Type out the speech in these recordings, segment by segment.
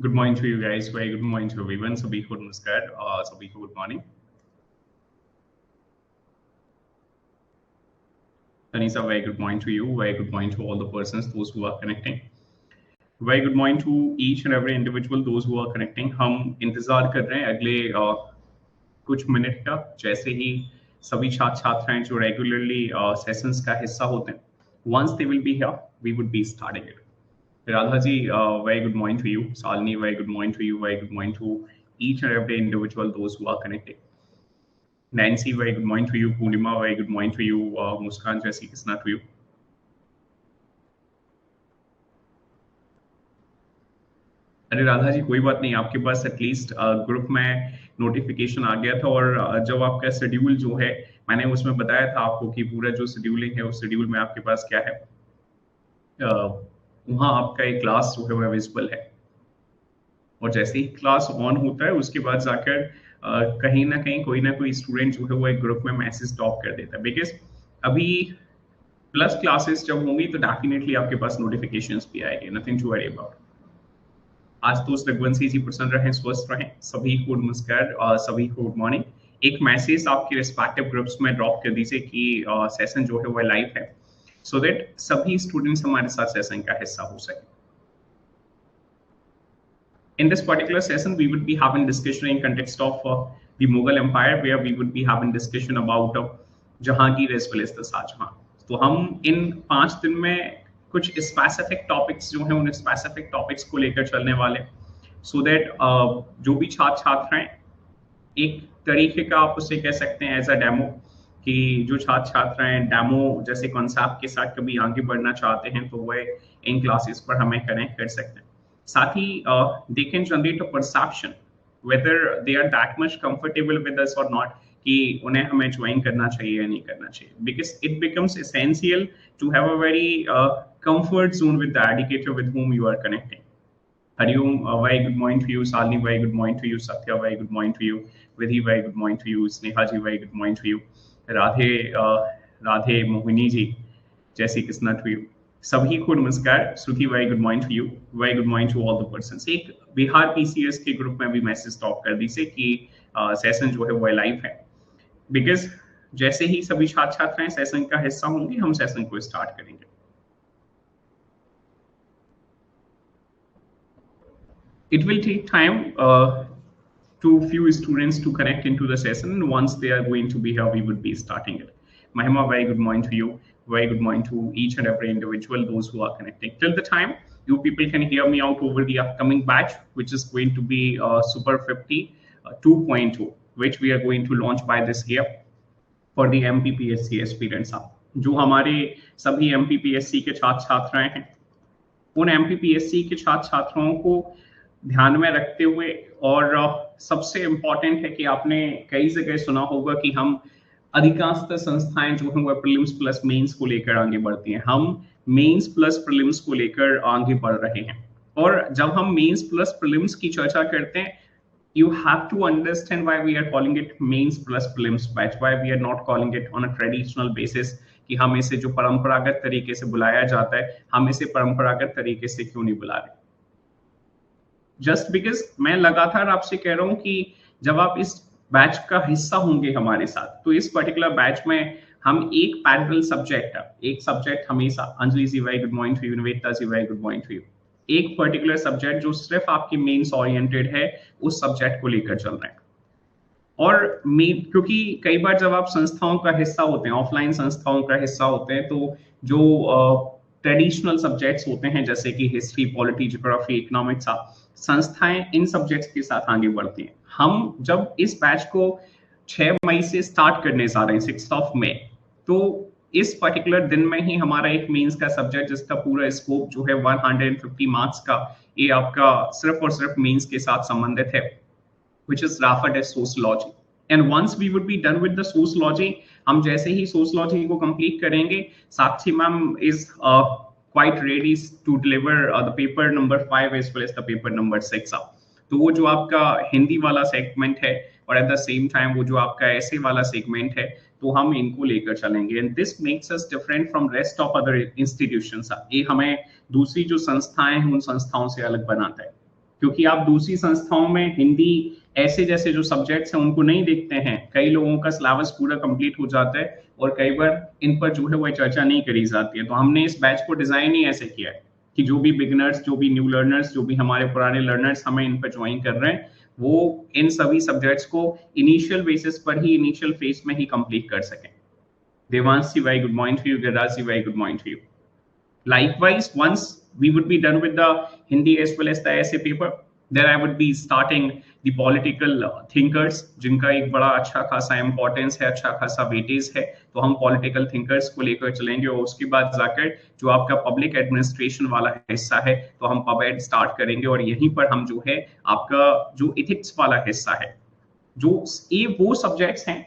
Good morning to you guys. Very good morning to everyone. सभी को नमस्कार और सभी को good morning. Tanisa, very good morning to you. Very good morning to all the persons, those who are connecting. Very good morning to each and every individual, those who are connecting. हम इंतजार कर रहे हैं अगले कुछ minute का, जैसे ही सभी छात्र छात्राएं जो रेगुलरली सेशंस का हिस्सा होते हैं, once they will be here, we would be starting it. Radha ji, very good morning to you. Salini, very good morning to you. Very good morning to each and every individual, those who are connected. Nancy, very good morning to you. Purnima, very good morning to you. Muskan, Jai Shri Krishna to you. अरे राधा जी, कोई बात नहीं, आपके पास at least group में notification आ गया था और जब आपका शेड्यूल जो है, मैंने उसमें बताया था आपको कि पूरा जो शेड्यूलिंग है उस शेड्यूल में आपके पास क्या है, वहाँ आपका एक क्लास जो है वह विजिबल है और जैसे ही क्लास ऑन होता है उसके बाद जाकर कहीं ना कहीं कोई ना कोई स्टूडेंट जो है वो एक ग्रुप में मैसेज ड्रॉप कर देता है, बिकॉज अभी प्लस क्लासेस जब होंगी तो डेफिनेटली आपके पास नोटिफिकेशंस भी आएंगे, नथिंग टू वरी अबाउट. आज तो रघुवंशी जी प्रसन्न रहें, स्वस्थ रहें. सभी को नमस्कार और सभी को गुड मॉर्निंग. एक मैसेज आपके रिस्पेक्टिव ग्रुप्स में ड्रॉप कर दीजिए कि सेशन जो है वो लाइव है, सो दैट सभी स्टूडेंट्स हमारे साथ सेशन का हिस्सा हो सके. In this particular session, we would be having discussion in context of the Mughal Empire, where we would be having discussion about Jahangir as well as the Shahjahan. तो हम इन 5 दिन में कुछ स्पेसिफिक टॉपिक्स जो हैं उन स्पेसिफिक टॉपिक्स को लेकर चलने वाले, सो दैट जो भी छात्र छात्राएं एक तरीके का आप उसे कह सकते हैं एज अ डेमो, कि जो छात्र छात्राएं डेमो जैसे कॉन्सेप्ट के साथ कभी आगे बढ़ना चाहते हैं तो वह इन क्लासेस पर हमें कनेक्ट कर सकते हैं. साथ ही they can generate a perception whether they are that much comfortable with us or not, कि उन्हें हमें ज्वाइन करना चाहिए या नहीं करना चाहिए, because it becomes essential to have a very comfort zone with the educator with whom you are connecting. Hariom, very good morning to you. Salini, very good morning to you. Satya, very good morning to you. Vidhi, very good morning to you. Sneha ji, very good morning to you. Radhe Mohini ji, Jai Shri Krishna to you. सभी को नमस्कार. Shruti, very good morning to you. Very good morning to all the persons. एक Bihar PCS के group में भी message stop कर दीजिए कि सेशन जो है वो लाइव है, बिकॉज जैसे ही सभी छात्र छात्राएं सेशन का हिस्सा होंगे हम सेशन को स्टार्ट करेंगे. It will take time to few students to connect into the session, and once they are going to be here, we would be starting it. Mahima, very good morning to you. Very good morning to each and every individual, those who are connecting. Till the time you people can hear me out over the upcoming batch, which is going to be Super 50 2.2, which we are going to launch by this year for the MPPSC aspirants. जो हमारे सभी MPPSC के छात्र छात्राएं हैं, उन MPPSC के छात्र छात्राओं को ध्यान में रखते हुए, और सबसे इम्पोर्टेंट है कि आपने कई जगह सुना होगा कि हम अधिकांशतः संस्थाएं जो हैं वो प्रीलिम्स प्लस मेंस को लेकर आगे बढ़ती हैं. हम मेंस प्लस प्रीलिम्स को लेकर आगे बढ़ रहे हैं, और जब हम मेंस प्लस प्रीलिम्स की चर्चा करते हैं, you have to understand why we are calling it mains plus prelims batch, why we are not calling it on a traditional basis, कि हम इसे जो परंपरागत तरीके से बुलाया जाता है हम इसे परंपरागत तरीके से क्यों नहीं बुला रहे. जस्ट बिकॉज मैं लगातार आपसे कह रहा हूं कि जब आप इस बैच का हिस्सा होंगे हमारे साथ, तो इस पर्टिकुलर बैच में हम एक पैरेलल सब्जेक्ट हमेशा, Anjali ji very good morning to you, Nivedita ji very good morning to you, एक पर्टिकुलर सब्जेक्ट जो सिर्फ आपके मेंस ओरिएंटेड है उस सब्जेक्ट को लेकर चल रहे हैं. और क्योंकि कई बार जब आप संस्थाओं का हिस्सा होते हैं, ऑफलाइन संस्थाओं का हिस्सा होते हैं, तो जो ट्रेडिशनल सब्जेक्ट्स होते हैं जैसे कि हिस्ट्री, पॉलिटी, ज्योग्राफी, इकोनॉमिक्स, संस्थाएं इन सब्जेक्ट्स के साथ आगे बढ़ती हैं. हम जब इस बैच को 6 मई से स्टार्ट करने जा रहे हैं, 6 मई, तो इस पर्टिकुलर दिन में ही हमारा एक मेंस का सब्जेक्ट जिसका पूरा स्कोप जो है 150 मार्क्स का, ये आपका सिर्फ और सिर्फ मेंस के साथ संबंधित है, which is referred as sociology. And once we would be done with the sociology, हम जैसे ही sociology को complete करेंगे, साक्षी ma'am is quite ready to deliver the paper number 5 as well as the paper number 6. तो वो जो आपका हिंदी वाला segment है और एट द सेम टाइम वो जो आपका ऐसे वाला सेगमेंट है, तो हम इनको लेकर चलेंगे. And this makes us different from rest of other institutions. ये हमें दूसरी जो संस्थाएं हैं उन संस्थाओं से अलग बनाता है. क्योंकि आप दूसरी संस्थाओं में हिंदी ऐसे जैसे जो सब्जेक्ट्स हैं उनको नहीं देखते हैं। कई लोगों का सिलेबस पूरा कंप्लीट हो जाता है और कई बार इन पर जो है वो चर्चा नहीं करी जाती है। तो हमने इस बैच को डिजाइन ही ऐसे किया है कि जो भी बिगिनर्स, जो भी न्यू लर्नर्स, जो भी हमारे पुराने लर्नर्स हमें इन पर ज्वाइन कर रहे हैं, वो इन सभी सब्जेक्ट्स को इनिशियल बेसिस पर ही, इनिशियल फेज में ही कंप्लीट कर सकें। Devanshi, very good morning to you. Gadaji, very good morning to you. Likewise, once we would be done with the Hindi as well as the essay paper, then I would be starting the political thinkers, जिनका एक बड़ा अच्छा खासा importance है, अच्छा खासा weightage है। तो हम पॉलिटिकल थिंकर्स को लेकर चलेंगे और उसके बाद जाकर जो आपका पब्लिक एडमिनिस्ट्रेशन वाला हिस्सा है, तो हम पब एड स्टार्ट करेंगे और यहीं पर हम जो है आपका जो इथिक्स वाला हिस्सा है, जो ये वो सब्जेक्ट्स हैं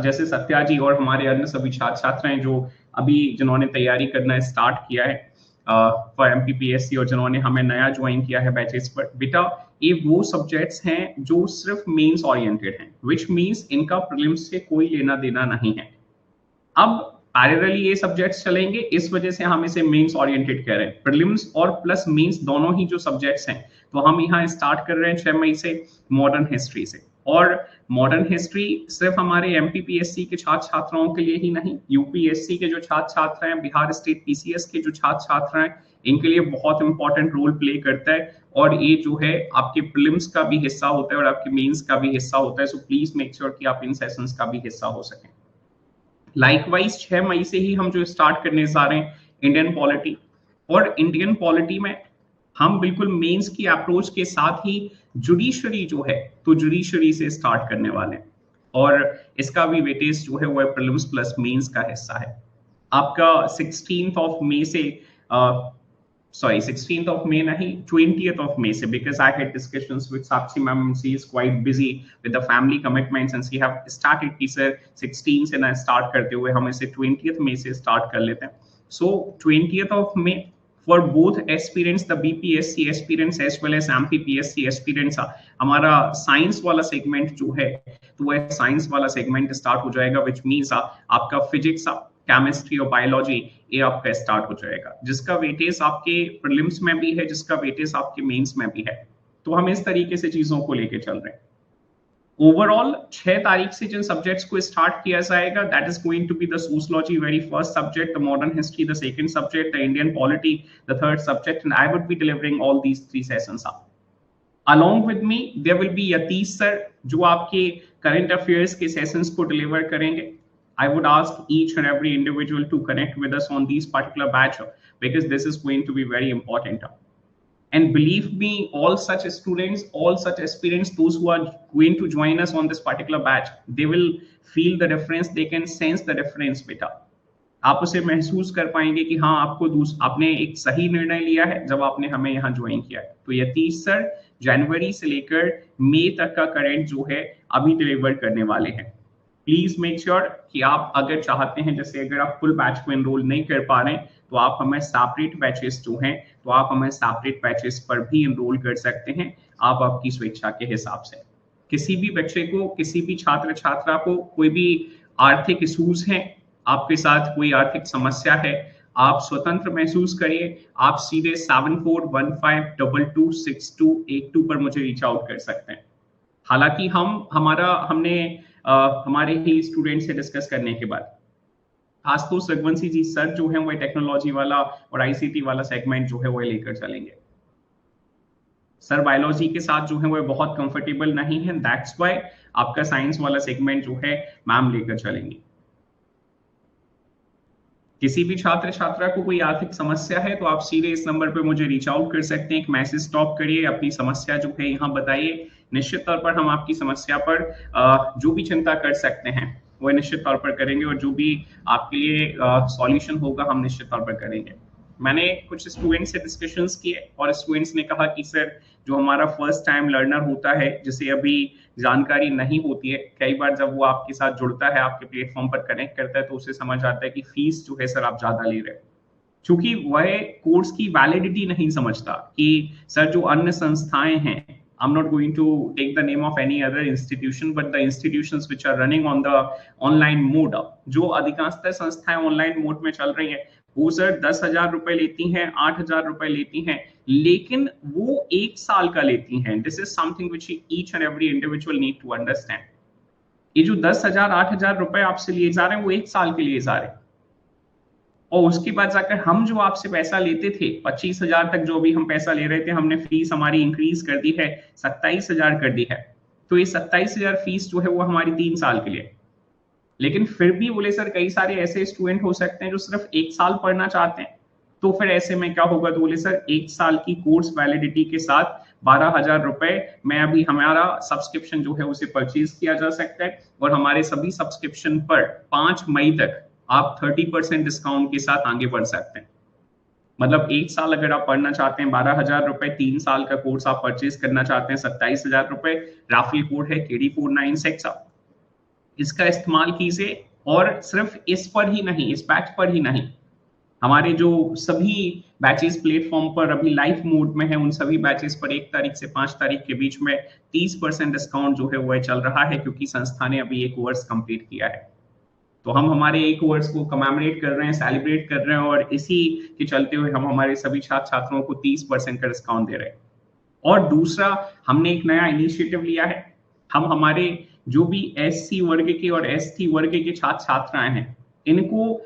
जैसे सत्या जी और हमारे अन्य सभी छात्र छात्राएं जो अभी जिन्होंने तैयारी करना स्टार्ट किया है फॉर एमपीपीएससी और जिन्होंने हमें नया ज्वाइन किया है बैचेस पर, बेटा ये वो सब्जेक्ट्स हैं जो सिर्फ मेंस ओरिएंटेड हैं, व्हिच मींस इनका प्रीलिम्स से कोई लेना देना नहीं है। अब पैरेलली ये सब्जेक्ट्स चलेंगे, इस वजह से हम इसे मेंस ओरिएंटेड कह रहे हैं। प्रीलिम्स और प्लस मेंस दोनों ही जो सब्जेक्ट्स हैं, तो हम यहाँ स्टार्ट कर रहे हैं 6 मई से मॉडर्न हिस्ट्री से। और मॉडर्न हिस्ट्री सिर्फ हमारे एमपीपीएससी के छात्र छात्राओं के लिए ही नहीं, यूपीएससी के जो छात्र छात्र हैं, बिहार स्टेट पीसीएस के जो छात्र छात्र हैं, इनके लिए बहुत इंपॉर्टेंट रोल प्ले करता है। और ये जो है आपके प्रीलिम्स का भी हिस्सा होता है और आपके मेंस का भी हिस्सा होता है। सो प्लीज मेक श्योर कि आप इन सेशंस का भी हिस्सा हो सकें। लाइकवाइज 6 मई से ही हम जो स्टार्ट करने जा रहे हैं इंडियन पॉलिटी, और इंडियन पॉलिटी में हम बिल्कुल मेंस की अप्रोच के साथ ही जुडिशरी जो है, तो जुडिशरी से स्टार्ट करने वाले हैं और इसका भी वेटेज जो है वो प्रीलिम्स प्लस मेंस का हिस्सा है। आपका 16th ऑफ मई से 16th of May नहीं, 20th of May से, because I had discussions with Sakshi ma'am and she is quite busy with the family commitments and she have started कि sir 16 से ना start करते हुए हम इसे 20th May से start कर लेते हैं। So 20th of May for both aspirants, the BPSC aspirants as well as MPPSC aspirants, हमारा साइंस वाला सेगमेंट जो है, तो वह साइंस वाला सेगमेंट स्टार्ट हो जाएगा, which means आपका फिजिक्स, केमिस्ट्री और बायोलॉजी ये आपका स्टार्ट हो जाएगा, जिसका वेटेज आपके प्रीलिम्स में भी है, जिसका वेटेज आपके मेंस में भी है। तो हम इस तरीके से चीजों को लेके चल रहे हैं। ओवरऑल 6 तारीख से जिन सब्जेक्ट्स को स्टार्ट किया जाएगा, that is going to be the sociology very first subject, the modern history the second subject, the Indian polity the third subject, and I would be delivering all these 3 sessions. Along with me there will be Yatish sir जो आपके current affairs के sessions को deliver करेंगे। I would ask each and every individual to connect with us on these particular batch because this is going to be very important. And believe me, all such students, all such aspirants, those who are going to join us on this particular batch, they will feel the difference, they can sense the difference बेटा। आप उसे महसूस कर पाएंगे कि हाँ आपने एक सही निर्णय लिया है जब आपने हमें यहाँ ज्वाइन किया है। तो यतीश सर जनवरी से लेकर मई तक का करंट जो है अभी डिलीवर करने वाले हैं। प्लीज मेक श्योर कि आप अगर चाहते हैं, जैसे अगर आप फुल बैच को एनरोल नहीं कर पा रहे हैं, तो आप हमें सेपरेट बैचेस जो हैं, तो आप हमें सेपरेट बैचेस पर भी एनरोल कर सकते हैं, आप आपकी स्वेच्छा के हिसाब से। किसी भी बच्चे को, किसी भी छात्र छात्रा को कोई भी आर्थिक इशूज हैं, आपके साथ कोई आर्थिक समस्या है, आप स्वतंत्र महसूस करिए, आप सीधे 7415226282 पर मुझे रीच आउट कर सकते हैं। हालांकि हमने हमारे ही स्टूडेंट से डिस्कस करने के बाद आशुतोष रघुवंशी जी सर जो है वो टेक्नोलॉजी वाला और आईसीटी वाला सेगमेंट जो है वो लेकर चलेंगे। सर बायोलॉजी के साथ जो है वो बहुत कंफर्टेबल नहीं है, दैट्स व्हाई आपका साइंस वाला सेगमेंट जो है मैम लेकर चलेंगे। किसी भी छात्र छात्रा को कोई आर्थिक समस्या है तो आप सीधे इस नंबर पे मुझे रीच आउट कर सकते हैं, एक मैसेज स्टॉप करिए, अपनी समस्या जो है यहाँ बताइए। निश्चित तौर पर हम आपकी समस्या पर जो भी चिंता कर सकते हैं वो निश्चित तौर पर करेंगे और जो भी आपके लिए सॉल्यूशन होगा हम निश्चित तौर पर करेंगे। मैंने कुछ स्टूडेंट्स से डिस्कशंस किए और स्टूडेंट्स ने कहा कि सर जो हमारा फर्स्ट टाइम लर्नर होता है, जिसे अभी जानकारी नहीं होती है, कई बार जब वो आपके साथ जुड़ता है, आपके प्लेटफॉर्म पर कनेक्ट करता है, तो उसे समझ आता है कि फीस जो है सर आप ज्यादा ले रहे हैं, क्योंकि वह कोर्स की वैलिडिटी नहीं समझता कि सर जो अन्य संस्थाएं हैं I'm not going to take the name of any other institution, but the institutions which are running on the online mode, जो अधिकांशतः संस्थाएं ऑनलाइन मोड में चल रही हैं, वो सर 10,000 रुपए लेती हैं, 8,000 रुपए लेती हैं, लेकिन वो 1 साल का लेती हैं. This is something which each and every individual need to understand. ये जो 10,000 8,000 रुपए आपसे लिए जा रहे हैं वो 1 साल के लिए जा रहे हैं, और उसके बाद जाकर हम जो आपसे पैसा लेते थे 25,000 तक जो भी हम पैसा ले रहे थे, हमने फीस हमारी इंक्रीज कर दी है, 27,000 कर दी है. तो ये 27,000 फीस जो है वो हमारी 3 साल के लिए. लेकिन फिर भी बोले सर कई सारे ऐसे स्टूडेंट हो सकते हैं जो सिर्फ 1 साल पढ़ना चाहते हैं, तो फिर ऐसे में क्या होगा? तो बोले सर 1 साल की कोर्स वैलिडिटी के साथ 12,000 रुपए में अभी हमारा सब्सक्रिप्शन जो है उसे परचेज किया जा सकता है, और हमारे सभी सब्सक्रिप्शन पर 5 मई तक आप 30% डिस्काउंट के साथ आगे बढ़ सकते हैं. मतलब 1 साल अगर आप पढ़ना चाहते हैं 12,000 रुपए, 3 साल का कोर्स आप परचेज करना चाहते हैं 27,000 रुपए. राफेल कोड है KD496, इसका इस्तेमाल कीजिए. और सिर्फ इस पर ही नहीं, इस बैच पर ही नहीं, हमारे जो सभी बैचेस प्लेटफॉर्म पर अभी लाइव मोड में है, उन सभी बैचेस पर 1 तारीख से 5 तारीख के बीच में 30% डिस्काउंट जो है वो चल रहा है, क्योंकि संस्था ने अभी 1 वर्ष कंप्लीट किया है. तो हम हमारे 1 वर्ष को कमेमोरेट कर रहे हैं, सेलिब्रेट कर रहे हैं, और इसी के चलते हुए हम हमारे सभी छात्र छात्राओं को 30% का डिस्काउंट दे रहे हैं. और दूसरा, हमने एक नया इनिशिएटिव लिया है. हम हमारे जो भी SC वर्ग के और ST वर्ग के छात्र छात्राएं हैं, इनको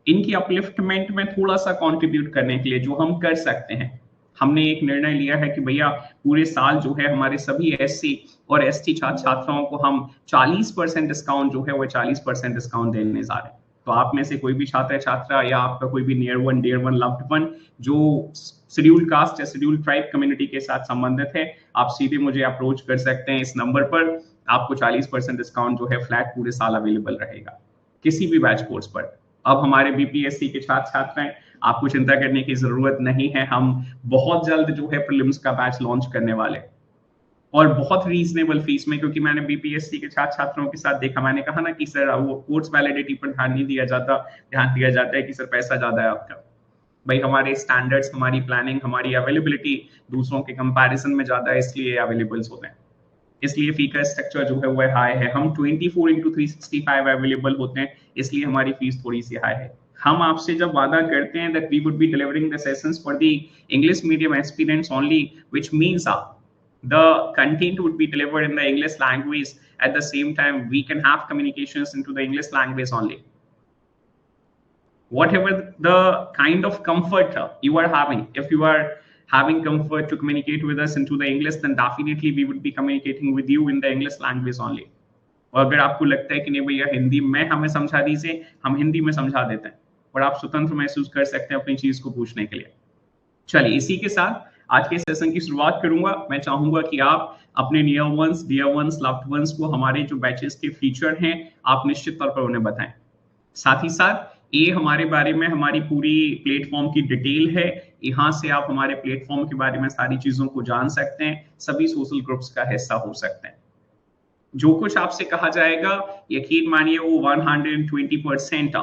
इनकी अपलिफ्टमेंट में थोड़ा सा कंट्रीब्यूट करने के लिए जो हम कर सकते हैं, हमने एक निर्णय लिया है कि भैया पूरे साल जो है हमारे सभी SC और ST छात्र छात्राओं को हम 40% डिस्काउंट जो है वो 40% डिस्काउंट देने जा रहे हैं. तो आप में से कोई भी छात्र छात्रा या आपका कोई भी near one, dear one, loved one जो शेड्यूल्ड कास्ट या शेड्यूल्ड ट्राइब कम्युनिटी के साथ संबंधित है, आप सीधे मुझे अप्रोच कर सकते हैं इस नंबर पर. आपको 40% डिस्काउंट जो है फ्लैट पूरे साल अवेलेबल रहेगा किसी भी बैच कोर्स पर. अब हमारे BPSC के छात्र छात्र हैं, आपको चिंता करने की जरूरत नहीं है. हम बहुत जल्द जो है प्रीलिम्स का बैच लॉन्च करने वाले, और बहुत रीजनेबल फीस में, क्योंकि मैंने BPSC के छात्र छात्रों के साथ देखा, मैंने कहा ना कि सर वो कोर्स वैलिडिटी पर ध्यान नहीं दिया जाता, ध्यान दिया जाता है कि सर पैसा ज्यादा है आपका. भाई हमारे स्टैंडर्ड्स, हमारी प्लानिंग, हमारी अवेलेबिलिटी दूसरों के कंपैरिजन में ज्यादा है, इसलिए अवेलेबल्स होते हैं. इसलिए फी का स्ट्रक्चर जो है वो हाई है. हम 24/365 अवेलेबल होते हैं, इसलिए हमारी फीस थोड़ी सी हाई है. हम आपसे जब वादा करते हैं that we would be delivering the sessions for the English medium aspirants only, which means the content would be delivered in the English language. At the same time, we can have communications into the English language only. Whatever the kind of comfort you are having, if you are having comfort to communicate with us into the English, then definitely we would be communicating with you in the English language only. और अगर आपको लगता है कि नहीं भैया हिंदी में हमें समझा दीजिए, हम हिंदी में समझा देते हैं, और आप स्वतंत्र महसूस कर सकते हैं अपनी चीज को पूछने के लिए. चलिए इसी के साथ आज के सेशन की शुरुआत करूंगा. मैं चाहूंगा कि आप अपने near ones, dear ones, loved ones को हमारे जो बैचेस के फीचर हैं आप निश्चित तौर पर उन्हें बताएं. साथ ही साथ ये हमारे बारे में हमारी पूरी प्लेटफॉर्म की डिटेल है. यहाँ से आप हमारे प्लेटफॉर्म के बारे में सारी चीजों को जान सकते हैं, सभी सोशल ग्रुप्स का हिस्सा हो सकते हैं. जो कुछ आपसे कहा जाएगा यकीन मानिए वो 120%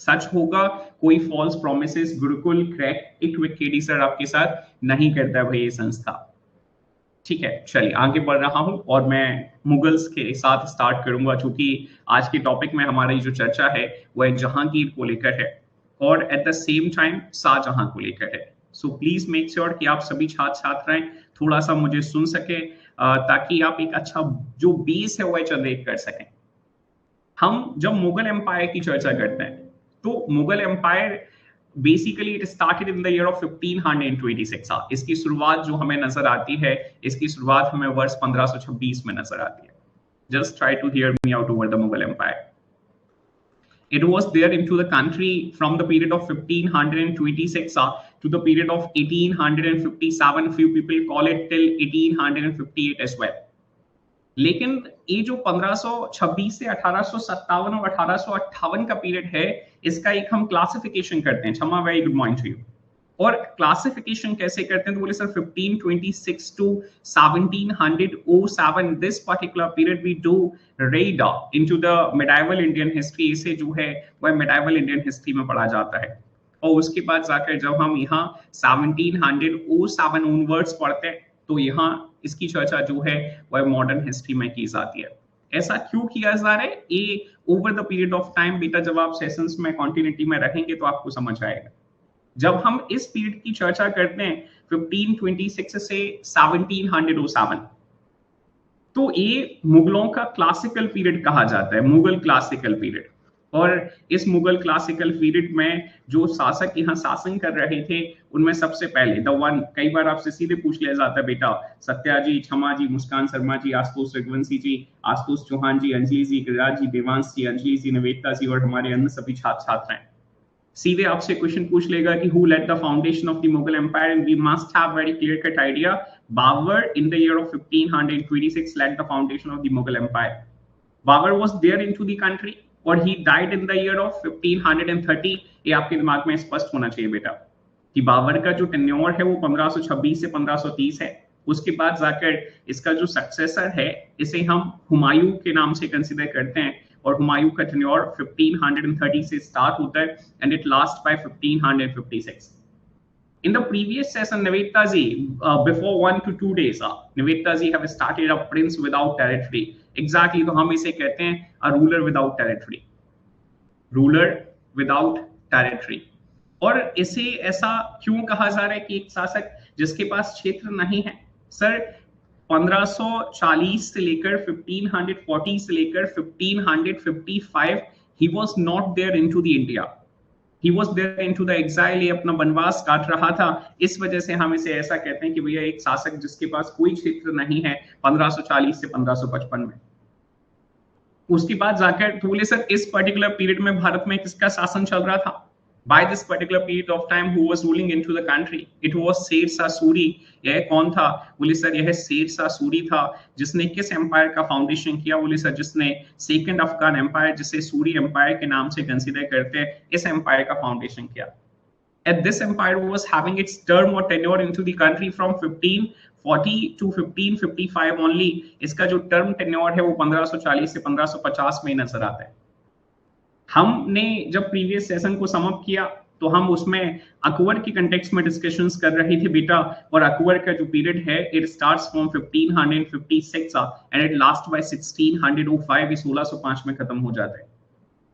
सच होगा. कोई false promises Gurukul crack it with KD sir आपके साथ नहीं करता भाई ये संस्था. ठीक है, चलिए आगे बढ़ रहा हूं और मैं मुगल्स के साथ स्टार्ट करूंगा, क्योंकि आज के टॉपिक में हमारी जो चर्चा है वह जहांगीर को लेकर है और at the same time Shah Jahan को लेकर है. सो प्लीज मेक श्योर कि आप सभी छात्र छात्राएं थोड़ा सा मुझे सुन सके, ताकि आप एक अच्छा जो बेस है वह जनरेट कर सकें. हम जब मुगल एम्पायर की चर्चा करते हैं तो Mughal empire basically it started in the year of 1526. इसकी शुरुआत जो हमें नजर आती है, इसकी शुरुआत हमें वर्ष 1526 में नजर आती है. Just try to hear me out over the Mughal empire. It was there into the country from the period of 1526 to the period of 1857. Few people call it till 1858 as well. लेकिन ये जो 1526 से 1857 और 1858 का पीरियड है, इसका एक हम क्लासिफिकेशन करते हैं. क्षमा, very good morning to you. और क्लासिफिकेशन कैसे करते हैं तो बोले sir 1526 to 1707 this particular period we do read into the medieval Indian history. इसे जो है वह मेडाइवल इंडियन हिस्ट्री में पढ़ा जाता है. और उसके बाद जाकर जब हम यहाँ 1707 ऑनवर्ड्स पढ़ते हैं तो यहाँ इसकी चर्चा जो है वह मॉडर्न हिस्ट्री में की जाती है। ऐसा क्यों किया जा रहा है ये over the period of time बेटा जब आप सेशंस में कॉन्टिन्यूटी में रहेंगे तो आपको समझ आएगा। जब हम इस पीरियड की चर्चा करते हैं 1526 से 1707, तो ये मुगलों का क्लासिकल पीरियड कहा जाता है, मुगल क्लासिकल पीरियड। और इस मुगल क्लासिकल पीरियड में जो शासक यहाँ शासन कर रहे थे उनमें सबसे पहले द वन, कई बार आपसे सीधे पूछ लिया जाता है बेटा, सत्याजी, क्षमा जी, मुस्कान शर्मा जी, आशुतोष रघुवंशी जी, आशुतोष चौहान जी, अंजलि जी, गिरिराज जी, देवांश जी, अंजलि जी, निवेदिता जी और हमारे अन्य सभी छात्र छात्राएं। सीधे आपसे क्वेश्चन पूछ लेगा कि who led the foundation of the Mughal Empire, and we must have very clear cut idea. Babur in the year of 1526 led the foundation of the Mughal Empire. Babur was there into the country और he died in the year of 1530. ये आपके दिमाग में स्पष्ट होना चाहिए बेटा कि बाबर का जो टेन्योर है वो 1526 से 1530 है। उसके बाद जाकर इसका जो सक्सेसर है इसे हम हुमायूं के नाम से कंसीडर करते हैं और हुमायूं का टेन्योर 1530 से स्टार्ट होता है and it last by 1556। In the previous session, Nivedita ji, before 1 to 2 days, Nivedita ji have started a prince without territory. Exactly, तो हम इसे कहते हैं a ruler without territory. Ruler without territory. और इसे ऐसा क्यों कहा जा रहा है कि एक शासक जिसके पास क्षेत्र नहीं है? सर 1540 से लेकर 1540 से लेकर 1555 he was not there into the India. He was there into the exile, ये अपना वनवास काट रहा था। इस वजह से हम इसे ऐसा कहते हैं कि भैया एक शासक जिसके पास कोई क्षेत्र नहीं है 1540 से 1555 में। उसके बाद जाकर तो बोले सर इस पर्टिकुलर पीरियड में भारत में किसका शासन चल रहा था? By this particular period of time, who was ruling into the country? It was Sher Shah Suri. यह कौन था? बोले सर यह शेर शाह सूरी था जिसने किस एम्पायर का फाउंडेशन किया? बोले सर जिसने सेकंड अफगान एम्पायर जिसे सूरी एम्पायर के नाम से कंसीडर करते हैं इस एम्पायर का फाउंडेशन किया। And this empire was having its term or tenure into the country from 1540 to 1555 only। इसका जो टर्म टेन्योर है वो 1540 से 1550 में नजर आता है। हमने जब प्रीवियस सेशन को समअप किया तो हम उसमें अकबर के कंटेक्स्ट में डिस्कशंस कर रहे थे बेटा, और अकबर का जो पीरियड है it starts from 1556 and it last by 1605। 1605 में खत्म हो जाता है।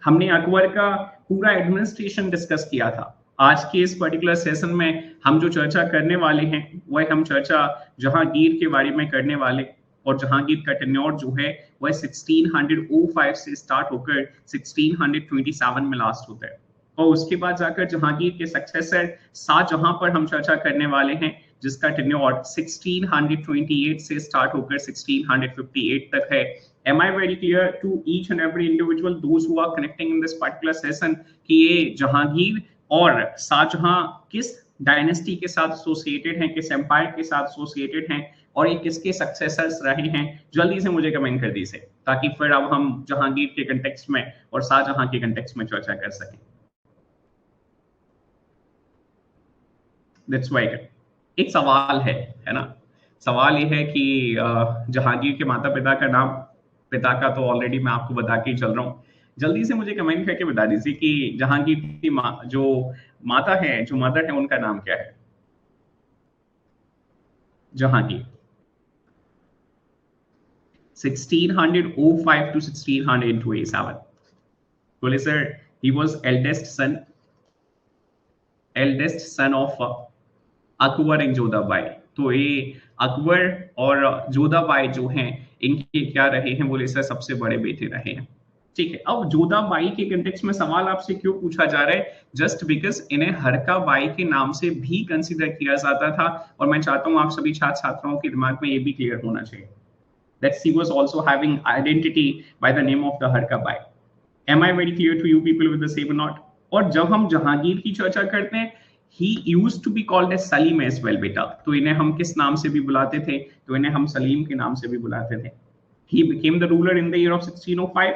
हमने अकबर का पूरा एडमिनिस्ट्रेशन डिस्कस किया था। आज के इस पर्टिकुलर सेशन में हम जो चर्चा करने वाले हैं वह हम चर्चा जहांगीर के बारे में करने वाले, और जहांगीर का टेन्योर जो है वह 1605 से स्टार्ट होकर 1627 में लास्ट होता है। और उसके बाद जाकर जहांगीर के सक्सेसर शाहजहां पर हम चर्चा करने वाले हैं जिसका टेन्योर 1628 से स्टार्ट होकर 1658 तक है। Am I very clear to each and every individual, those who are connecting in this particular session, कि ये जहांगीर और शाहजहां किस डायनेस्टी के साथ एसोसिएटेड हैं, किस एम्पायर के साथ एसोसिएटेड हैं और ये किसके सक्सेसर्स रहे हैं? जल्दी से मुझे कमेंट कर दीजिए ताकि फिर अब हम जहांगीर के कंटेक्स्ट में और शाहजहां के कंटेक्स्ट में चर्चा कर सकें। That's right. एक सवाल है ना? सवाल ये है कि जहांगीर के माता पिता का नाम, पिता का तो ऑलरेडी मैं आपको बता के चल रहा हूँ। जल्दी से मुझे कमेंट करके बता दीजिए कि जहांगीर की जो माता है, जो मदर है, उनका नाम क्या है? जहांगीर 1605 to 1627। बोले sir he was eldest son of Akbar and Jodha Bai. तो ये अकबर और जोधाबाई जो हैं इनके क्या रहे हैं? बोले सर सबसे बड़े बेटे रहे हैं। ठीक है, अब जोधाबाई के कंटेक्स्ट में सवाल आपसे क्यों पूछा जा रहा है? जस्ट बिकॉज इन्हें हरका बाई के नाम से भी कंसीडर किया जाता था, और मैं चाहता हूं आप सभी छात्र छात्राओं के दिमाग में ये भी क्लियर होना चाहिए that she was also having identity by the name of the हरका by. Am I very clear to you people with the same or not? और जब हम जहांगीर की चर्चा करते हैं he used to be called as Salim as well बेटा। तो इन्हें हम किस नाम से भी बुलाते थे? तो इन्हें हम सलीम के नाम से भी बुलाते थे। He became the ruler in the year of 1605।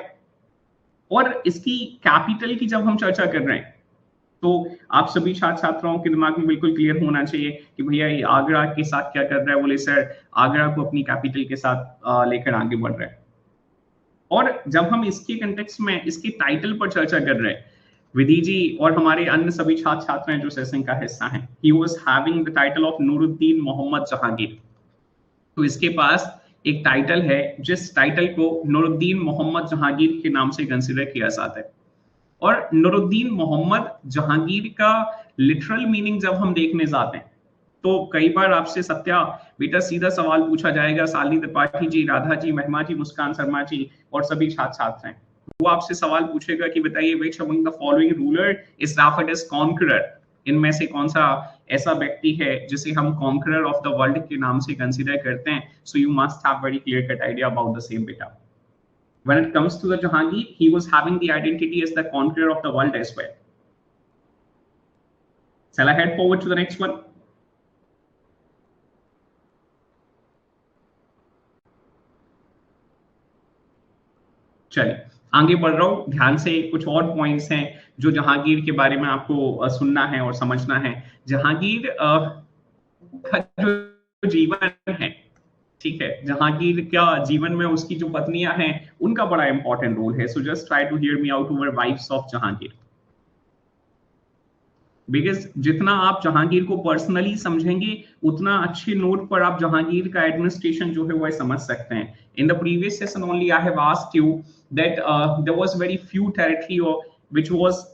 और इसकी कैपिटल की जब हम चर्चा कर रहे हैं तो आप सभी छात्र छात्राओं के दिमाग में बिल्कुल क्लियर होना चाहिए कि भैया ये आगरा के साथ क्या कर रहा है? बोले सर आगरा को अपनी कैपिटल के साथ लेकर आगे बढ़ रहा है। और जब हम इसके कंटेक्स्ट में इसके टाइटल पर चर्चा कर रहे हैं, विधि जी और हमारे अन्य सभी छात्र छात्राएं जो सेशन का हिस्सा हैं, he was having the title of Nooruddin Mohammad Jahangir. तो इसके पास एक टाइटल है जिस टाइटल को नूरुद्दीन मोहम्मद जहांगीर के नाम से कंसिडर किया जाता है। और नूरुद्दीन मोहम्मद जहांगीर का लिटरल मीनिंग जब हम देखने जाते हैं तो कई बार आपसे सत्या बेटा सीधा सवाल पूछा जाएगा, शालिनी त्रिपाठी जी, राधा जी, महिमा जी, मुस्कान शर्मा जी और सभी छात्र छात्राएं, वो आपसे सवाल पूछेगा कि बताइए which among the following ruler is referred as conqueror, इनमें से कौन सा ऐसा व्यक्ति है जिसे हम कॉन्करर ऑफ द वर्ल्ड के नाम से कंसीडर करते हैं। So you must have very clear cut idea about the same बेटा। When it comes to the Jahangir, he was having the identity as the conqueror of the world as well. Shall I head forward to the next one? चलिए आगे बढ़ रहा हूं, ध्यान से कुछ और पॉइंट्स हैं जो जहांगीर के बारे में आपको सुनना है और समझना है। जहांगीर का जो जीवन है, ठीक है, जहांगीर का जीवन में उसकी जो पत्नियां हैं उनका बड़ा इंपॉर्टेंट रोल है। So just try to hear me out over wifes of Jahangir, because जितना आप जहांगीर को पर्सनली समझेंगे उतना अच्छे नोट पर आप जहांगीर का एडमिनिस्ट्रेशन जो है वह समझ सकते हैं। In the previous session only I have asked you that there was very few territory which was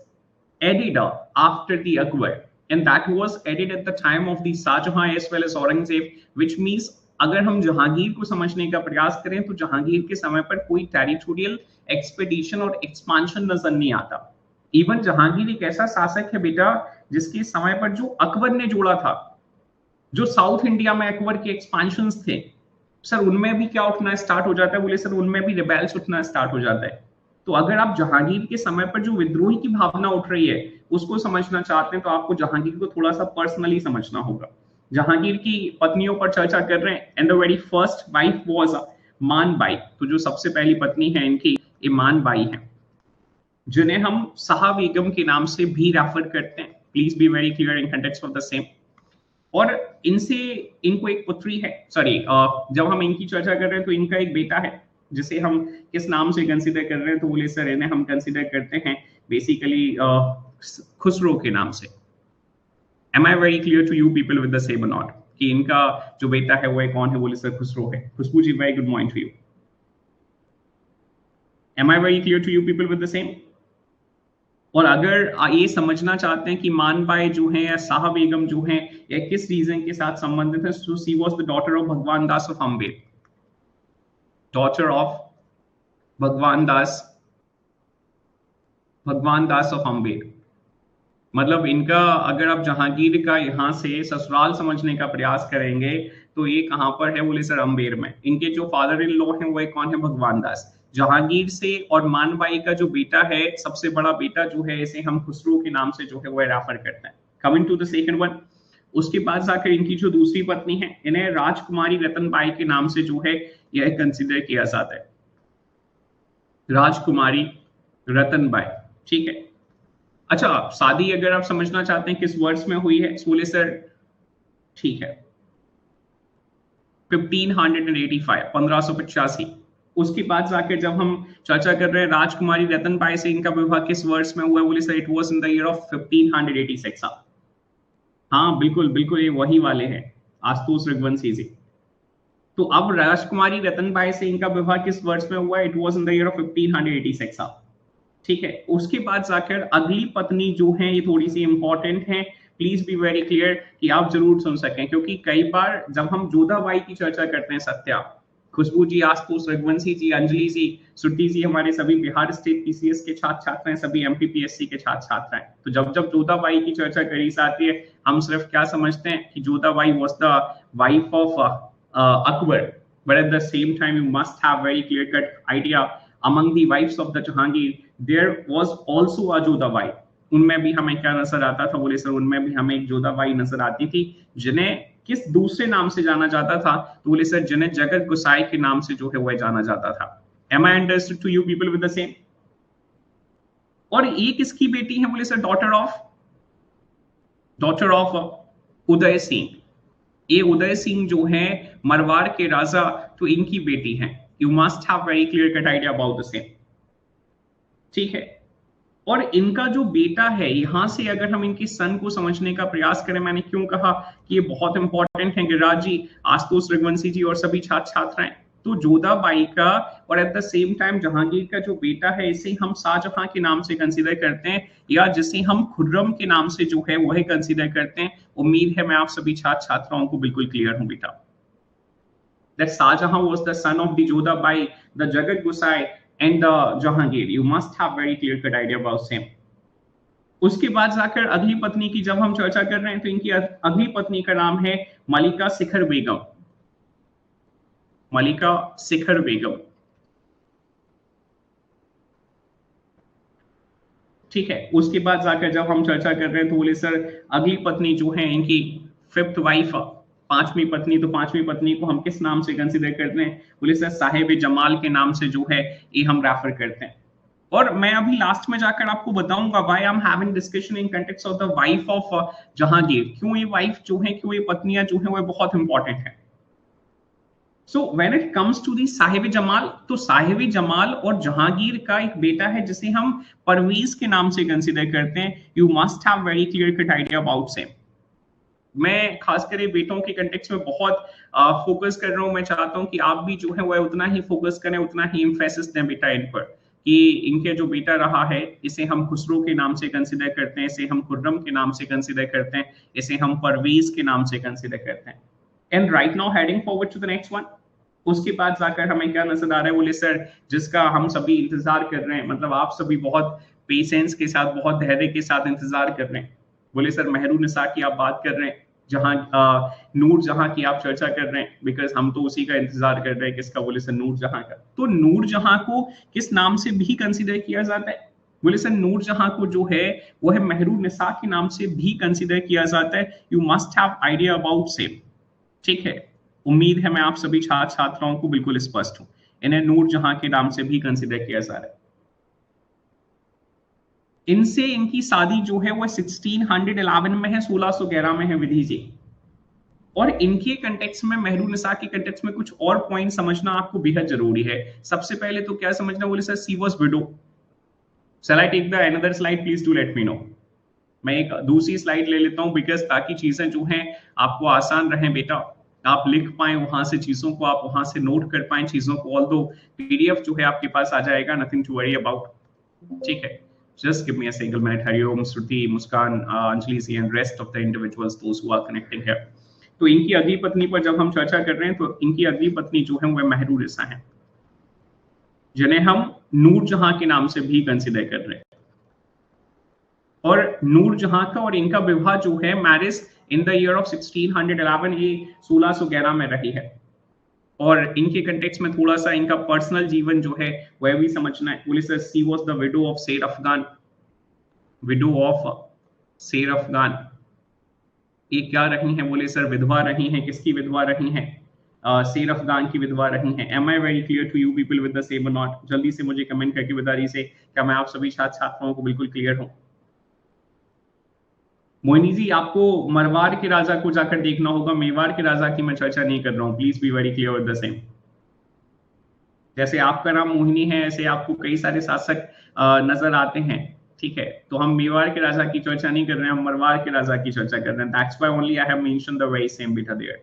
added after the Akbar, and that was added at the time of the Shahjahan as well as Aurangzeb, which means अगर हम जहांगीर को समझने का प्रयास करें तो जहांगीर के समय पर कोई टेरिटोरियल एक्सपेडिशन और एक्सपांशन नजर नहीं आता। इवन जहांगीर एक ऐसा शासक है बेटा जिसके समय पर जो अकबर ने जोड़ा था, जो साउथ इंडिया में अकबर के एक्सपांशन थे, सर उनमें भी क्या उठना स्टार्ट हो जाता है, बोले सर उनमें भी रिबेल्स उठना स्टार्ट हो जाता है। तो अगर आप जहांगीर के समय पर जो विद्रोही की भावना उठ रही है उसको समझना चाहते हैं तो आपको जहांगीर को थोड़ा सा पर्सनली समझना होगा। जहांगीर की पत्नियों पर चर्चा कर रहे हैं, and the very first wife was मान बाई। तो जो सबसे पहली पत्नी है इनकी ईमान बाई है, जिन्हें हम शाह बेगम के नाम से भी रेफर करते हैं। Please be very clear in context of the same. और इनको एक पुत्री है, सॉरी जब हम इनकी चर्चा कर रहे हैं तो इनका एक बेटा है जिसे हम किस नाम से कंसीडर कर रहे हैं, तो बोले सर इन्हें हम कंसीडर करते हैं बेसिकली खुसरो के नाम से। Am I very clear to you people with the same not कि इनका जो बेटा है वो कौन है, बोले सर खुसरो है। Khushboo ji very good morning to you. Am I very clear to you people with the same. और अगर ये समझना चाहते हैं कि मान बाई जो है या शाह बेगम जो है या किस रीजन के साथ संबंधित है, so she was the daughter of भगवान दास ऑफ अम्बेर, डॉटर ऑफ भगवान दास ऑफ अम्बेर। मतलब इनका अगर आप जहांगीर का यहां से ससुराल समझने का प्रयास करेंगे तो ये कहां पर है, बोले सर अम्बेर में। इनके जो फादर इन लॉ है वो कौन है, भगवान दास। जहांगीर से और मानबाई का जो बेटा है, सबसे बड़ा बेटा जो है, इसे हम खुसरो के नाम से जो है वो रेफर करते हैं। Coming to the second one, उसके बाद जाकर इनकी जो दूसरी पत्नी है इन्हें राजकुमारी रतनबाई के नाम से जो है यह कंसिडर किया जाता है, राजकुमारी रतनबाई, ठीक है। अच्छा, शादी अगर आप समझना चाहते हैं किस वर्ष में हुई है, बोले सर ठीक है 1585, 1585। उसके बाद जाकर जब हम चर्चा कर रहे हैं राजकुमारी रतनबाई से इनका विवाह किस वर्ष में हुआ, बोले sir it was in the year of 1586। हाँ बिल्कुल बिल्कुल, ये वही वाले हैं, आशुतोष रघुवंशी जी। तो अब राजकुमारी रतनबाई से इनका विवाह किस वर्ष में हुआ, it was in the year of 1586, ठीक है। उसके बाद जाकर अगली पत्नी जो है ये थोड़ी सी इंपॉर्टेंट है, प्लीज बी वेरी क्लियर कि आप जरूर सुन सकें, क्योंकि कई बार जब हम जोधाबाई की चर्चा करते हैं, सत्या, खुशबू जी, आशुतोष रघुवंशी जी, अंजलि जी, सुट्टी जी, हमारे सभी बिहार स्टेट पीसीएस के छात्र छात्र हैं, सभी एमपीपीएससी के छात्र छात्र हैं। तो जब जब जोधाबाई की चर्चा करी जाती है हम सिर्फ क्या समझते हैं कि Jodha Bai was the wife of Akbar, but at the same time you must have very clear cut idea among the wives of the Jahangir there was also a Jodhabai। उनमें भी हमें क्या नजर आता था, बोले सर उनमें भी हमें एक जोधाबाई नजर आती थी, जिन्हें किस दूसरे नाम से जाना जाता था, तो बोले सर जिन्हें जगत गुसाई के नाम से जो है वह जाना जाता था। Am I understood to you people with the same? और ये किसकी बेटी है, बोले sir daughter of Uday Singh. ये उदय सिंह जो है मरवाड़ के राजा, तो इनकी बेटी है। You must have very clear cut idea about the same, ठीक है। और इनका जो बेटा है, यहां से अगर हम इनके सन को समझने का प्रयास करें, मैंने क्यों कहा कि ये बहुत इंपॉर्टेंट है, गिरिराज जी, आशुतोष रघुवंशी जी और सभी छात्र छात्राएं, तो जोधाबाई का और at the same time Jahangir का जो बेटा है, इसे हम शाहजहां के नाम से कंसीडर करते हैं, या जिसे हम खुर्रम के नाम से जो है वह कंसीडर करते हैं। उम्मीद है मैं आप सभी छात्र छात्राओं को बिल्कुल क्लियर हूं बेटा। That Shahjahan was the son of the Jodhabai, the Jagat Gosai, and the Jahangir. You must have very clear cut idea about same. उसके बाद जाकर अगली पत्नी की जब हम चर्चा कर रहे हैं, तो इनकी अगली पत्नी का नाम है मलिका शिखर बेगम। मलिका शिखर बेगम, ठीक है। उसके बाद जाकर जब हम चर्चा कर रहे हैं, तो बोले सर अगली पत्नी जो है इनकी फिफ्थ वाइफ, पांचवी पत्नी, तो पांचवी पत्नी को हम किस नाम से कंसीडर करते हैं? बोले सर साहेब जमाल के नाम से जो है ये हम रेफर करते हैं। और मैं अभी लास्ट में जाकर आपको बताऊंगा why I am having discussion in context of the wife of Jahangir, क्यों ये वाइफ जो है, क्यों ये पत्नियां जो है वो बहुत इंपॉर्टेंट है। So when it comes to the Sahib Jamal, तो साहिब जमाल और जहांगीर का एक बेटा है जिसे हम परवेज के नाम से कंसीडर करते हैं। You must have very clear cut idea about same. मैं खासकर बेटों के कंटेक्स्ट में बहुत फोकस कर रहा हूं। मैं चाहता हूं कि आप भी जो है वह उतना ही फोकस करें, उतना ही एम्फेसिस दें बेटा इन पर, कि इनके जो बेटा रहा है इसे हम खुसरो के नाम से कंसीडर करते हैं, इसे हम खुर्रम के नाम से कंसीडर करते हैं, इसे हम परवेज के नाम से कंसीडर करते हैं। And right now heading forward to the next one. उसके बाद जाकर हमें क्या नजर आ रहा है? बोले सर जिसका हम सभी इंतजार कर रहे हैं, मतलब आप सभी बहुत पेशेंस के साथ, बहुत धैर्य के साथ इंतजार कर रहे हैं। बोले सर मेहरुनिसा की आप बात कर रहे हैं, जहां नूर जहां की आप चर्चा कर रहे हैं, बिकॉज हम तो उसी का इंतजार कर रहे हैं। किसका? बोले सर नूर जहां का। तो नूर जहां को किस नाम से भी कंसीडर किया जाता है? बोले सर नूर जहां को जो है वो है मेहरुनिसा के नाम से भी कंसीडर किया जाता है। You must have idea about same, ठीक है। उम्मीद है मैं आप सभी छात्र छात्राओं को बिल्कुल स्पष्ट हूं। इन्हें नूर जहां के नाम से भी कंसीडर किया जा रहा है। इनसे इनकी शादी जो है वो 1611 में है, 1611 में है विधि जी। और इनके कंटेक्स्ट में, मेहरुनिसा के कंटेक्स्ट में कुछ और पॉइंट समझना आपको बेहद जरूरी है। सबसे पहले तो क्या समझना? बोले sir she was widow. Shall I take the another slide? Please do let me know. मैं एक दूसरी स्लाइड ले लेता हूं, बिकॉज ताकि चीजें जो हैं आपको आसान रहे बेटा, आप लिख पाए वहां से चीजों को, आप वहां से नोट कर पाए चीजों को। ऑल्दो पीडीएफ जो है आपके पास आ जाएगा, नथिंग टू वरी अबाउट, ठीक है। Just give me a single minute. Hariom, Shruti, Muskan, Anjali ji and rest of the individuals those who are connecting here. तो इनकी अगली पत्नी पर जब हम चर्चा कर रहे हैं, तो इनकी अगली पत्नी जो है वह मेहरुनिसा है, जिन्हें हम नूर जहां के नाम से भी कंसीडर कर रहे हैं। और नूर जहां का और इनका विवाह जो है, marriage in the year of 1611, ये 1611 में रही है। और इनके कंटेक्स्ट में थोड़ा सा इनका पर्सनल जीवन जो है वह भी समझना है। बोले sir she was the widow of शेर अफगान। विडो ऑफ शेर अफगान, ये क्या रही हैं? बोले सर विधवा रही हैं। किसकी विधवा रही हैं? शेर अफगान की विधवा रही हैं। Am I very clear to you people with the same और नॉट? जल्दी से मुझे कमेंट करके बता दीजिए, क्या मैं आप सभी छात्र छात्राओं को बिल्कुल क्लियर हूं? मोहिनी जी, आपको मरवार के राजा को जाकर देखना होगा, मेवाड़ के राजा की मैं चर्चा नहीं कर रहा हूं। Please be very clear with the same. जैसे आपका नाम मोहिनी है, ऐसे आपको कई सारे शासक नजर आते हैं, ठीक है। तो हम मेवाड़ के राजा की चर्चा नहीं कर रहे हैं, हम मरवाड़ के राजा की चर्चा कर रहे हैं। That's why only I have mentioned the very same bit there.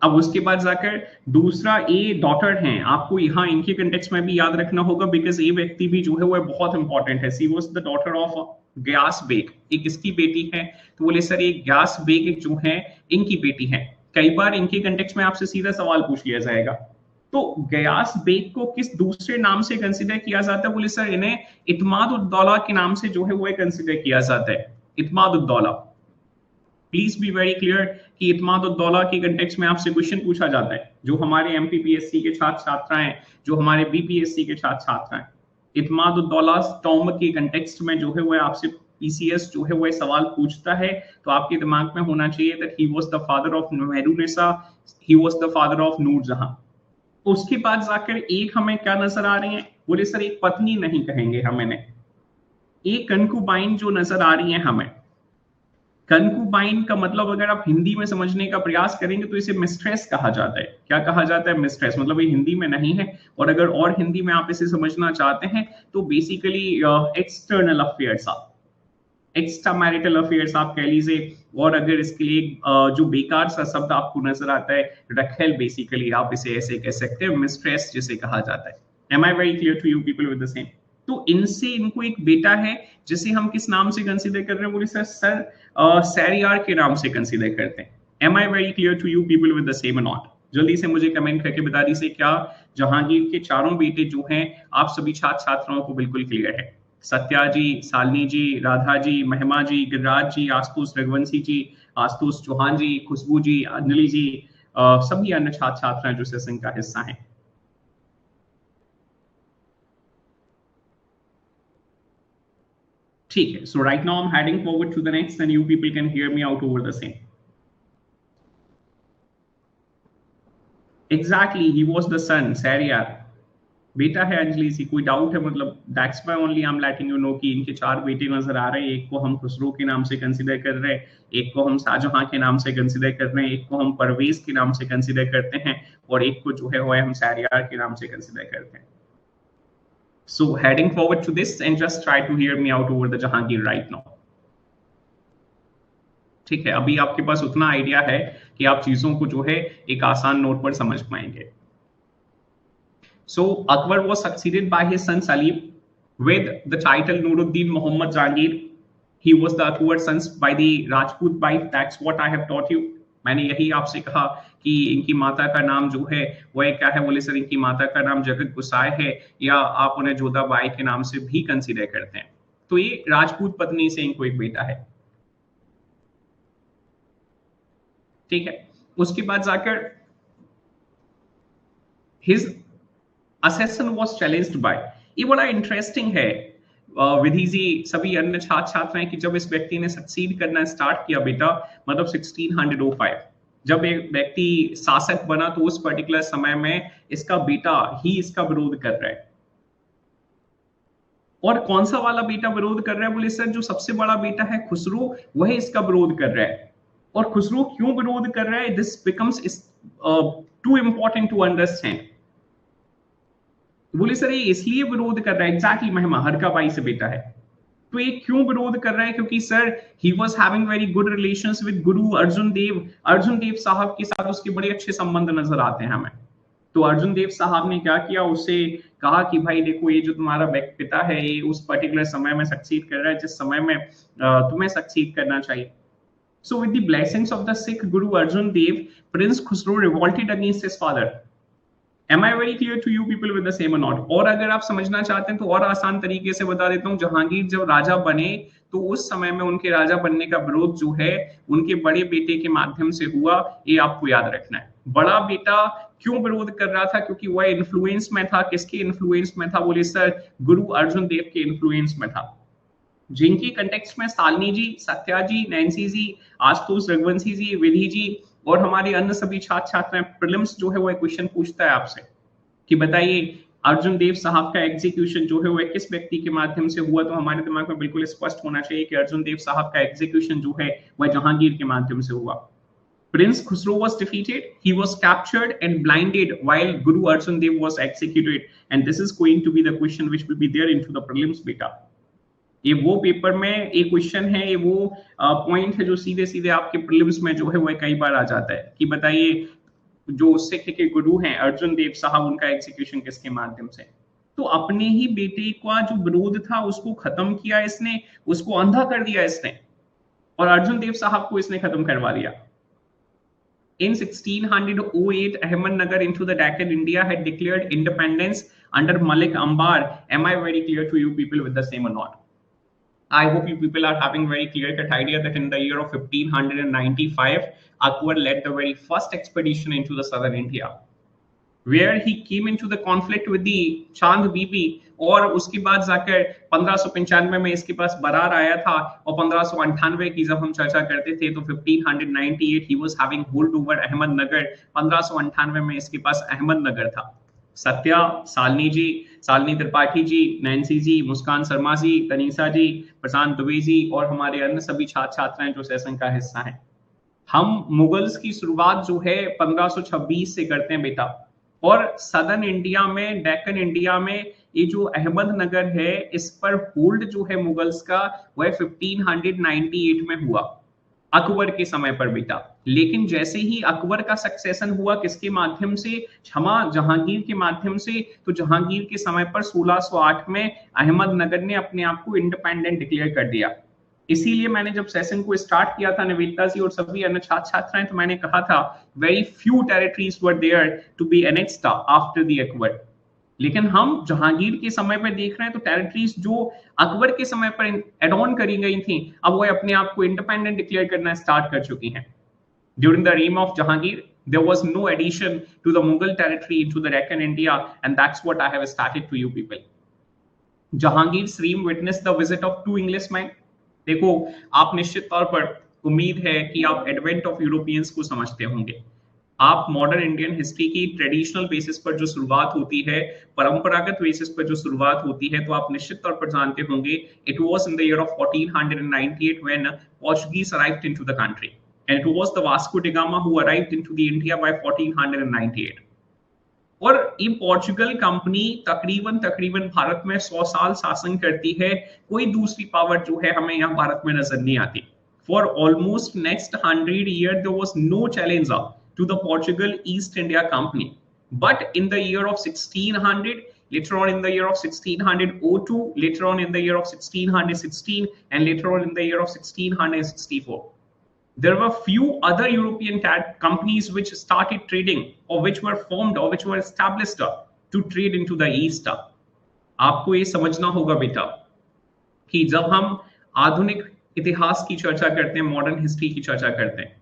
अब उसके बाद जाकर दूसरा ए डॉटर हैं, आपको यहाँ इनके कंटेक्स्ट में भी याद रखना होगा, बिकॉज ये व्यक्ति भी जो है वो बहुत इंपॉर्टेंट है। She was the daughter of Ghiyas Beg. एक किसकी बेटी है? तो बोले सर ये ग्यास बेग एक जो है इनकी बेटी है। कई बार इनके कंटेक्स्ट में आपसे सीधा सवाल पूछ लिया जाएगा। तो गयास बेग को किस दूसरे नाम से कंसीडर किया जाता है? बोले सर इन्हें इत्माद उद्दौला के नाम से जो है वो कंसीडर किया जाता है। Itmad Uddaula, please be very clear कि इत्माद उद्दौला के कंटेक्स्ट में आपसे क्वेश्चन पूछा जाता है। जो हमारे एमपीपीएससी के छात्र छात्रा हैं, जो हमारे बीपीएससी के छात्र छात्रा हैं, इत्माद उद्दौला टॉम के कंटेक्स्ट में जो है वो आपसे पीसीएस जो है वो सवाल पूछता है, तो आपके दिमाग में होना चाहिए that he was the father of Mehrunnisa, he was the father of Nur Jahan. उसके बाद जाकर एक हमें क्या नजर आ रही है? बोले सर एक पत्नी नहीं कहेंगे हम इन्हें, एक कंकुबाइन जो नजर आ रही है हमें, कंकुबाइन का मतलब अगर आप हिंदी में समझने का प्रयास करेंगे तो इसे मिस्ट्रेस कहा जाता है। क्या कहा जाता है? मिस्ट्रेस। मतलब ये हिंदी में नहीं है। और अगर और हिंदी में आप इसे समझना चाहते हैं तो बेसिकली एक्सटर्नल अफेयर्स, आप एक्स्ट्रा मैरिटल अफेयर्स आप कह लीजिए। और अगर इसके लिए जो बेकार सा शब्द आपको नजर आता है, रखेल, बेसिकली आप इसे ऐसे कह सकते हैं, मिस्ट्रेस जिसे कहा जाता है। Am I very clear to you people with the same? तो इनसे इनको एक बेटा है जिसे हम किस नाम से कंसीडर कर रहे हैं? बोले सर सैरियार के नाम से कंसीडर करते हैं। Am I very clear to you people with the same not? जल्दी से मुझे कमेंट करके बता दीजिए क्या जहांगीर के चारों बेटे जो हैं आप सभी छात्र छात्राओं को बिल्कुल क्लियर है? सत्या जी, शालिनी जी, राधा जी, महिमा जी, गिरिराज जी, आशुतोष रघुवंशी जी, आशुतोष चौहान जी, खुशबू जी, अंजलि जी, सभी अन्य छात्र छात्राएं जो सेशन का हिस्सा हैं। ठीक है, so right now I'm heading forward to the next and you people can hear me out over the same. Exactly, he was the son, सैरियार बेटा है अंजलि जी, कोई डाउट है? मतलब that's why only I am letting you no कि इनके चार बेटे नजर आ रहे हैं। एक को हम खुसरो के नाम से कंसीडर कर रहे हैं, एक को हम शाहजहां के नाम से कंसीडर कर रहे हैं, एक को हम परवेज के नाम से कंसीडर करते हैं, और एक को जो है वो हम सैरियार के नाम से कंसीडर करते हैं। So heading forward to this and just try to hear me out over the Jahangir right now. ठीक है, अभी आपके पास उतना आइडिया है कि आप चीजों को जो है एक आसान नोट पर समझ पाएंगे। So Akbar was succeeded by his son Salim with the title Nuruddin Muhammad Jahangir. He was the Akbar son by the Rajput wife. That's what I have taught you. मैंने यही आपसे कहा कि इनकी माता का नाम जो है वह क्या है? बोले सर इनकी माता का नाम जगत गुसाई है, या आप उन्हें जोधाबाई के नाम से भी कंसीडर करते हैं। तो ये राजपूत पत्नी से इनको एक बेटा है। ठीक है, उसके बाद जाकर his assassin was challenged by, ये बड़ा इंटरेस्टिंग है विधि जी, सभी अन्य छात्र छात्राएं, कि जब इस व्यक्ति ने सक्सीड करना स्टार्ट किया बेटा, मतलब 1605 जब एक व्यक्ति शासक बना तो उस पर्टिकुलर समय में इसका बेटा ही इसका विरोध कर रहा है। और कौन सा वाला बेटा विरोध कर रहा है? बोले सर जो सबसे बड़ा बेटा है खुसरो, वह इसका विरोध कर रहा है। और खुसरो क्यों विरोध कर रहा है? This becomes too important to understand. बोले सर ये इसलिए विरोध कर रहा है, एग्जैक्टली महिमा हरका बाई से बेटा है, तो ये क्यों विरोध कर रहा है? क्योंकि sir he was having very good relations with गुरु अर्जुन देव साहब के साथ उसके बड़े अच्छे संबंध नजर आते हैं हमें। तो अर्जुन देव साहब ने क्या किया, उससे कहा कि भाई देखो ये जो तुम्हारा पिता है ये उस पर्टिकुलर समय में सक्सीड कर रहा है जिस समय में तुम्हें सक्सीड करना चाहिए। So with the blessings of the Sikh Guru Arjan Dev, Prince Khusro revolted against his father. Am I very clear to you people with the same or not? और अगर आप समझना चाहते हैं तो और आसान तरीके से बता देता हूँ, जहांगीर जब राजा बने तो उस समय में उनके राजा बनने का विरोध जो है उनके बड़े बेटे के माध्यम से हुआ, ये आपको याद रखना है। बड़ा बेटा क्यों विरोध कर रहा था? क्योंकि वह इन्फ्लुएंस में था। किसके इन्फ्लुएंस में था? बोले सर गुरु अर्जुन देव के इन्फ्लुएंस में था, जिनकी कंटेक्स्ट में शालिनी जी, सत्या जी, नैन्सी जी, आशुतोष रघुवंशी जी, विधि जी और हमारे अन्य सभी छात्र छात्राएं, प्रीलिम्स जो है वो एक क्वेश्चन पूछता है आपसे कि बताइए अर्जुन देव साहब का एग्जीक्यूशन जो है वो किस व्यक्ति के माध्यम से हुआ? तो हमारे दिमाग में बिल्कुल स्पष्ट होना चाहिए कि अर्जुन देव साहब का एग्जीक्यूशन जो है वह जहांगीर के माध्यम से हुआ। Prince Khusro was defeated, he was captured and blinded while Guru Arjan Dev was executed, and this is going to be the question which will be there into the prelims beta. ये वो paper में एक question है, ये वो point है जो सीधे सीधे आपके प्रीलिम्स में जो है वो कई बार आ जाता है कि बताइए जो सिख के गुरु हैं अर्जुन देव साहब, उनका एग्जीक्यूशन किसके माध्यम से? तो अपने ही बेटे का जो विरोध था उसको खत्म किया इसने, उसको अंधा कर दिया इसने, और अर्जुन देव साहब को इसने खत्म करवा दिया। In 1608, Ahmednagar into the Deccan India had declared independence under Malik Ambar. Am I very clear to you people with the same or not? I hope you people are having very clear-cut idea that in the year of 1595, Akbar led the very first expedition into the southern India, where he came into the conflict with the Chand Bibi, और उसके बाद जाकर 1595 में इसके पास बरार आया था, और 1598 की जब हम चर्चा करते थे तो 1598 he was having hold over Ahmednagar, 1598 में इसके पास अहमदनगर था। सत्या, शालिनी जी, शालिनी त्रिपाठी जी, नैन्सी जी, मुस्कान शर्मा जी, तनीषा जी, प्रशांत दुबे जी और हमारे अन्य सभी छात्र छात्राएं जो सेशन का हिस्सा हैं। हम मुगल्स की शुरुआत जो है 1526 से करते हैं बेटा, और सदर्न इंडिया में, डेक्कन इंडिया में ये जो अहमदनगर है, इस पर होल्ड जो है मुगल्स का वह 1598 में हुआ, अकबर के समय पर बेटा। लेकिन जैसे ही अकबर का सक्सेशन हुआ किसके माध्यम से, क्षमा, जहांगीर के माध्यम से, तो जहांगीर के समय पर 1608 में अहमदनगर ने अपने आप को इंडिपेंडेंट डिक्लेयर कर दिया। इसीलिए मैंने जब सेशन को स्टार्ट किया था निवेदिता जी और सभी अन्य छात्र छात्राएं, तो मैंने कहा था very few territories were there to be annexed after the Akbar. लेकिन हम जहांगीर के समय पर देख रहे हैं तो टेरिटरीज जो अकबर के समय पर एड ऑन करी गई थी, अब वो अपने आप को इंडिपेंडेंट डिक्लेयर करना स्टार्ट कर चुकी हैं। During the reign of Jahangir, there was no addition to the Mughal territory into the Deccan India, and that's what I have started to you people. Jahangir's reign witnessed the visit of two Englishmen. देखो, आप निश्चित तौर पर उम्मीद है कि आप advent of Europeans को समझते होंगे। आप मॉडर्न इंडियन हिस्ट्री की ट्रेडिशनल बेसिस पर जो शुरुआत होती है, परंपरागत बेसिस पर जो शुरुआत होती है, तो आप निश्चित तौर पर जानते होंगे it was in the year of 1498 when Portuguese arrived into the country, and it was the Vasco da Gama who arrived into the India by 1498. और ये पोर्चुगल कंपनी तकरीबन भारत में 100 साल शासन करती है। कोई दूसरी पावर जो है हमें यहाँ भारत में नजर नहीं आती। For almost next 100 years there was no challenger to the Portugal East India Company. But in the year of 1600, later on in the year of 1602, later on in the year of 1616, and later on in the year of 1664. There were few other European companies which started trading or which were formed or which were established to trade into the East. आपको ये समझना होगा बेटा कि जब हम आधुनिक इतिहास की चर्चा करते हैं, मॉडर्न हिस्ट्री की चर्चा करते हैं,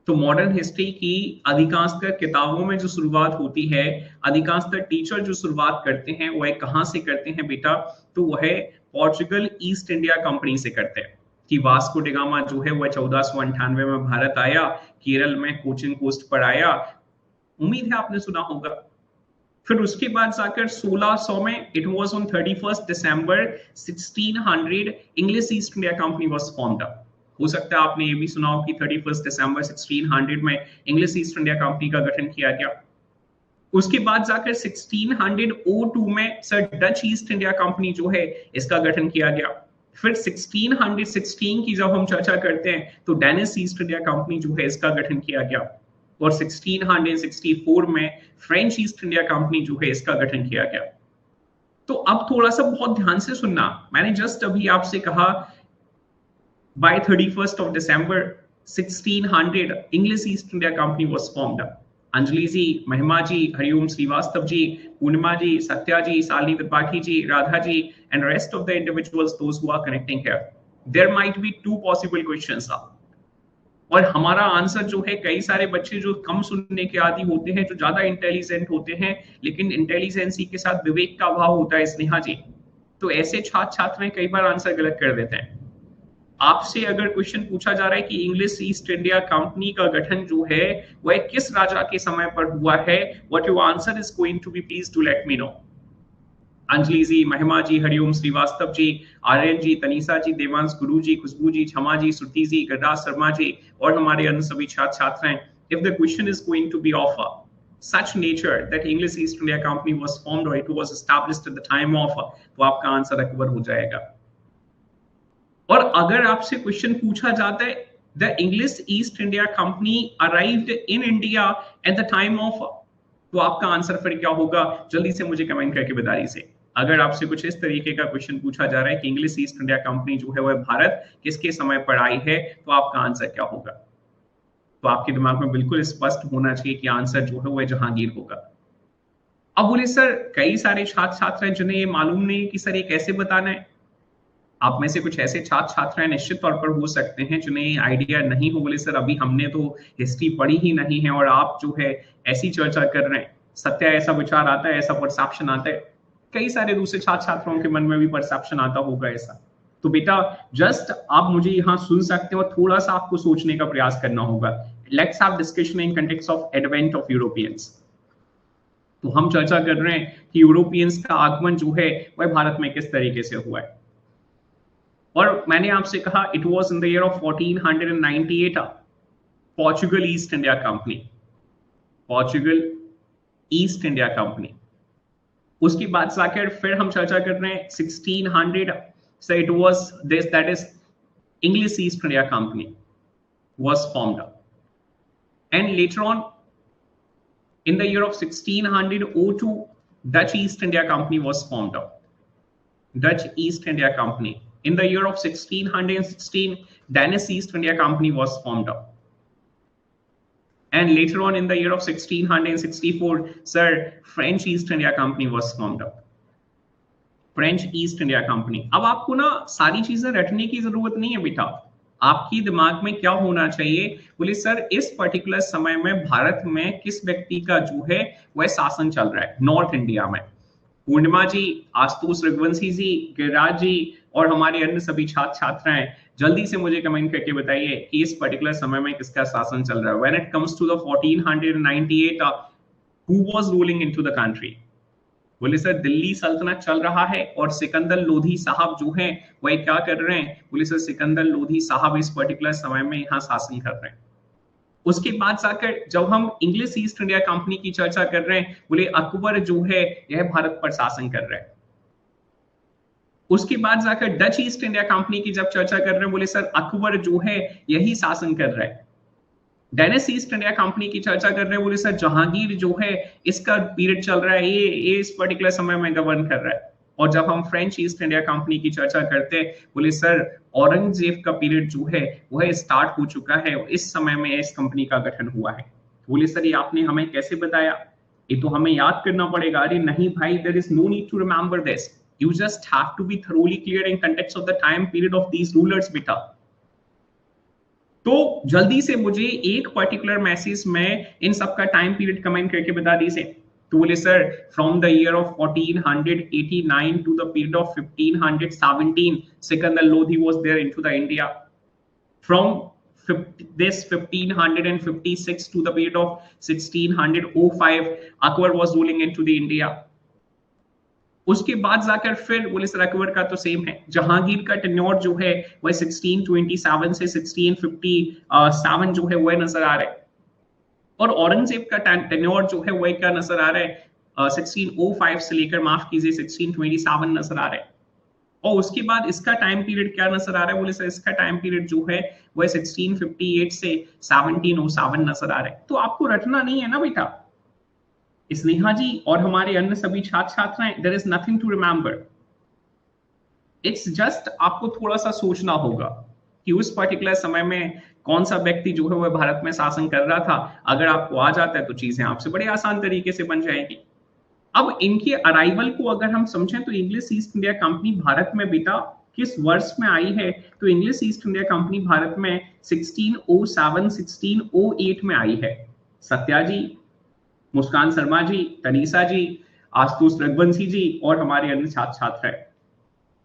तो मॉडर्न हिस्ट्री की अधिकांशतः किताबों में जो शुरुआत होती है, अधिकांशतः टीचर जो शुरुआत करते हैं वह कहां से करते हैं बेटा, तो वह पोर्चुगल ईस्ट इंडिया कंपनी से करते हैं कि वास्को डा गामा जो है वह 1498 में भारत आया, केरल में कोचिन कोस्ट पर आया, उम्मीद है आपने सुना होगा। फिर उसके बाद जाकर 1600 में it was on 31 December 1600 English East India Company was formed. हो सकता है आपने ये भी सुना हो कि 31 दिसंबर 1600 में इंग्लिश ईस्ट इंडिया कंपनी का गठन किया गया। उसके बाद जाकर 1602 में sir Dutch east India company जो है इसका गठन किया गया। फिर 1616 की जब हम चर्चा करते हैं तो डेनिस ईस्ट इंडिया कंपनी जो है इसका गठन किया गया, और 1664 में फ्रेंच ईस्ट इंडिया कंपनी जो है इसका गठन किया गया। तो अब थोड़ा सा बहुत ध्यान से सुनना, मैंने जस्ट अभी आपसे कहा by 31st of December 1600 English East India Company was formed. Anjali ji, Mahima ji, Hariom Srivastava ji, Purnima ji, Satya ji, Shalini Tripathi ji, Radha ji, and rest of the individuals those who are connecting here, there might be two possible questions are, और हमारा answer जो है, कई सारे बच्चे जो कम सुनने के आदी होते हैं, जो ज्यादा इंटेलिजेंट होते हैं, लेकिन इंटेलिजेंसी के साथ विवेक का अभाव होता है स्नेहा जी, तो ऐसे छात्र छात्राएं कई बार आंसर गलत कर देते हैं। आपसे अगर क्वेश्चन पूछा जा रहा है कि इंग्लिश ईस्ट इंडिया कंपनी का गठन जो है वह किस राजा के समय पर हुआ है, what your answer is going to be, please to let me know. Anjali ji, Mahima ji, Hariom Srivastava ji, Aryan जी, तनीषा जी, देवांश गुरु जी, खुशबू जी, क्षमा जी, श्रुति जी, गरदास शर्मा जी और हमारे अन्य सभी छात्र छात्राएं, if the question is going to be of such nature that English East India Company was formed or it was established at the time of, तो आपका answer Akbar हो जाएगा। और अगर आपसे क्वेश्चन पूछा जाता है the English East India company arrived in India at the time of, तो आपका आंसर फिर क्या होगा, जल्दी से मुझे कमेंट करके बता दीजिए। अगर आपसे कुछ इस तरीके का क्वेश्चन पूछा जा रहा है कि इंग्लिश ईस्ट इंडिया कंपनी जो है वह भारत किसके समय पर आई है, तो आपका आंसर क्या होगा। तो आपके दिमाग में बिल्कुल स्पष्ट होना चाहिए कि आंसर जो है वह जहांगीर होगा। अब बोले सर कई सारे छात्र छात्राएं जिन्हें ये मालूम नहीं कि सर ये कैसे बताना है। आप में से कुछ ऐसे छात्र छात्राएं निश्चित तौर पर हो सकते हैं जिन्हें आइडिया नहीं हो, बोले सर अभी हमने तो हिस्ट्री पढ़ी ही नहीं है और आप जो है ऐसी चर्चा कर रहे हैं। सत्या ऐसा विचार आता है, ऐसा परसेप्शन आता है, कई सारे दूसरे छात्र छात्राओं के मन में भी परसेप्शन आता होगा ऐसा। तो बेटा जस्ट आप मुझे यहाँ सुन सकते हो, थोड़ा सा आपको सोचने का प्रयास करना होगा। Let's have discussion in context of advent of Europeans. तो हम चर्चा कर रहे हैं कि यूरोपियंस का आगमन जो है वह भारत में किस तरीके से हुआ है। और मैंने आपसे कहा it was in the year of 1498 Portugal east India company, Portugal east India company. उसके बाद जाकर फिर हम चर्चा कर रहे हैं 1600 से it was this that is English East India company was formed up, and later on in the year of 1602 Dutch East India Company was formed up. Dutch East India Company. In the year of 1616 Danish East India Company was formed up, and later on in the year of 1664 sir French East India Company was formed up. French east India company. अब आपको ना सारी चीजें रटने की जरूरत नहीं है बेटा, आपकी दिमाग में क्या होना चाहिए, बोले सर इस पर्टिकुलर समय में भारत में किस व्यक्ति का जो है वह शासन चल रहा है नॉर्थ इंडिया में। पूर्णिमा जी, आशुतोष रघुवंशी जी, गिरिराज जी और हमारे अन्य सभी छात्र छात्राएं जल्दी से मुझे कमेंट करके बताइए कि इस पर्टिकुलर समय में किसका शासन चल रहा है। When it comes to the 1498 who was ruling into the country? बोले सर दिल्ली सल्तनत चल रहा है और सिकंदर लोधी साहब जो हैं वह क्या कर रहे हैं? बोले सर सिकंदर लोधी साहब इस पर्टिकुलर समय में यहाँ शासन कर रहे हैं। उसके बाद जाकर जब हम इंग्लिश ईस्ट इंडिया कंपनी की चर्चा कर रहे हैं, बोले अकबर जो है यह भारत पर शासन कर रहा है। उसके बाद जाकर डच ईस्ट इंडिया कंपनी की जब चर्चा कर रहे हैं, बोले सर अकबर जो है यही शासन कर रहा है। डेनिस ईस्ट इंडिया कंपनी की चर्चा कर रहे हैं, बोले सर जहांगीर जो है इसका पीरियड चल रहा है, ये इस पर्टिकुलर समय में गवर्न कर रहा है। और जब हम फ्रेंच ईस्ट इंडिया कंपनी की चर्चा करते हैं, बोले सर औरंगजेब का पीरियड जो है वह स्टार्ट हो चुका है, इस समय में इस कंपनी का गठन हुआ है। बोले सर ये आपने हमें कैसे बताया? ये तो हमें याद करना पड़ेगा। अरे नहीं भाई, there is no need to remember this, you just have to be thoroughly clear in context of the time period of these rulers बेटा। तो जल्दी से मुझे एक पर्टिकुलर मैसेज में इन सबका टाइम पीरियड कमेंट करके बता दीजिए। तो बोले sir from the year of 1489 to the period of 1517 Sikandar Lodi was there into the India. From this 1556 to the period of 1605 Akbar was ruling into the India. उसके बाद जाकर फिर बोले सर अकबर का तो सेम है। जहांगीर का टेन्योर जो है वह 1627 से 1657 जो है वह नजर आ रहा है। और औरंगजेब का टेन्योर जो है वह क्या नजर आ रहा है? 1605 से लेकर माफ कीजिए 1627 नजर आ रहा है। और उसके बाद इसका टाइम पीरियड क्या नजर आ रहा है? बोले सर इसका टाइम पीरियड जो है वह 1658 से 1707 नजर आ रहा है। तो आपको रटना नहीं है ना बेटा। स्नेहा जी और हमारे अन्य सभी छात्र छात्राएं, there is nothing to remember. It's just आपको थोड़ा सा सोचना होगा कि उस पर्टिकुलर समय में कौन सा व्यक्ति जो है वह भारत में शासन कर रहा था। अगर आपको आ जाता है तो चीजें आपसे बड़े आसान तरीके से बन जाएगी। अब इनके अराइवल को अगर हम समझें तो English East India company Bharat में बेटा किस वर्ष में आई है? तो English East India company Bharat में 1607 1608 में आई है। सत्या जी, मुस्कान शर्मा जी, तनीषा जी, आशुतोष रघुवंशी जी और हमारे अन्य छात्र छात्र हैं।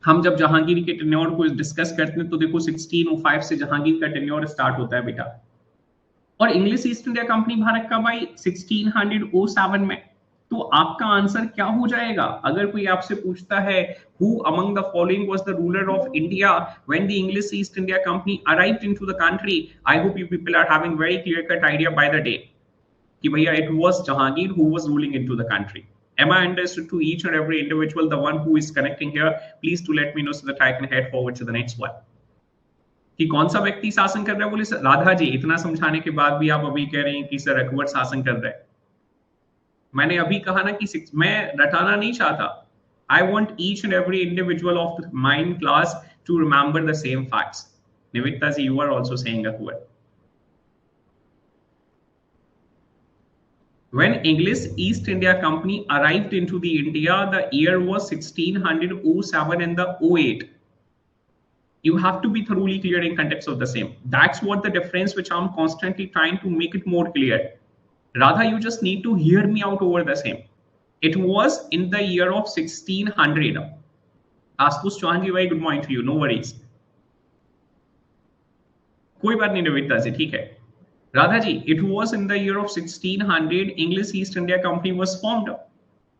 हम जब जहांगीर के टेन्योर को डिस्कस करते हैं तो देखो 1605 से जहांगीर का टेन्योर स्टार्ट होता है बेटा। और English East India company Bharat का भाई 1607 में। तो आपका आंसर क्या हो जाएगा? अगर कोई आपसे पूछता है who among the following was the ruler of India when the English East India Company arrived into the country, I hope you people are having very clear cut idea by the day कि भैया it was Jahangir who was ruling into the country. Am I understood to each and every individual, the one who is connecting here? Please to let me know so that I can head forward to the next one. कि कौन सा व्यक्ति शासन कर रहा है? बोले sir Radha ji, इतना समझाने के बाद भी आप अभी कह रहे हैं कि सर अकबर शासन कर रहा है। मैंने अभी कहा ना कि मैं रटाना नहीं चाहता। I want each and every individual of the mind class to remember the same facts. Nivedita ji, you are also saying Akbar. When English East India Company arrived into the India, the year was 1607 and the 08. You have to be thoroughly clear in context of the same. That's what the difference which I'm constantly trying to make it more clear. Radha, you just need to hear me out over the same. It was in the year of 1600. Aspush Chauhan ji, very good morning to you. No worries. कोई बात नहीं निवेदिता जी, ठीक है। Radha ji, it was in the year of 1600 English East India Company was formed,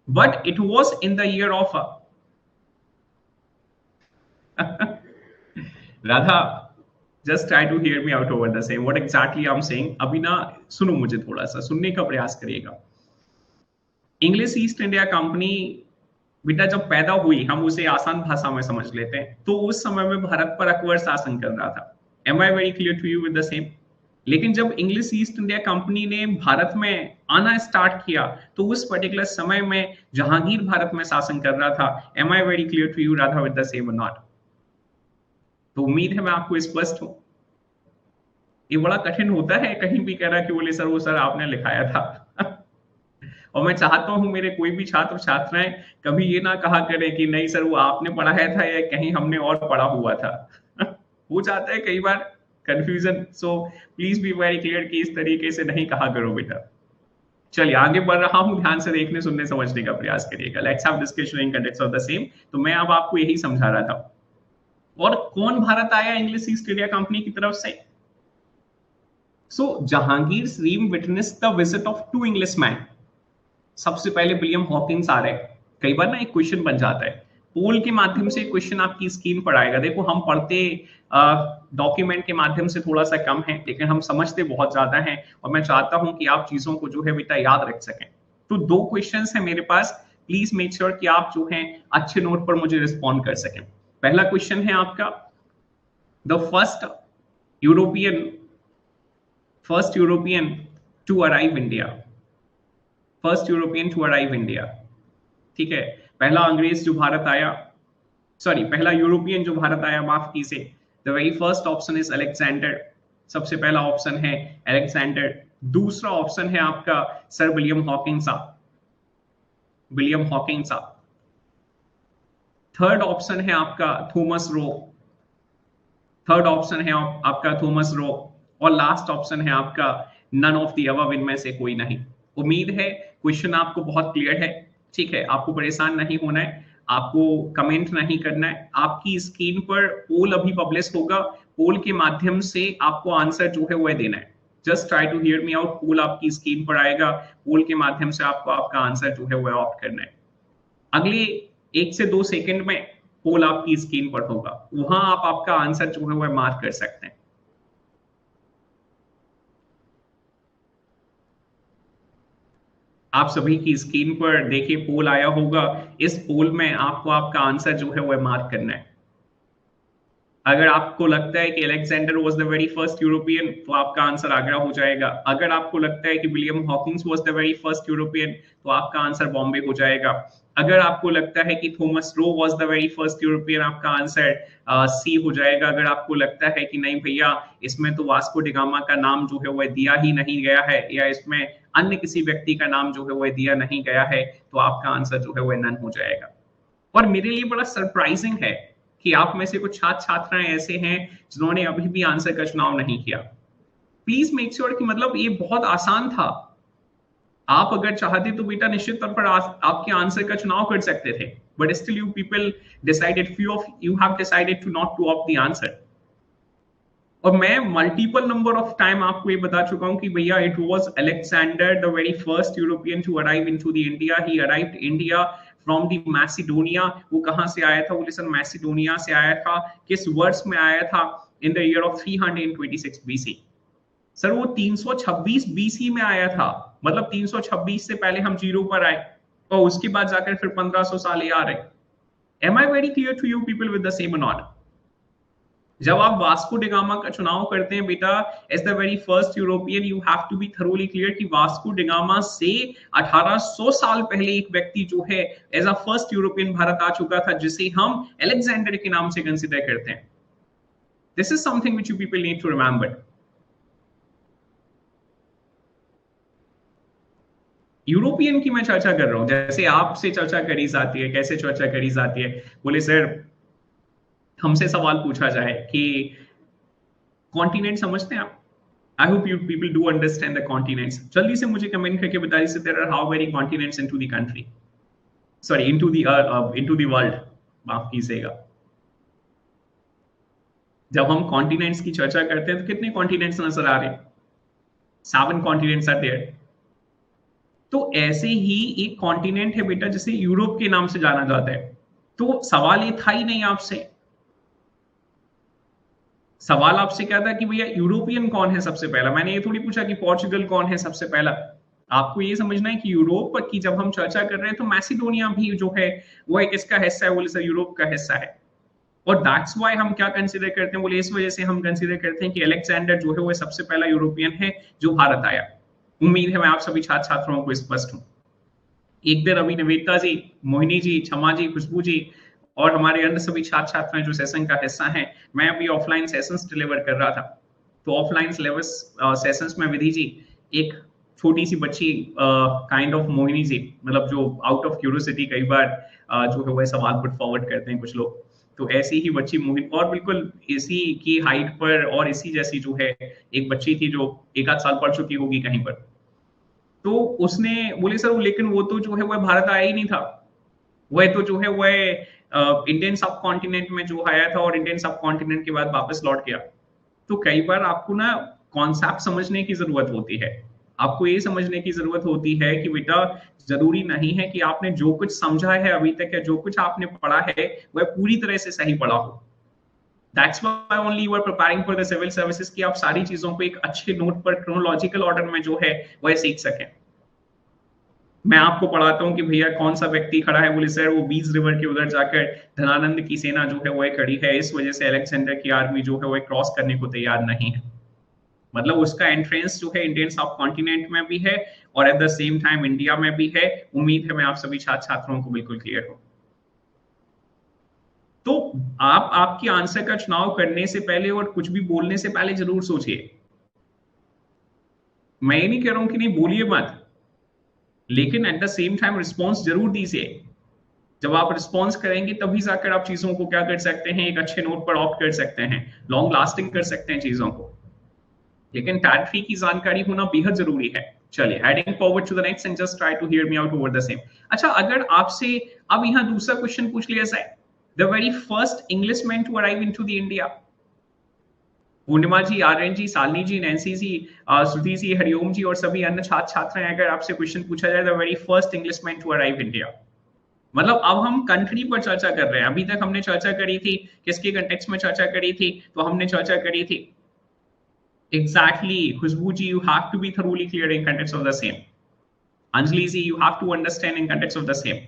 but it was in the year of Radha, just try to hear me out over the same what exactly I am saying. अभी ना सुनो, मुझे थोड़ा सा सुनने का प्रयास करिएगा। इंग्लिश ईस्ट इंडिया कंपनी बेटा जब पैदा हुई, हम उसे आसान भाषा में समझ लेते हैं, तो उस समय में भारत पर अकबर शासन कर रहा था। Am I very clear to you with the same? लेकिन जब इंग्लिश ईस्ट इंडिया कंपनी ने भारत में आना स्टार्ट किया, तो उस पर्टिकुलर समय में जहांगीर भारत में शासन कर रहा था। Am I very clear to you Radha with the same और नॉट? तो उम्मीद है मैं आपको स्पष्ट हूं। ये बड़ा कठिन होता है कहीं भी कह रहा कि बोले सर वो सर आपने लिखाया था। और मैं चाहता हूं मेरे कोई भी छात्र छात्राएं कभी ये ना कहा करें कि नहीं सर वो आपने पढ़ाया था या कहीं हमने और पढ़ा हुआ था। हो जाता है कई बार confusion. So please be very clear कि इस तरीके से नहीं कहा करो बेटा। चलिए आगे बढ़ रहा हूं, ध्यान से देखने सुनने समझने का प्रयास करिएगा। Let's have discussion in context of the same. तो मैं अब आपको यही समझा रहा था। और कौन भारत आया इंग्लिश ईस्ट इंडिया कंपनी की तरफ से? So Jahangir dream witness the visit of two Englishman. सबसे पहले विलियम हॉकिंस आ रहे। कई बार ना एक क्वेश्चन बन जाता है, पोल के माध्यम से क्वेश्चन आपकी स्क्रीन पर आएगा। देखो हम पढ़ते डॉक्यूमेंट के माध्यम से थोड़ा सा कम है, लेकिन हम समझते बहुत ज्यादा हैं, और मैं चाहता हूं कि आप चीजों को जो है बेटा याद रख सकें। तो दो क्वेश्चंस हैं मेरे पास, प्लीज मेक श्योर कि आप जो है अच्छे नोट पर मुझे रिस्पॉन्ड कर सकें। पहला क्वेश्चन है आपका, the first European to arrive India. First European to arrive India, ठीक है। पहला अंग्रेज जो भारत आया, सॉरी पहला यूरोपियन जो भारत आया, माफ कीजिए। The very first option is Alexander. सबसे पहला ऑप्शन है अलेक्जेंडर। दूसरा ऑप्शन है आपका सर विलियम हॉकिंस साहब, विलियम हॉकिंस साहब। थर्ड ऑप्शन है आपका थॉमस रो। थर्ड ऑप्शन है आपका थॉमस रो। और लास्ट ऑप्शन है आपका नन ऑफ द अबव, इनमें से कोई नहीं। उम्मीद है क्वेश्चन आपको बहुत क्लियर है, ठीक है। आपको परेशान नहीं होना है, आपको कमेंट नहीं करना है। आपकी स्क्रीन पर पोल अभी पब्लिश होगा, पोल के माध्यम से आपको आंसर जो है वह देना है। Just try to hear me out. Poll आपकी स्क्रीन पर आएगा, पोल के माध्यम से आपको आपका आंसर जो है वह ऑप्ट करना है। अगले 1 से 2 सेकंड में पोल आपकी स्क्रीन पर होगा, वहां आप आपका आंसर जो है वह मार्क कर सकते हैं। आप सभी की स्क्रीन पर देखिए पोल आया होगा। इस पोल में आपको आपका आंसर जो है वह मार्क करना है। अगर आपको लगता है कि Alexander was the very first European, तो आपका आंसर आगरा हो जाएगा। अगर आपको लगता है कि William Hawkins was the very first European, तो आपका आंसर बॉम्बे हो जाएगा। अगर आपको लगता है कि Thomas Roe was the very first European, आपका आंसर सी हो जाएगा। अगर आपको लगता है कि नहीं भैया इसमें तो वास्को डिगामा का नाम जो है वह दिया ही नहीं गया है, या इसमें अन्य किसी व्यक्ति का नाम जो है वह दिया नहीं गया है, तो आपका आंसर जो है वह नन हो जाएगा। और मेरे लिए बड़ा सरप्राइजिंग है कि आप में से कुछ छात्र छात्राएं ऐसे हैं जिन्होंने अभी भी आंसर का चुनाव नहीं किया। प्लीज मेक श्योर कि मतलब ये बहुत आसान था। आप अगर चाहते तो बेटा निश्चित तौर पर आपके आंसर का चुनाव कर सकते थे, but still you people decided, few of you have decided to not to opt the answer. और मैं मल्टीपल नंबर ऑफ टाइम आपको ये बता चुका हूं कि भैया it was Alexander the very first European to arrive into the India. He arrived India from the Macedonia. वो कहां से आया था? वो लिसन मैसिडोनिया से आया था। किस वर्ष में आया था? इन the year of 326 BC. Sir वो 326 बीसी में आया था, मतलब 326 से पहले हम जीरो पर आए और उसके बाद जाकर फिर 1500 साल ये आ रहे। Am I very clear to you people with the same not? जब आप वास्को डिगामा का चुनाव करते हैं बेटा as the very first European, you have to be thoroughly clear कि वास्को डिगामा से 1800 साल पहले एक व्यक्ति जो है as a first European Bharat आ चुका था, जिसे हम अलेक्जेंडर के नाम से कंसीडर करते हैं। This is something which you people need to remember. European की मैं चर्चा कर रहा हूं, जैसे आपसे चर्चा करी जाती है। कैसे चर्चा करी जाती है? बोले सर हमसे सवाल पूछा जाए कि कॉन्टिनेंट समझते हैं आप? I hope you people do understand the continents. जल्दी से मुझे कमेंट करके बता दीजिए there are how many continents into the country, sorry into the world, माफ कीजिएगा। जब हम कॉन्टिनेंट्स की चर्चा करते हैं तो कितने कॉन्टिनेंट्स नजर आ रहे हैं? 7 कॉन्टिनेंट्स आर देयर। तो ऐसे ही एक कॉन्टिनेंट है बेटा जिसे यूरोप के नाम से जाना जाता है। तो सवाल ये था ही नहीं आपसे, सवाल आपसे क्या था कि भैया यूरोपियन कौन है सबसे पहला। मैंने ये थोड़ी पूछा कि पोर्चुगल कौन है सबसे पहला। आपको ये समझना है कि यूरोप की जब हम चर्चा कर रहे हैं तो मैसिडोनिया भी जो है वो एक इसका हिस्सा है, बोले सर यूरोप का हिस्सा है। और दैट्स वाई हम क्या कंसीडर करते हैं, बोले इस वजह से हम कंसीडर करते हैं कि अलेक्जेंडर जो है वो सबसे पहला यूरोपियन है जो भारत आया। उम्मीद है मैं आप सभी छात्र छात्राओं को स्पष्ट हूँ। एक दिन अभी निवेदिता जी, मोहिनी जी, क्षमा जी, खुशबू जी और हमारे अन्य सभी छात्र छात्राएं जो सेशन का हिस्सा हैं, मैं अभी ऑफलाइन सेशंस डिलीवर कर रहा था। तो ऑफलाइन सेशंस में विधि जी, एक छोटी सी बच्ची काइंड ऑफ मोहिनी जी, मतलब जो आउट ऑफ क्यूरियोसिटी कई बार जो है वह सवाल पुट फॉरवर्ड करते हैं कुछ लोग। तो ऐसी ही बच्ची मोहिनी और बिल्कुल इसी की हाइट पर और इसी जैसी जो है एक बच्ची थी जो एक आध साल पढ़ चुकी होगी कहीं पर। तो उसने बोले सर लेकिन वो तो जो है वह भारत आया ही नहीं था, वह तो जो है वह इंडियन सब कॉन्टिनेंट में जो आया था और इंडियन सब कॉन्टिनेंट के बाद वापस लौट गया। तो कई बार आपको ना कॉन्सेप्ट समझने की जरूरत होती है। आपको ये समझने की जरूरत होती है कि बेटा जरूरी नहीं है कि आपने जो कुछ समझा है अभी तक या जो कुछ आपने पढ़ा है वह पूरी तरह से सही पढ़ा हो। That's why only you are preparing for the civil services कि आप सारी चीजों को एक अच्छे नोट पर क्रोनोलॉजिकल ऑर्डर में जो है वह सीख सकें। मैं आपको पढ़ाता हूँ कि भैया कौन सा व्यक्ति खड़ा है, बोले सर वो बीज रिवर के उधर जाकर धनानंद की सेना जो है वो खड़ी है, इस वजह से अलेक्जेंडर की आर्मी जो है वो क्रॉस करने को तैयार नहीं है। मतलब उसका एंट्रेंस जो है इंडियन सब कॉन्टिनेंट में भी है और at the same time India में भी है। उम्मीद है मैं आप सभी छात्र छात्राओं को बिल्कुल क्लियर हो। तो आप आपकी आंसर का चुनाव करने से पहले और कुछ भी बोलने से पहले जरूर सोचिए। मैं ये नहीं कह रहा हूं कि नहीं बोलिए मत, लेकिन eight the same time response जरूर दीजिए। जब आप रिस्पॉन्स करेंगे तभी जाकर आप चीजों को क्या कर सकते हैं, एक अच्छे नोट पर ऑप्ट कर सकते हैं, लॉन्ग लास्टिंग कर सकते हैं चीजों को। लेकिन टैग थ्री की जानकारी होना बेहद जरूरी है। चलिए heading forward to the next and just try to hear me out over the same. अच्छा, अगर आपसे अब यहाँ दूसरा क्वेश्चन पूछ लिया जाए, the very first Englishman to arrive into the India. Purnima ji, Aryan ji, Shalini ji, Nancy ji, Shruti ji, Hariom ji और सभी अन्य छात्र छात्राएं, अगर आपसे क्वेश्चन पूछा जाए the very first Englishman to arrive India, मतलब अब हम कंट्री पर चर्चा कर रहे हैं। अभी तक हमने चर्चा करी थी किसके कंटेक्स्ट में चर्चा करी थी, तो हमने चर्चा करी थी exactly Khushboo ji, you have to be thoroughly clear in context of the same. Anjali ji, you have to understand in context of the same.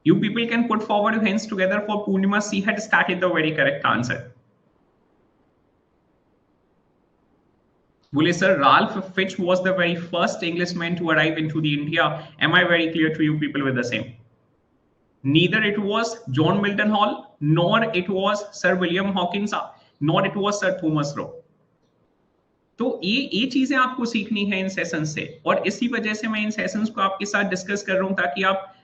You people can put forward your hands together for Purnima. She had started the very correct answer. बोले sir Ralph Fitch was the very first Englishman to arrive into the India. Am I very clear to you people with the same? Neither it was John Milton Hall, nor it was Sir William Hawkins, nor it was Sir Thomas Roe. तो ये चीजें आपको सीखनी है in session से, और इसी वजह से मैं इन सेशंस को आपके साथ डिस्कस कर रहा हूं ताकि आप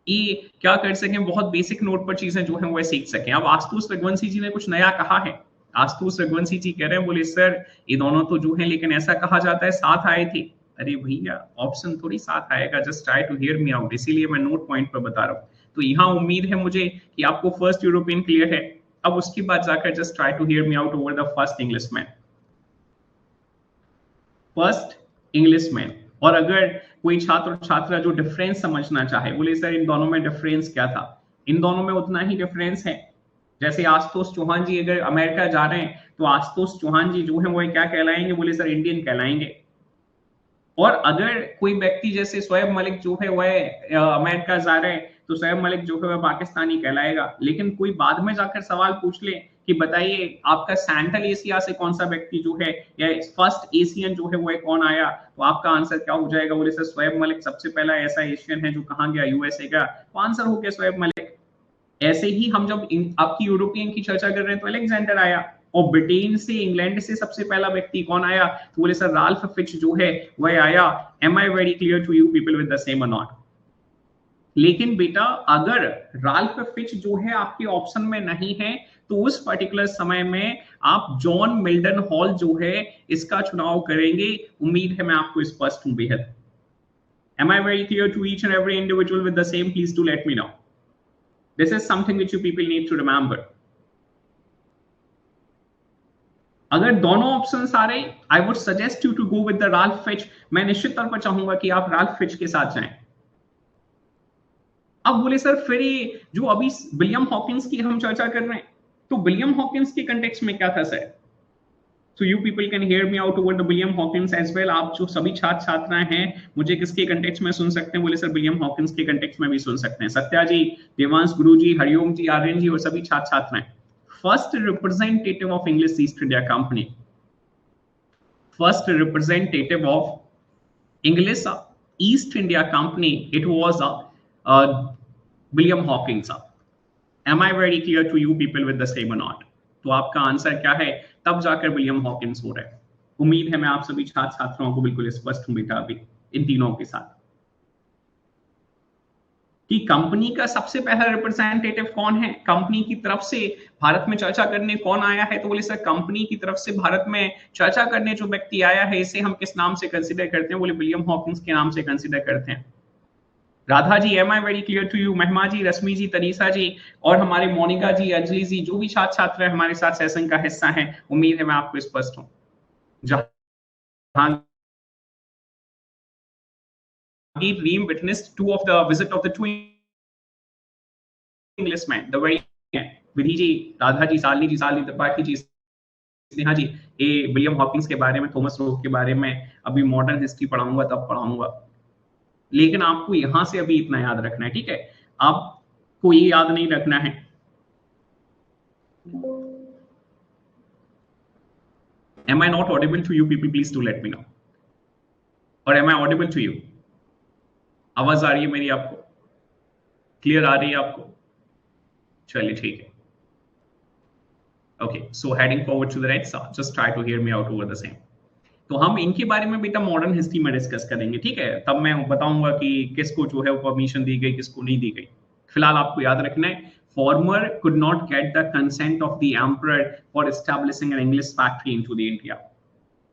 ये क्या कर सकें, बहुत बेसिक नोट पर चीजें जो है वो सीख सकें। अब आशुतोष रघुवंशी जी ने कुछ नया कहा है। आशुतोष रघुवंशी जी कह रहे हैं, बोले सर ये दोनों तो जो है लेकिन ऐसा कहा जाता है साथ आए थे। अरे भैया ऑप्शन थोड़ी साथ आएगा, just try to hear me out, इसीलिए मैं नोट पॉइंट पर बता रहा हूँ। तो यहाँ उम्मीद है मुझे कि आपको फर्स्ट यूरोपियन क्लियर है। अब उसके बाद जाकर just try to hear me out over the first Englishman. First Englishman, और अगर कोई छात्र छात्रा जो डिफरेंस समझना चाहे, बोले सर इन दोनों में डिफरेंस क्या था, इन दोनों में उतना ही डिफरेंस है। जैसे आशुतोष चौहान जी अगर अमेरिका जा रहे हैं तो आशुतोष चौहान जी जो है वो क्या कहलाएंगे, बोले सर इंडियन कहलाएंगे। और अगर कोई व्यक्ति जैसे शोएब मलिक जो है वह अमेरिका जा रहे हैं तो शोएब मलिक जो है वह पाकिस्तानी कहलाएगा। लेकिन कोई बाद में जाकर सवाल पूछ ले कि बताइए आपका सेंट्रल एशिया से कौन सा व्यक्ति जो है या फर्स्ट एशियन जो है वो कौन आया, तो आपका आंसर क्या हो जाएगा, बोले सर शोएब मलिक सबसे पहला ऐसा एशियन है जो कहाँ गया, यूएसए का। तो आंसर हो गया शोएब मलिक। ऐसे ही हम जब आपकी यूरोपियन की चर्चा कर रहे हैं तो अलेक्जेंडर आया, और ब्रिटेन से इंग्लैंड से सबसे पहला व्यक्ति कौन आया, तो बोले सर राल्फ फिच जो है वह आया। Am I very clear to you people with the same और नॉट। लेकिन बेटा अगर राल्फ फिच जो है आपके ऑप्शन में नहीं है तो उस पर्टिकुलर समय में आप जॉन मिल्टन हॉल जो है इसका चुनाव करेंगे। उम्मीद है मैं आपको स्पष्ट हूं बेहद। Am I very clear to each and every individual with the same? Please do let me know. This is something which you people need to remember. अगर दोनों ऑप्शंस आ रहे, I would suggest you to go with the Ralph Fitch. मैं निश्चित तौर पर चाहूंगा कि आप राल्फ फिच के साथ जाएं। अब बोले सर फिर ये जो अभी विलियम हॉकिंस की हम चर्चा कर रहे हैं, तो विलियम हॉकिंस के कंटेक्स्ट में क्या था sir? So you people can hear me out over the William Hawkins as well। आप जो सभी छात्र छात्राएं हैं मुझे किसके कंटेक्स्ट में सुन सकते हैं? बोले सर विलियम हॉकिंस के कंटेक्स्ट में भी सुन सकते हैं। सत्या जी, देवांश गुरु जी, हरिओम जी, आर्यन जी और सभी छात्र छात्राएं। First representative of English East India company, first representative of English East India company, it was William Hawkins. Am I very clear to you people with the same और नॉट? तो आपका आंसर क्या है? तब जाकर विलियम हॉकिंस हो रहा है। उम्मीद है मैं आप सभी छात्र छात्राओं को बिल्कुल स्पष्ट हूं बेटा अभी इन तीनों के साथ कि कंपनी का सबसे पहला रिप्रेजेंटेटिव कौन है, कंपनी की तरफ से भारत में चर्चा करने कौन आया है? तो बोले सर कंपनी की तरफ से भारत में चर्चा करने जो व्यक्ति आया है इसे हम किस नाम से कंसीडर करते हैं? बोले विलियम हॉकिंस के नाम से कंसीडर करते हैं। Radha ji, am I very clear to you? Mahima ji, रश्मि जी, तनीषा जी और हमारे मोनिका जी, अंजलि जी, जो भी छात्र छात्र हमारे साथ सेशन का हिस्सा हैं, उम्मीद है मैं आपको स्पष्ट हूं। जहांगीर रीम witnessed two of the visit of the two Englishman, the very Vidhi ji, Radha ji, Salni Tripathi ji, Sneha ji, ये विलियम हॉकिंस के बारे में, थॉमस रोक के बारे में अभी मॉडर्न हिस्ट्री पढ़ाऊंगा तब पढ़ाऊंगा, लेकिन आपको यहां से अभी इतना याद रखना है, ठीक है? आपको ये याद नहीं रखना है Am I not audible to you people? Please do let me know. और am I audible to you? आवाज आ रही है मेरी आपको? क्लियर आ रही है आपको? चलिए ठीक है। Okay, so heading forward to the right, so just try to hear me out over the same. तो हम इनके बारे में बेटा मॉडर्न हिस्ट्री में डिस्कस करेंगे, ठीक है? तब मैं बताऊंगा कि किसको जो है वो परमिशन दी गई, किसको नहीं दी गई। फिलहाल आपको याद रखना है, farmer could not get the consent of the emperor for establishing an English factory into the India.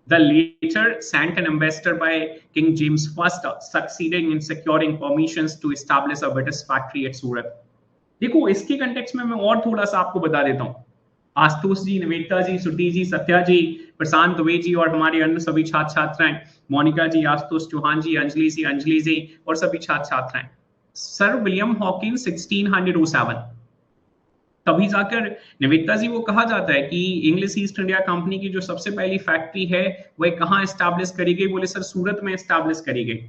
The later sent an ambassador by King James I, succeeding in securing permissions to establish a British factory at Surat. देखो इसके context में मैं और थोड़ा सा आपको बता देता हूँ। आशुतोष जी, निवेदिता जी, सुटी जी, सत्या जी, प्रशांत दुबे जी और हमारे अन्य सभी छात्र छात्राएं, मोनिका जी, आशुतोष चौहान जी, अंजलि जी और सभी छात्र छात्राएं। सर विलियम हॉकिंस 1607, तभी जाकर निवेदिता जी वो कहा जाता है कि इंग्लिश ईस्ट इंडिया कंपनी की जो सबसे पहली फैक्ट्री है वह कहाँ एस्टैब्लिश करी गई? बोले सर सूरत में एस्टैब्लिश करी गई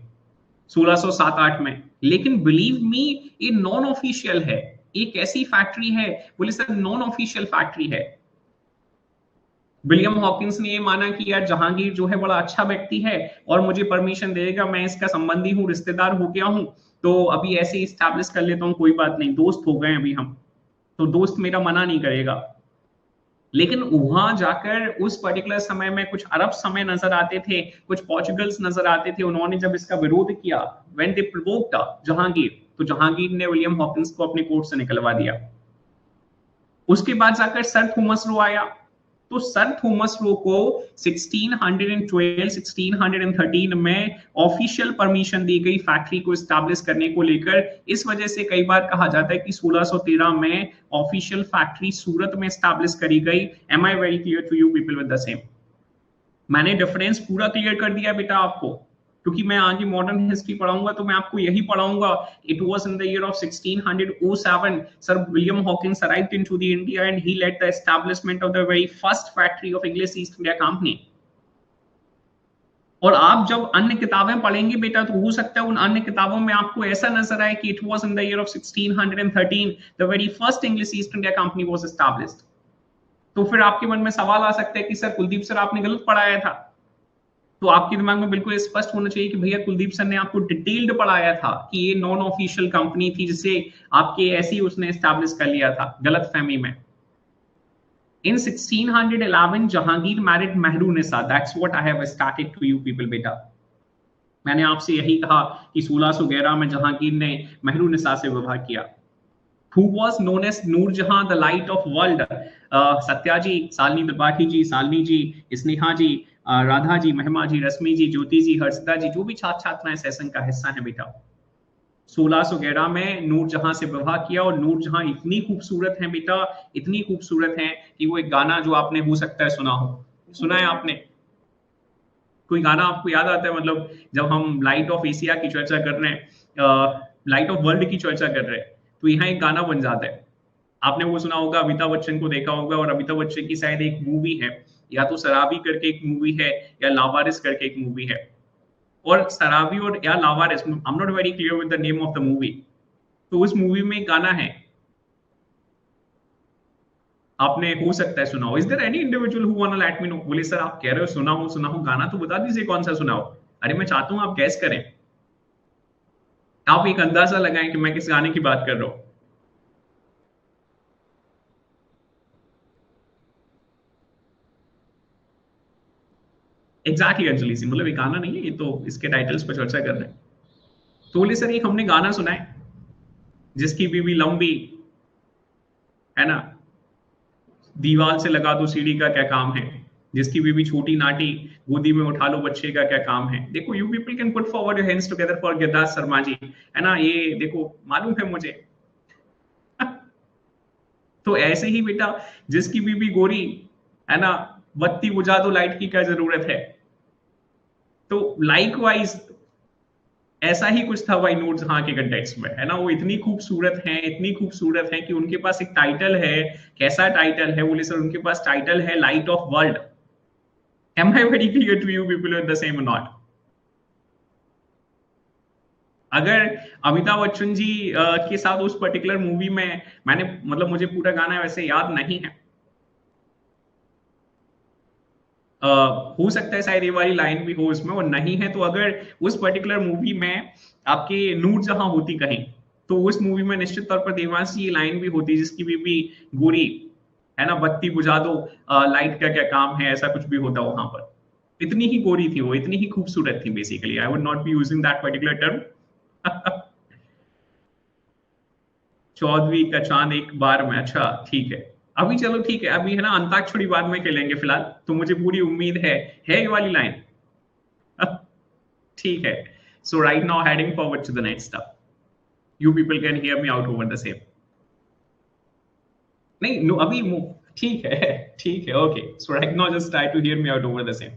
1607-8 में। लेकिन बिलीव मी ये नॉन ऑफिशियल है। एक ऐसी फैक्ट्री है, बोले सर नॉन ऑफिशियल फैक्ट्री है। विलियम हॉकिंस ने ये माना कि यार जहांगीर जो है बड़ा अच्छा व्यक्ति है और मुझे परमिशन देगा, मैं इसका संबंधी हूँ, रिश्तेदार हो गया हूँ, तो अभी ऐसे ही एस्टैब्लिश कर लेता हूँ, कोई बात नहीं, दोस्त हो गए अभी हम, तो दोस्त मेरा मना नहीं करेगा। लेकिन वहां जाकर उस पर्टिकुलर समय में कुछ अरब समय नजर आते थे, कुछ पोर्चुगल्स नजर आते थे, उन्होंने जब इसका विरोध किया, व्हेन दे प्रोवोक्ड जहांगीर, तो जहांगीर ने विलियम हॉकिंस को अपने कोर्ट से निकलवा दिया। उसके बाद जाकर सर थॉमस रो आया, तो सर थॉमस रो को 1612 1613 में ऑफिशियल परमिशन दी गई फैक्ट्री को एस्टैब्लिश करने को लेकर। इस वजह से कई बार कहा जाता है कि 1613 में ऑफिशियल फैक्ट्री सूरत में एस्टैब्लिश करी गई। Am I very clear to you people with the same? मैंने डिफरेंस पूरा क्लियर कर दिया बेटा आपको, क्योंकि मैं आगे मॉडर्न हिस्ट्री पढ़ाऊंगा तो मैं आपको यही पढ़ाऊंगा। It was in the year of 1607 sir William Hawkins arrived into the India and he led the establishment of the very first factory of English East India company. और आप जब अन्य किताबें पढ़ेंगे बेटा तो हो सकता है उन अन्य किताबों में आपको ऐसा नजर आए कि it was in the year of 1613 the very first English East India Company was established. तो फिर आपके मन में सवाल आ सकता है कि सर कुलदीप सर आपने गलत पढ़ाया था। तो आपके दिमाग में बिल्कुल स्पष्ट होना चाहिए कि भैया कुलदीप सर ने आपको डिटेल्ड पढ़ाया था कि ये नॉन ऑफिशियल कंपनी थी जिसे आपके ऐसे ही उसने एस्टैब्लिश कर लिया था गलतफहमी में। In 1611 Jahangir married Mehrunnisa, that's what I have started to you people बेटा। मैंने आपसे यही कहा कि 1611 में जहांगीर ने महरूनिसा से विवाह किया। Who was known as Noor Jahan the light of world. Satya ji, Salni Tripathi ji, Salni ji, Sneha ji, Radha ji, Mahima ji, रश्मि जी, ज्योति जी, हर्षदा जी, जो भी छात्र छात्राएं सेशन का हिस्सा है बेटा, 1611 में नूरजहां से विवाह किया। और नूरजहां इतनी खूबसूरत है बेटा, इतनी खूबसूरत है कि वो एक गाना जो आपने हो सकता है सुना हो, सुना है आपने? कोई गाना आपको याद आता है? मतलब जब हम लाइट ऑफ एशिया की चर्चा कर रहे हैं, लाइट ऑफ वर्ल्ड की चर्चा कर रहे हैं, तो यहाँ एक गाना बन जाता है। आपने वो सुना होगा, अमिताभ बच्चन को देखा होगा, और अमिताभ बच्चन की शायद एक मूवी है, या तो शराबी करके एक मूवी है, या लावारिस करके एक मूवी है। और शराबी और या लावारिस, I am not very clear with the name of the movie. तो उस मूवी में एक गाना है, आपने हो सकता है सुना हो। Is there any individual who want to let me know? बोले सर आप कह रहे हो सुना हो, गाना तो बता दीजिए कौन सा सुना हो। अरे मैं चाहता हूं आप गैस करें, आप एक अंदाजा लगाएं कि मैं किस गाने की बात कर रहा हूं। एग्जैक्टली अंजलि सिंह, मतलब ये गाना नहीं है, ये तो इसके टाइटल्स पर चर्चा कर रहे हैं। तो बोले सर एक हमने गाना सुना है, जिसकी बीवी लंबी, है ना, दीवार से लगा दो सीढ़ी का क्या काम है, जिसकी बीवी छोटी नाटी, गोदी में उठा लो बच्चे का क्या काम है। देखो, you people can put forward your hands together for Girdas Sharma ji, है ना, ये देखो मालूम है मुझे। तो ऐसे ही बेटा, जिसकी बीवी गोरी, है ना, बत्ती बुझा दो लाइट की क्या जरूरत है। तो लाइकवाइज ऐसा ही कुछ था भाई नूरजहां के कंटेक्स्ट में, है ना। वो इतनी खूबसूरत हैं, इतनी खूबसूरत हैं कि उनके पास एक टाइटल है। कैसा टाइटल है? बोले सर उनके पास टाइटल है light of world. Am I very clear to you people with the same और नॉट? अगर अमिताभ बच्चन जी के साथ उस पर्टिकुलर मूवी में, मैंने मतलब मुझे पूरा गाना वैसे याद नहीं है, हो सकता है शायद ये वाली लाइन भी हो इसमें, और नहीं है तो अगर उस पर्टिकुलर मूवी में आपके नूर जहां होती कहीं, तो उस मूवी में निश्चित तौर पर देवांश की ये लाइन भी होती, जिसकी बीबी गोरी, है ना, बत्ती बुझा दो, लाइट का क्या काम है, ऐसा कुछ भी होता वहां पर। इतनी ही गोरी थी वो, इतनी ही खूबसूरत थी। Basically I would not be using that particular term. चौदहवीं का चांद एक बार में, अच्छा ठीक है। अभी चलो ठीक है, अभी है ना अंताक्षरी बाद में खेलेंगे, फिलहाल तो मुझे पूरी उम्मीद है ये वाली लाइन। ठीक है। So right now heading forward to the next step, you people can hear me out over the same. नहीं नो अभी ठीक है, ठीक है, okay. So right now just try to hear me out over the same.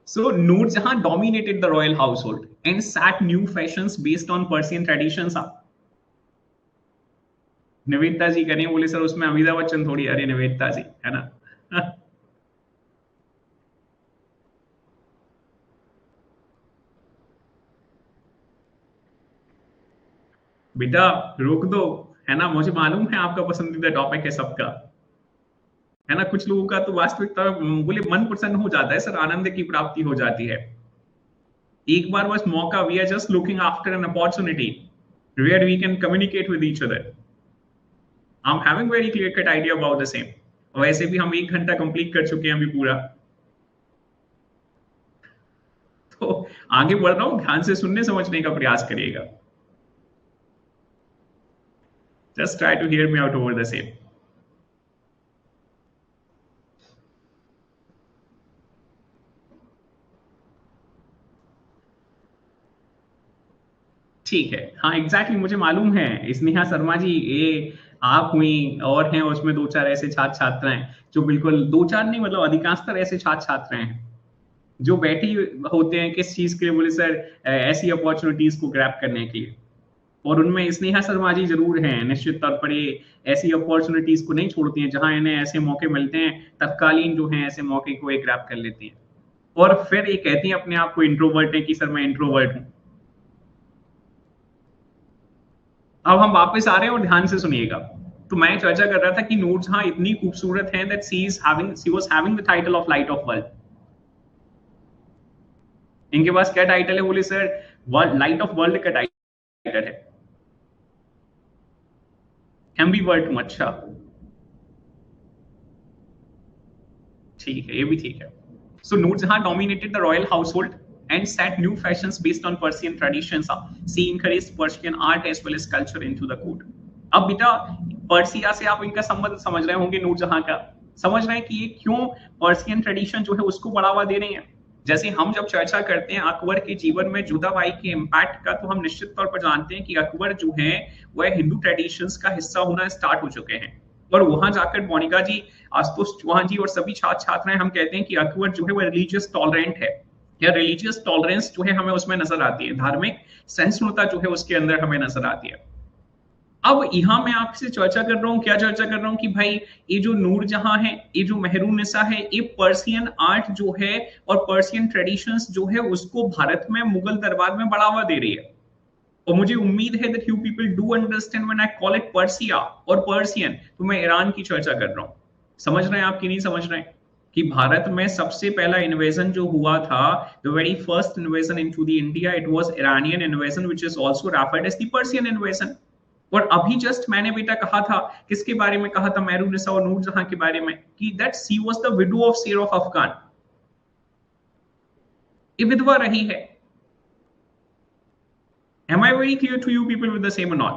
So Noor Jahan dominated the royal household and set new fashions based on Persian traditions. Nivedita ji करें, बोले sir उसमें अमिताभ बच्चन थोड़ी, अरे निवेदिता जी, है ना। बेटा रोक दो, है ना, मुझे मालूम है आपका पसंदीदा टॉपिक है सबका, है ना। कुछ लोगों का तो वास्तविकता बोले मन प्रसन्न हो जाता है सर, आनंद की प्राप्ति हो जाती है। एक बार बस मौका, we are just looking after an opportunity where we can communicate with each other. I am having very clear cut idea about the same. वैसे भी हम 1 घंटा कंप्लीट कर चुके हैं अभी पूरा, तो आगे बढ़ रहा हूं, ध्यान से सुनने समझने का प्रयास करिएगा। Just try to hear me out over the same. ठीक है, हाँ एग्जैक्टली मुझे मालूम है, स्नेहा शर्मा जी, ये आप हुई, और हैं उसमें 2-4 ऐसे छात्र छात्राएं जो बिल्कुल, 2-4 नहीं मतलब अधिकांशतर ऐसे छात्र छात्राएं हैं जो बैठे होते हैं किस चीज के लिए, बोले सर ऐसी अपॉर्चुनिटीज को ग्रैब करने के लिए। और उनमें स्नेहा शर्मा जी जरूर हैं, निश्चित तौर पर ये ऐसी अपॉर्चुनिटीज को नहीं छोड़ती हैं, जहां इन्हें ऐसे मौके मिलते हैं तत्कालीन जो है ऐसे मौके को ये ग्रैब कर लेती हैं। और फिर ये कहती हैं अपने आप को इंट्रोवर्ट है कि सर मैं इंट्रोवर्ट हूं। अब हम वापस आ रहे हैं और ध्यान से सुनिएगा। तो मैं चर्चा कर रहा था कि नूर जहां इतनी खूबसूरत है that she was having the title of light of world. इनके पास क्या टाइटल है? बोले sir world, light of world का टाइटल है। एम्बीवर्ट में, अच्छा ठीक है, ये भी ठीक है। सो Noor Jahan dominated the royal household and set new fashions based on Persian traditions. She encouraged Persian art as well as culture into the court. अब बेटा पर्सिया से आप इनका संबंध समझ रहे होंगे, नूरजहां का समझ रहे हैं कि ये क्यों पर्सियन ट्रेडिशन जो है उसको बढ़ावा दे रही है। जैसे हम जब चर्चा करते हैं अकबर के जीवन में जुदाबाई के इम्पैक्ट का, तो हम निश्चित तौर पर जानते हैं कि अकबर जो है वह हिंदू ट्रेडिशंस का हिस्सा होना स्टार्ट हो चुके हैं। और वहां जाकर मोनिका जी, आशुतोष चौहान जी और सभी छात्र छात्राएं हम कहते हैं कि अकबर जो है वो रिलीजियस टॉलरेंट है, या रिलीजियस टॉलरेंस जो है हमें उसमें नजर आती है, धार्मिक सहिष्णुता जो है उसके अंदर हमें नजर आती है। अब यहाँ मैं आपसे चर्चा कर रहा हूँ, क्या चर्चा कर रहा हूँ कि भाई ये जो नूरजहां है, ये जो मेहरुन्निसा है, ये पर्सियन आर्ट जो है और पर्सियन ट्रेडिशंस जो है उसको भारत में मुगल दरबार में बढ़ावा दे रही है। और मुझे उम्मीद है that you people do understand when I call it Persia और पर्सियन, तो मैं ईरान की चर्चा कर रहा हूँ। समझ रहे हैं आप कि नहीं समझ रहे हैं कि भारत में सबसे पहला इन्वेजन जो हुआ था, the very first invasion into the India, it was Iranian invasion which is also referred as the Persian invasion। और अभी जस्ट मैंने बेटा कहा था, किसके बारे में कहा था, मेहरुन्निसा और नूरजहां के बारे में, कि that C was the widow of शेर ऑफ अफगान, ये विधवा रही है। Am I very clear to you people with the same or not?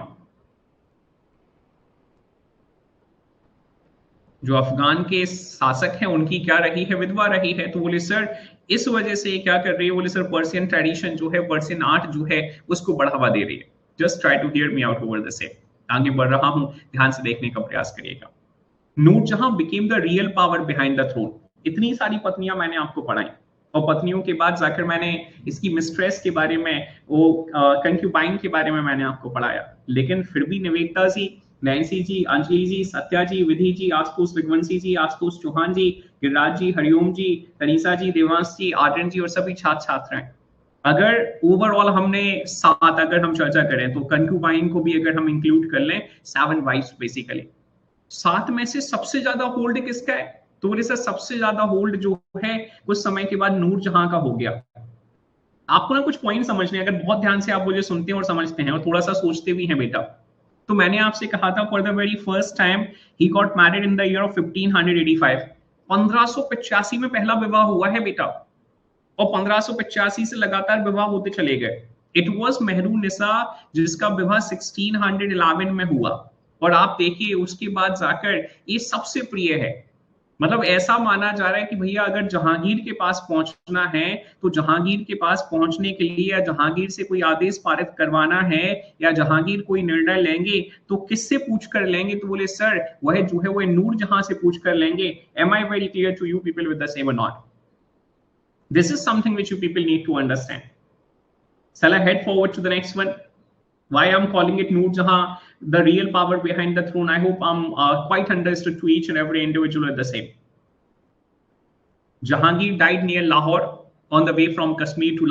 जो अफगान के शासक हैं उनकी क्या रही है, विधवा रही है। तो बोले सर इस वजह से क्या कर रही है, बोले सर पर्सियन ट्रेडिशन जो है, पर्सियन आर्ट जो है उसको बढ़ावा दे रही है। Just try to hear me out over the same. आगे बढ़ रहा हूं, ध्यान से देखने का प्रयास करिएगा। Nur Jahan became the real power behind the throne. इतनी सारी पत्नियां मैंने आपको पढ़ाई, और पत्नियों के बाद जाकर मैंने इसकी मिस्ट्रेस के बारे में, वो कंक्यूबाइन के बारे में मैंने आपको पढ़ाया। लेकिन फिर भी निवेदिता जी, नैन्सी जी, अंजलि जी, सत्या जी, विधि जी, आशुतोष रघुवंशी जी, आशुतोष चौहान जी, गिरिराज जी, हरिओम जी, तनीषा जी, देवांश जी, आर्यन जी और सभी छात्र छात्राएं, अगर ओवरऑल हमने सात, अगर हम चर्चा करें तो कंक्यूबाइन को भी अगर हम इंक्लूड कर लें, 7 वाइफ्स बेसिकली। सात में से सबसे ज्यादा होल्ड किसका है, तो बोले सर सबसे ज्यादा होल्ड जो है कुछ समय के बाद नूरजहां का हो गया। आपको ना कुछ पॉइंट समझने, अगर बहुत ध्यान से आप मुझे सुनते हैं और समझते हैं और थोड़ा सा सोचते भी हैं बेटा, तो मैंने आपसे कहा था for the very first time he got married in the year of 1585। 1585 में पहला विवाह हुआ है बेटा, और 1585 से लगातार विवाह होते चले गए। इट वॉज मेहरुन्निसा, जिसका विवाह 1611 में हुआ। और आप देखिए उसके बाद जाकर ये सबसे प्रिय है। मतलब ऐसा माना जा रहा है कि भैया अगर जहांगीर के पास पहुंचना है, तो जहांगीर के पास पहुंचने के लिए, या जहांगीर से कोई आदेश पारित करवाना है, या जहांगीर कोई निर्णय लेंगे तो किससे पूछ कर लेंगे, तो बोले सर वह जो है वह नूरजहां से पूछ कर लेंगे। Am I very clear to you people with the same और not? This is something which you people need to understand. Shall I head forward to the next one? Why I'm calling it Noor Jahan, the real power behind the throne. I hope I'm quite understood to each and every individual at the same. Jahangir died near Lahore on the way from Kashmir to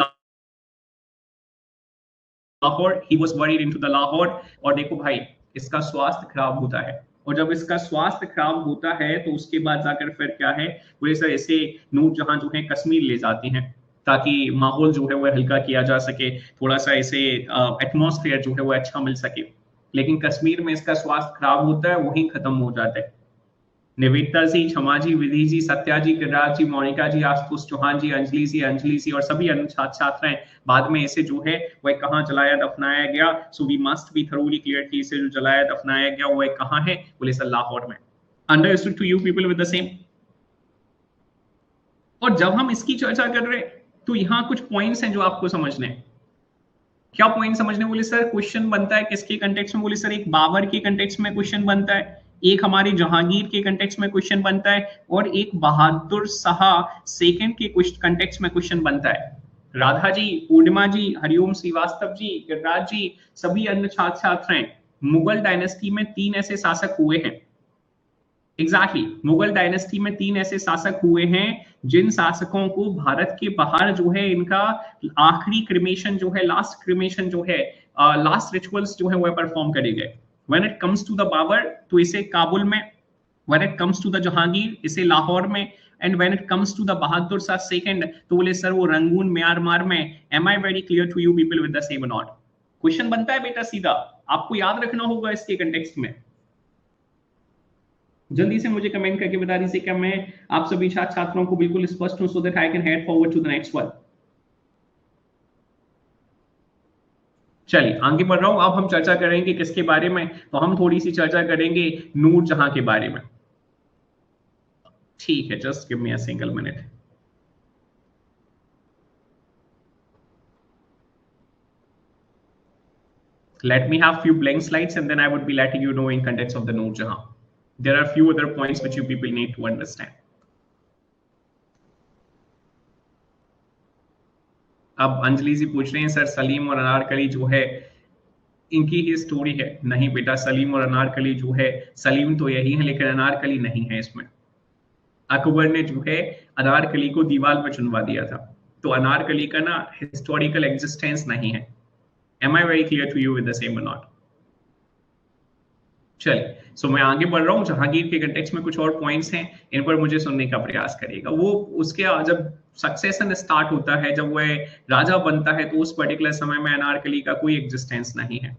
Lahore. He was buried into the Lahore. और देखो भाई इसका स्वास्थ्य खराब होता है, और जब इसका स्वास्थ्य खराब होता है तो उसके बाद जाकर फिर क्या है, बोले सर इसे नूरजहां जो है कश्मीर ले जाती हैं, ताकि माहौल जो है वो हल्का किया जा सके, थोड़ा सा इसे एटमॉस्फेयर जो है वो अच्छा मिल सके। लेकिन कश्मीर में इसका स्वास्थ्य खराब होता है, वहीं खत्म हो जाता है। निवेदिता जी, क्षमा जी, विधि जी, सत्या जी, गिरिराज जी, मोनिका जी, आशुतोष चौहान जी, अंजलि जी और सभी अन्य छात्र छात्राएं, बाद में इसे जो है वह कहाँ जलाया दफनाया गया। So we must be thoroughly clear कि इसे जो जलाया दफनाया गया वह कहाँ है, बोले सर लाहौर में। Understood to you people with the same? और जब हम इसकी चर्चा कर रहे हैं तो यहाँ कुछ पॉइंट्स हैं जो आपको समझने हैं। क्या पॉइंट समझने, बोले सर क्वेश्चन बनता है किसके कंटेक्स्ट में, बोले सर एक बाबर के कंटेक्स्ट में क्वेश्चन बनता है, एक हमारे जहांगीर के कंटेक्स्ट में क्वेश्चन बनता है, और एक बहादुर शाह सेकंड के कंटेक्स्ट में क्वेश्चन बनता है। राधा जी, पूर्णिमा जी, हरिओम श्रीवास्तव जी, गिरिराज जी, सभी अन्य छात्र छात्राएं, मुगल डायनेस्टी में 3 ऐसे शासक हुए हैं। एग्जैक्टली मुगल डायनेस्टी में 3 ऐसे शासक हुए हैं जिन शासकों को भारत के बाहर जो है इनका आखिरी क्रिमेशन जो है, लास्ट क्रिमेशन जो है, लास्ट रिचुअल्स जो है वह परफॉर्म करे गए। When it comes to the Babur तो इसे काबुल में, when it comes to the Jahangir इसे लाहौर में, and when it comes to the Bahadur Shah second तो बोले सर वो रंगून म्यांमार में। Am I very clear to you people with the same not? Question बनता है बेटा सीधा, आपको याद रखना होगा इसके कंटेक्स्ट में। जल्दी से मुझे कमेंट करके बता दीजिए क्या मैं आप सभी छात्र छात्रों को बिल्कुल स्पष्ट हूं, so that I can head forward to the next one. चलिए आगे बढ़ रहा हूं, अब हम चर्चा करेंगे किसके बारे में, तो हम थोड़ी सी चर्चा करेंगे नूरजहां के बारे में। ठीक है, just give me a single minute. Let me have few blank slides and then I would be letting you know in context of the Noor Jahan. There are few other points which you people need to understand. अब अंजलि जी पूछ रहे हैं sir Salim और अनारकली जो है इनकी ही story है। नहीं बेटा, सलीम और अनारकली जो है, सलीम तो यही है लेकिन अनारकली नहीं है इसमें। अकबर ने जो है अनारकली को दीवार पर चुनवा दिया था, तो अनारकली का ना हिस्टोरिकल एग्जिस्टेंस नहीं है। Am I very clear to you with the same और नॉट? चलिए, सो मैं आगे बढ़ रहा हूँ। जहांगीर के कंटेक्स्ट में कुछ और पॉइंट्स हैं, इन पर मुझे सुनने का प्रयास करिएगा। वो उसके जब सक्सेशन स्टार्ट होता है, जब वह राजा बनता है, तो उस पर्टिकुलर समय में अनारकली का कोई एग्जिस्टेंस नहीं है।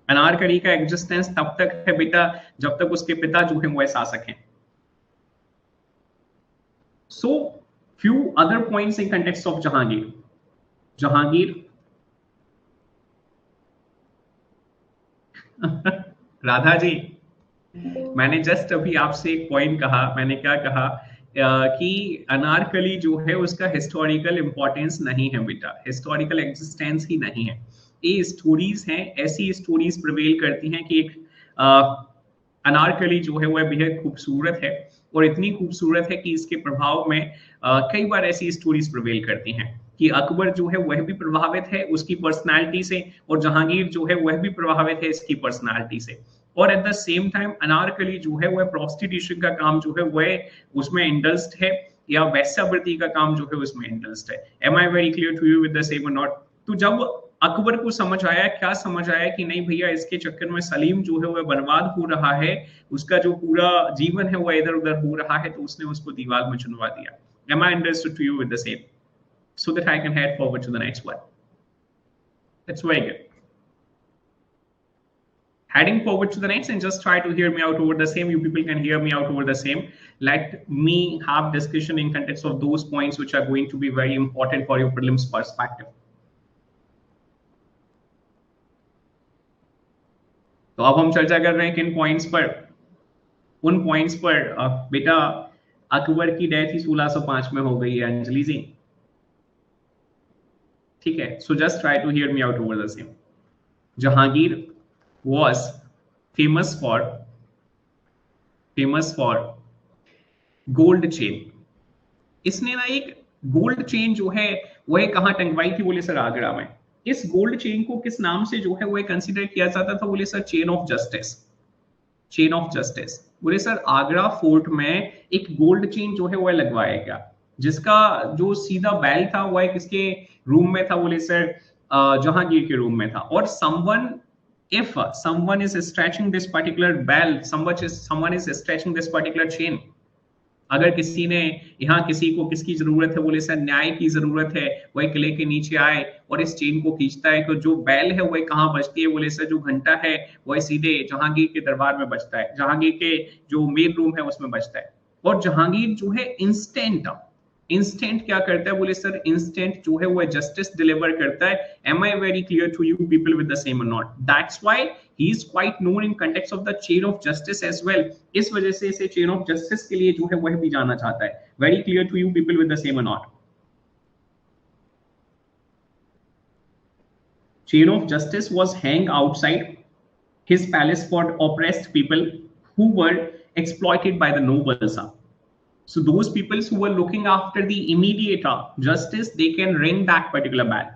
अनारकली का एग्जिस्टेंस तब तक है बेटा जब तक उसके पिता जो है वो शासक हैं। So few other points in context of Jahangir. Jahangir Radha ji, मैंने जस्ट अभी आपसे एक पॉइंट कहा। मैंने क्या कहा कि अनारकली जो है उसका हिस्टोरिकल इंपॉर्टेंस नहीं है बेटा, हिस्टोरिकल एग्जिस्टेंस ही नहीं है। ये स्टोरीज हैं, ऐसी स्टोरीज प्रिवेल करती हैं कि एक अनारकली जो है वह बेहद खूबसूरत है, और इतनी खूबसूरत है कि इसके प्रभाव में कई बार ऐसी स्टोरीज प्रिवेल करती हैं कि अकबर जो है वह भी प्रभावित है उसकी पर्सनालिटी से, और जहांगीर जो है वह भी प्रभावित है इसकी पर्सनालिटी से। और at the same time Anarkali जो है वह प्रोस्टिट्यूशन का काम जो है वह उसमें इंडल्स्ड है, या वैश्यावृत्ति का काम जो है उसमें इंडल्स्ड है। Am I very clear to you with the same और नॉट? तो जब अकबर को समझ आया, क्या समझ आया कि नहीं भैया इसके चक्कर में सलीम जो है वह बर्बाद हो रहा है, उसका जो पूरा जीवन है वह इधर उधर हो रहा है, तो उसने उसको दीवार में चुनवा दिया। Am I understood to you with the same? So that I can head forward to the next one. That's very good. Heading forward to the next, and just try to hear me out over the same. You people can hear me out over the same. Let me have discussion in context of those points which are going to be very important for your prelims perspective. तो अब हम चर्चा कर रहे हैं किन points पर? उन पॉइंट्स पर बेटा अकबर की डेथ ही 1605 में हो गई है अंजलि जी, ठीक है? So just try to hear me out over the same. Jahangir was famous for gold chain. इसने ना एक गोल्ड चेन जो है वह कहां टंगवाई थी? बोले सर आगरा में। इस गोल्ड चेन को किस नाम से जो है वह कंसीडर किया जाता था? बोले sir chain of justice. Chain of justice. बोले सर आगरा फोर्ट में एक गोल्ड चेन जो है वह लगवाया गया, जिसका जो सीधा बैल था वह किसके रूम में था? बोले सर जहांगीर के रूम में था। और if someone is stretching this particular bell, someone is stretching this particular chain, अगर किसी ने यहाँ किसी को किसकी जरूरत है? बोले सर न्याय की जरूरत है, वह किले के नीचे आए और इस चेन को खींचता है, तो जो बैल है वह कहाँ बजती है? बोले सर जो घंटा है वह सीधे जहांगीर के दरबार में बजता है, जहांगीर के जो मेन रूम है उसमें बजता है। और जहांगीर जो है इंस्टेंट क्या करता है? बोले सर इंस्टेंट जो है वो जस्टिस डिलीवर करता है। Am I very clear to you people with the same और not? That's why he is quite known in context of the chain of justice as well. इस वजह से इसे चेन ऑफ जस्टिस के लिए जो है वह भी जाना चाहता है। Very clear to you people with the same और not? Chain of justice was hang outside his palace for oppressed people who were exploited by the nobles. So those people who were looking after the immediate justice, they can ring that particular bell.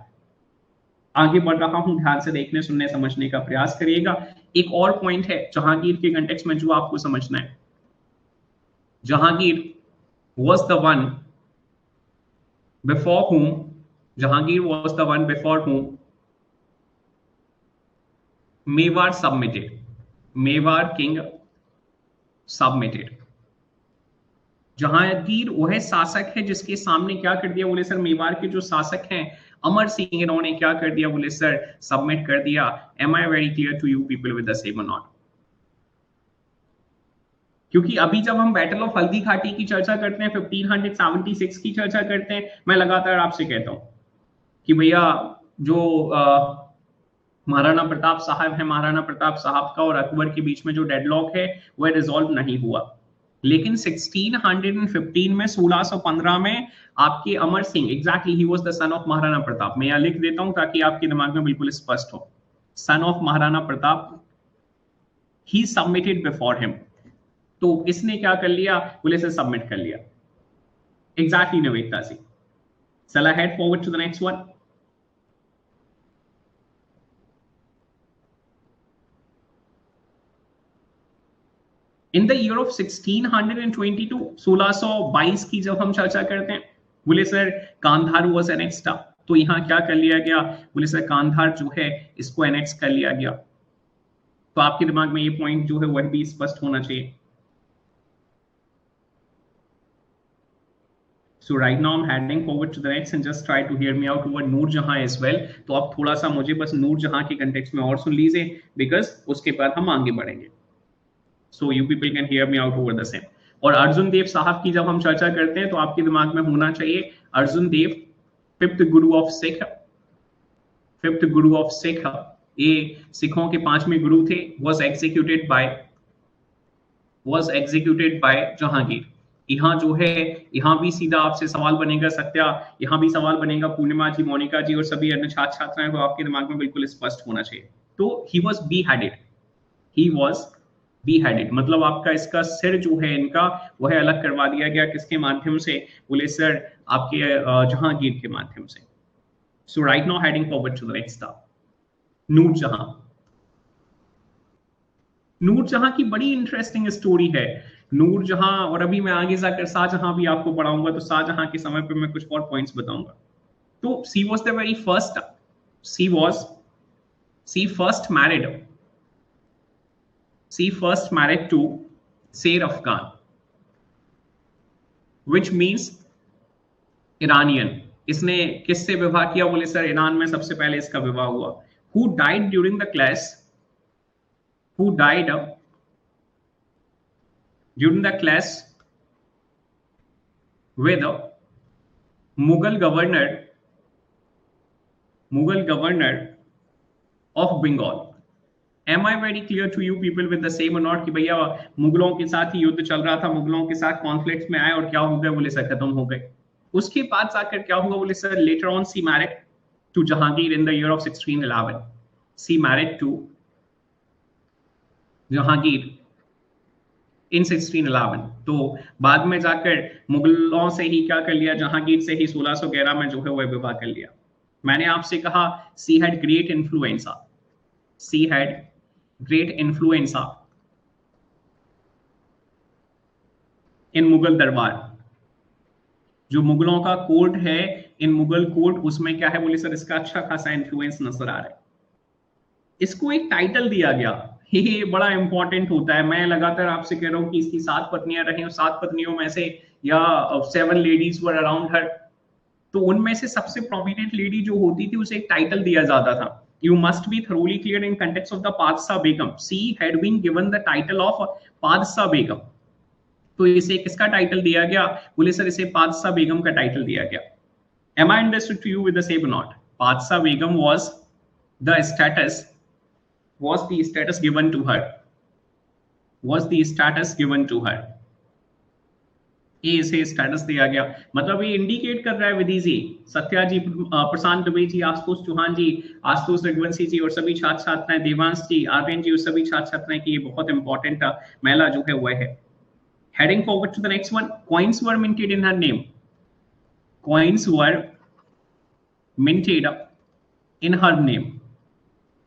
आगे बढ़ रहा हूं, ध्यान से देखने सुनने समझने का प्रयास करिएगा। एक और पॉइंट है जहांगीर के कंटेक्स्ट में जो आपको समझना है। Jahangir was the one before whom Mewar submitted. Mewar king submitted. Jahangir वह शासक है जिसके सामने क्या कर दिया? बोले सर मेवाड़ के जो शासक हैं अमर सिंह, इन्होंने क्या कर दिया? बोले सर सबमिट कर दिया। Am I very clear to you people with the same और नॉट? क्योंकि अभी जब हम बैटल ऑफ हल्दी घाटी की चर्चा करते हैं, 1576 की चर्चा करते हैं, मैं लगातार आपसे कहता हूं कि भैया जो महाराणा प्रताप साहब है, महाराणा प्रताप साहब का और अकबर के बीच में जो डेडलॉक है वह रिजॉल्व नहीं हुआ। लेकिन 1615 में 1615 में आपके Amar Singh, exactly he was the son of Maharana Pratap. मैं यहाँ लिख देता हूं ताकि आपके दिमाग में बिल्कुल स्पष्ट हो। सन of Maharana Pratap, he submitted before him. तो इसने क्या कर लिया, बोले सर सबमिट कर लिया। Exactly Naveta ji. Shall I head forward to the next one? In the year of 1622, 1622 की जब हम चर्चा करते हैं, बोले सर कांधार was annexed। तो यहाँ क्या कर लिया गया, बोले सर कांधार जो है इसको एनेक्स कर लिया गया। तो आपके दिमाग में ये पॉइंट जो है वह भी स्पष्ट होना चाहिए। So right now I'm heading forward to the next and just try to hear me out over Noor Jahan as well। तो आप थोड़ा सा मुझे बस नूरजहां के कंटेक्स्ट में और सुन लीजिए, बिकॉज उसके बाद हम आगे बढ़ेंगे। So you people can hear me out over the same। और अर्जुन देव साहब की जब हम चर्चा करते हैं तो आपके दिमाग में होना चाहिए अर्जुन देव fifth Guru of Sikh, fifth Guru of Sikh, ये सिखों के पांचवें गुरु थे। was executed by Jahangir. यहाँ जो है, यहाँ भी सीधा आपसे सवाल बनेगा सत्या, यहाँ भी सवाल बनेगा पूर्णिमा जी, मोनिका जी और सभी अन्य छात्र छात्राएं को आपके दिमाग में बिल्कुल स्पष्ट होना चाहिए। तो he was be headed, he was be headed, मतलब आपका इसका सिर जो है इनका वह अलग करवा दिया गया। किसके माध्यम से, बोले सर आपके जहांगीर के माध्यम से। So right now heading forward to the next star, Noor Jahan. Noor Jahan की बड़ी इंटरेस्टिंग स्टोरी है नूरजहां। और अभी मैं आगे जाकर शाहजहां भी आपको पढ़ाऊंगा, तो शाहजहां के समय पे मैं कुछ और पॉइंट्स बताऊंगा। तो she was the very first, she first married to Sher Afghan, which means Iranian। इसने किससे विवाह किया, बोले सर ईरान में सबसे पहले इसका विवाह हुआ। Who died during the clash with Mughal governor of Bengal। Am I very clear to you people with the same or not कि भैया मुगलों के साथ ही युद्ध चल रहा था, मुगलों के साथ कॉन्फ्लिक्ट में आए और क्या हो गए, बोले सर खत्म हो गए। उसके बाद जाकर क्या हुआ, बोले sir later on she married to Jahangir in the year of 1611। She married to Jahangir in 1611। तो बाद में जाकर मुगलों से ही क्या कर लिया, जहांगीर से ही 1611 में जो है वह विवाह कर लिया। मैंने आपसे कहा she had great influence, she had great influence in Mughal दरबार। जो मुगलों का कोर्ट है, इन मुगल कोर्ट, उसमें क्या है, बोले सर इसका अच्छा खासा इन्फ्लुएंस नजर आ रहा है। इसको एक टाइटल दिया गया, ये बड़ा इंपॉर्टेंट होता है। मैं लगातार आपसे कह रहा हूं कि इसकी 7 पत्नियां रही और 7 पत्नियों में से या 7 लेडीज वर अराउंड हर, तो उनमें से सबसे प्रोमिनेंट लेडी जो होती थी उसे एक टाइटल दिया जाता था। You must be thoroughly clear in context of the Padshah Begum। She had been given the title of Padshah Begum। तो इसे किसका टाइटल दिया गया, बोले सर इसे पादशाह बेगम का टाइटल दिया गया। Am I understood to you with the same or not? Padshah Begum was the status given to her, ये इसे स्टेटस दिया गया। मतलब ये इंडिकेट कर रहा है विधि जी, सत्या जी, प्रशांत दुबे जी, आशुतोष चौहान जी, आशुतोष रघुवंशी जी और सभी छात्र छात्राएं, देवांश जी, आर्यन जी और सभी छात्र छात्राएं की ये बहुत इंपॉर्टेंट महिला जो है वह है। Heading forward to the next one, coins were minted in her name, coins were minted in her name.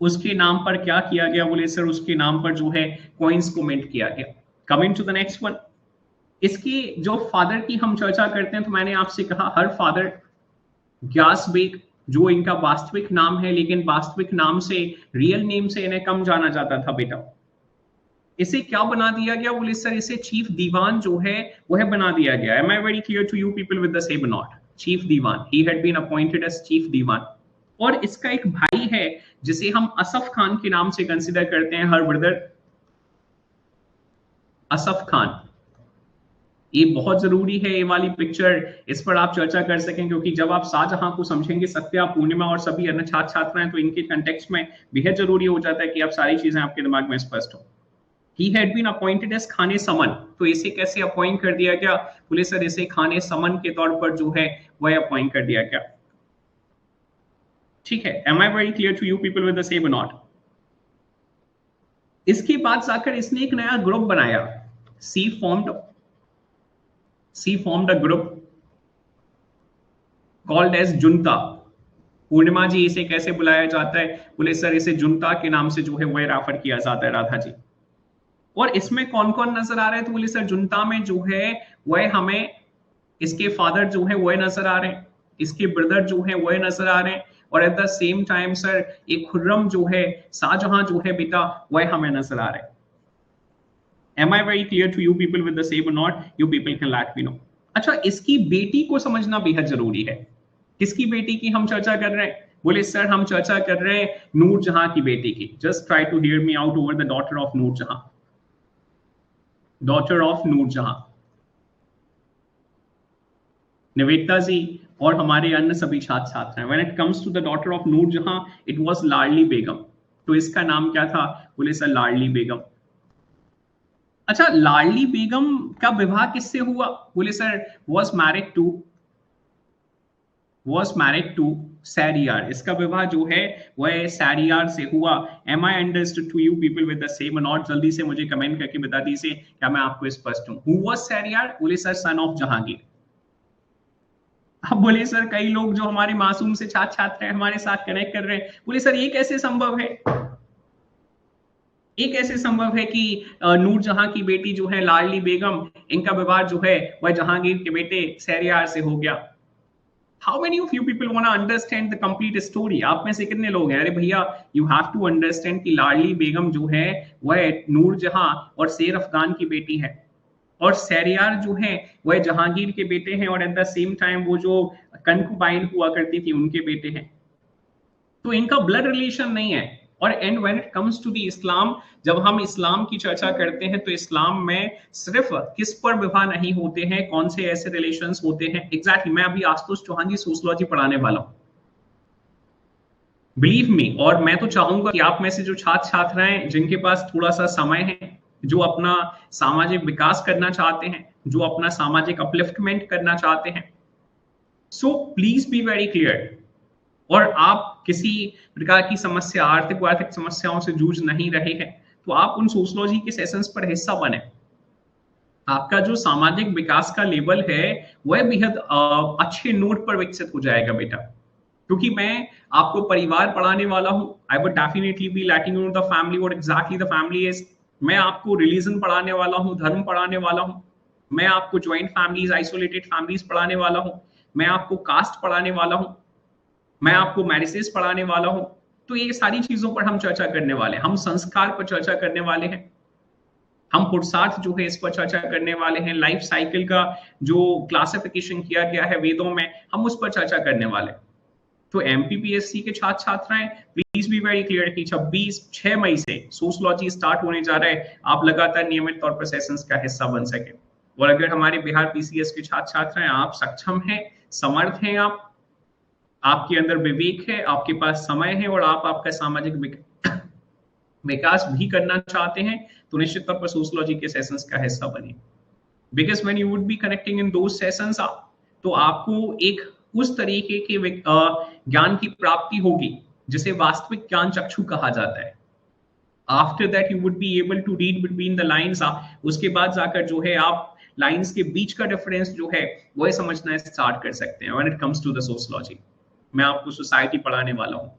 उसके नाम पर क्या किया गया, बोले सर उसके नाम पर जो है कॉइन्स को मिंट किया गया। Coming to the next one, इसकी जो फादर की हम चर्चा करते हैं तो मैंने आपसे कहा हर फादर ग्यास बेग, जो इनका वास्तविक नाम है, लेकिन वास्तविक नाम से, रियल नेम से इन्हें कम जाना जाता था बेटा। इसे क्या बना दिया गया, बोले सर इसे चीफ दीवान जो है वह बना दिया गया। Am I very clear to you people with the same or not? Chief diwan, he had been appointed as chief diwan. और इसका एक भाई है जिसे हम असफ खान के नाम से कंसिडर करते हैं, हर ब्रदर असफ खान। ये बहुत जरूरी है, ये वाली पिक्चर, इस पर आप चर्चा कर सकें, क्योंकि जब आप शाहजहां को समझेंगे, सत्या, पूर्णिमा और सभी अन्य छात्र छात्राएं, तो इनके कंटेक्स्ट में बेहद जरूरी हो जाता है कि आप सारी चीजें आपके दिमाग में स्पष्ट हो। He had been appointed as खाने समन। तो इसे कैसे अपॉइंट कर दिया गया, बोले सर इसे खाने समन के तौर पर जो है वह अपॉइंट कर दिया गया। ठीक है, Am I very clear to you people with the same or not? इसके बाद जाकर इसने एक नया ग्रुप बनाया, सी formed a group called as junta. पूर्णिमा जी, इसे कैसे बुलाया जाता है? बोले सर इसे जुनता के नाम से जो है वह रेफर किया जाता है, राधा जी। और इसमें कौन कौन नजर आ रहा है? तो बोले सर जुनता में जो है वह हमें इसके फादर जो है वह नजर आ रहे हैं, इसके ब्रदर जो है वह नजर आ रहे हैं, और at the same time sir एक खुर्रम जो है, शाहजहां जो है बेटा, वह हमें नजर आ रहे हैं। Am I very clear to you people with the same or not? You people can let me know. अच्छा, इसकी बेटी को समझना बेहद जरूरी है। किसकी बेटी की हम चर्चा कर रहे हैं? बोले सर हम चर्चा कर रहे हैं नूर जहां की बेटी की। Just try to hear me out over the daughter of Noor Jahan. Daughter of Noor जहां, निवेदिता जी और हमारे अन्य सभी छात्र छात्राएं। When it comes to the daughter of Noor Jahan, it was लाडली बेगम। तो इसका नाम क्या था? बोले सर लाडली बेगम। अच्छा, लाडली बेगम का विवाह किससे हुआ? बोले सर was married to सैरियार। इसका विवाह जो है वह सैरियार से हुआ। Am I understood to you people with the same or not? जल्दी से मुझे कमेंट करके बता दीजिए क्या मैं आपको स्पष्ट हूं। Who was सैरियार? बोले सर सन ऑफ जहांगीर। अब बोले सर कई लोग जो हमारे मासूम से छात्र छात्र हैं हमारे साथ कनेक्ट कर रहे हैं, बोले सर ये कैसे संभव है? एक ऐसे संभव है कि नूर जहां की बेटी जो है लाडली बेगम, इनका विवाह जो है वह जहांगीर के बेटे शहरयार से हो गया। How many of you people want to understand the complete story? आप में से कितने लोग हैं? अरे भैया यू हैव टू अंडरस्टैंड कि लाडली बेगम जो है वह नूर जहां और शेर अफगान की बेटी है, और शहरयार जो है वह जहांगीर के बेटे हैं, और एट द सेम टाइम वो जो कंकुबाइन हुआ करती थी उनके बेटे हैं। तो इनका ब्लड रिलेशन नहीं है। और and when it comes to the Islam, जब हम इस्लाम की चर्चा करते हैं तो इस्लाम में सिर्फ किस पर विवाह नहीं होते हैं, कौन से ऐसे रिलेशंस होते हैं, एग्जैक्टली मैं अभी आशुतोष चौहान जी सोशियोलॉजी पढ़ाने वाला हूं, बिलीव मी। और मैं तो चाहूंगा कि आप में से जो छात्र छात्राएं जिनके पास थोड़ा सा समय है, जो अपना सामाजिक विकास करना चाहते हैं, जो अपना सामाजिक अपलिफ्टमेंट करना चाहते हैं, सो प्लीज बी वेरी क्लियर। और आप किसी प्रकार की समस्या, आर्थिक समस्याओं से जूझ नहीं रहे हैं, तो आप उन सोशियोलॉजी के सेशंस पर हिस्सा बने। आपका जो सामाजिक विकास का लेवल है वह बेहद अच्छे नोट पर विकसित हो जाएगा बेटा, क्योंकि मैं आपको परिवार पढ़ाने वाला हूं। आई would definitely be letting you know the family, what exactly the family is. मैं आपको रिलीजन पढ़ाने वाला हूं, धर्म पढ़ाने वाला हूं। मैं आपको ज्वाइंट फैमिलीज, आइसोलेटेड फैमिलीज पढ़ाने वाला हूं। मैं आपको कास्ट पढ़ाने वाला हूं। मैं आपको मैरिजेस पढ़ाने वाला हूं। तो ये सारी चीजों पर हम चर्चा करने वाले हैं। हम संस्कार पर चर्चा करने वाले हैं, हम पुरुषार्थ जो है इस पर चर्चा करने वाले हैं। लाइफ साइकिल का जो क्लासिफिकेशन किया गया है वेदों में, हम उस पर चर्चा करने वाले हैं। तो एमपीपीएससी के छात्र छात्राएं प्लीज बी वेरी क्लियर कि 6 मई से सोशियोलॉजी स्टार्ट होने जा रहा है। आप लगातार नियमित तौर पर सेशंस का हिस्सा बन सके। और अगर हमारे बिहार पीसीएस के छात्र छात्राएं आप सक्षम हैं, समर्थ हैं, आपके अंदर विवेक है, आपके पास समय है, और आप आपका सामाजिक विकास भी करना चाहते हैं, तो निश्चित तौर पर सोशियोलॉजी के सेशंस का हिस्सा बनिए। Because when you would be connecting in those sessions, तो आपको एक उस तरीके के ज्ञान की प्राप्ति होगी जिसे वास्तविक ज्ञान चक्षु कहा जाता है। After that you would be able to read between the lines. उसके बाद जाकर जो है आप लाइन्स के बीच का डिफरेंस जो है वह समझना स्टार्ट कर सकते हैं when it comes to the sociology. मैं आपको सोसाइटी पढ़ाने वाला हूं,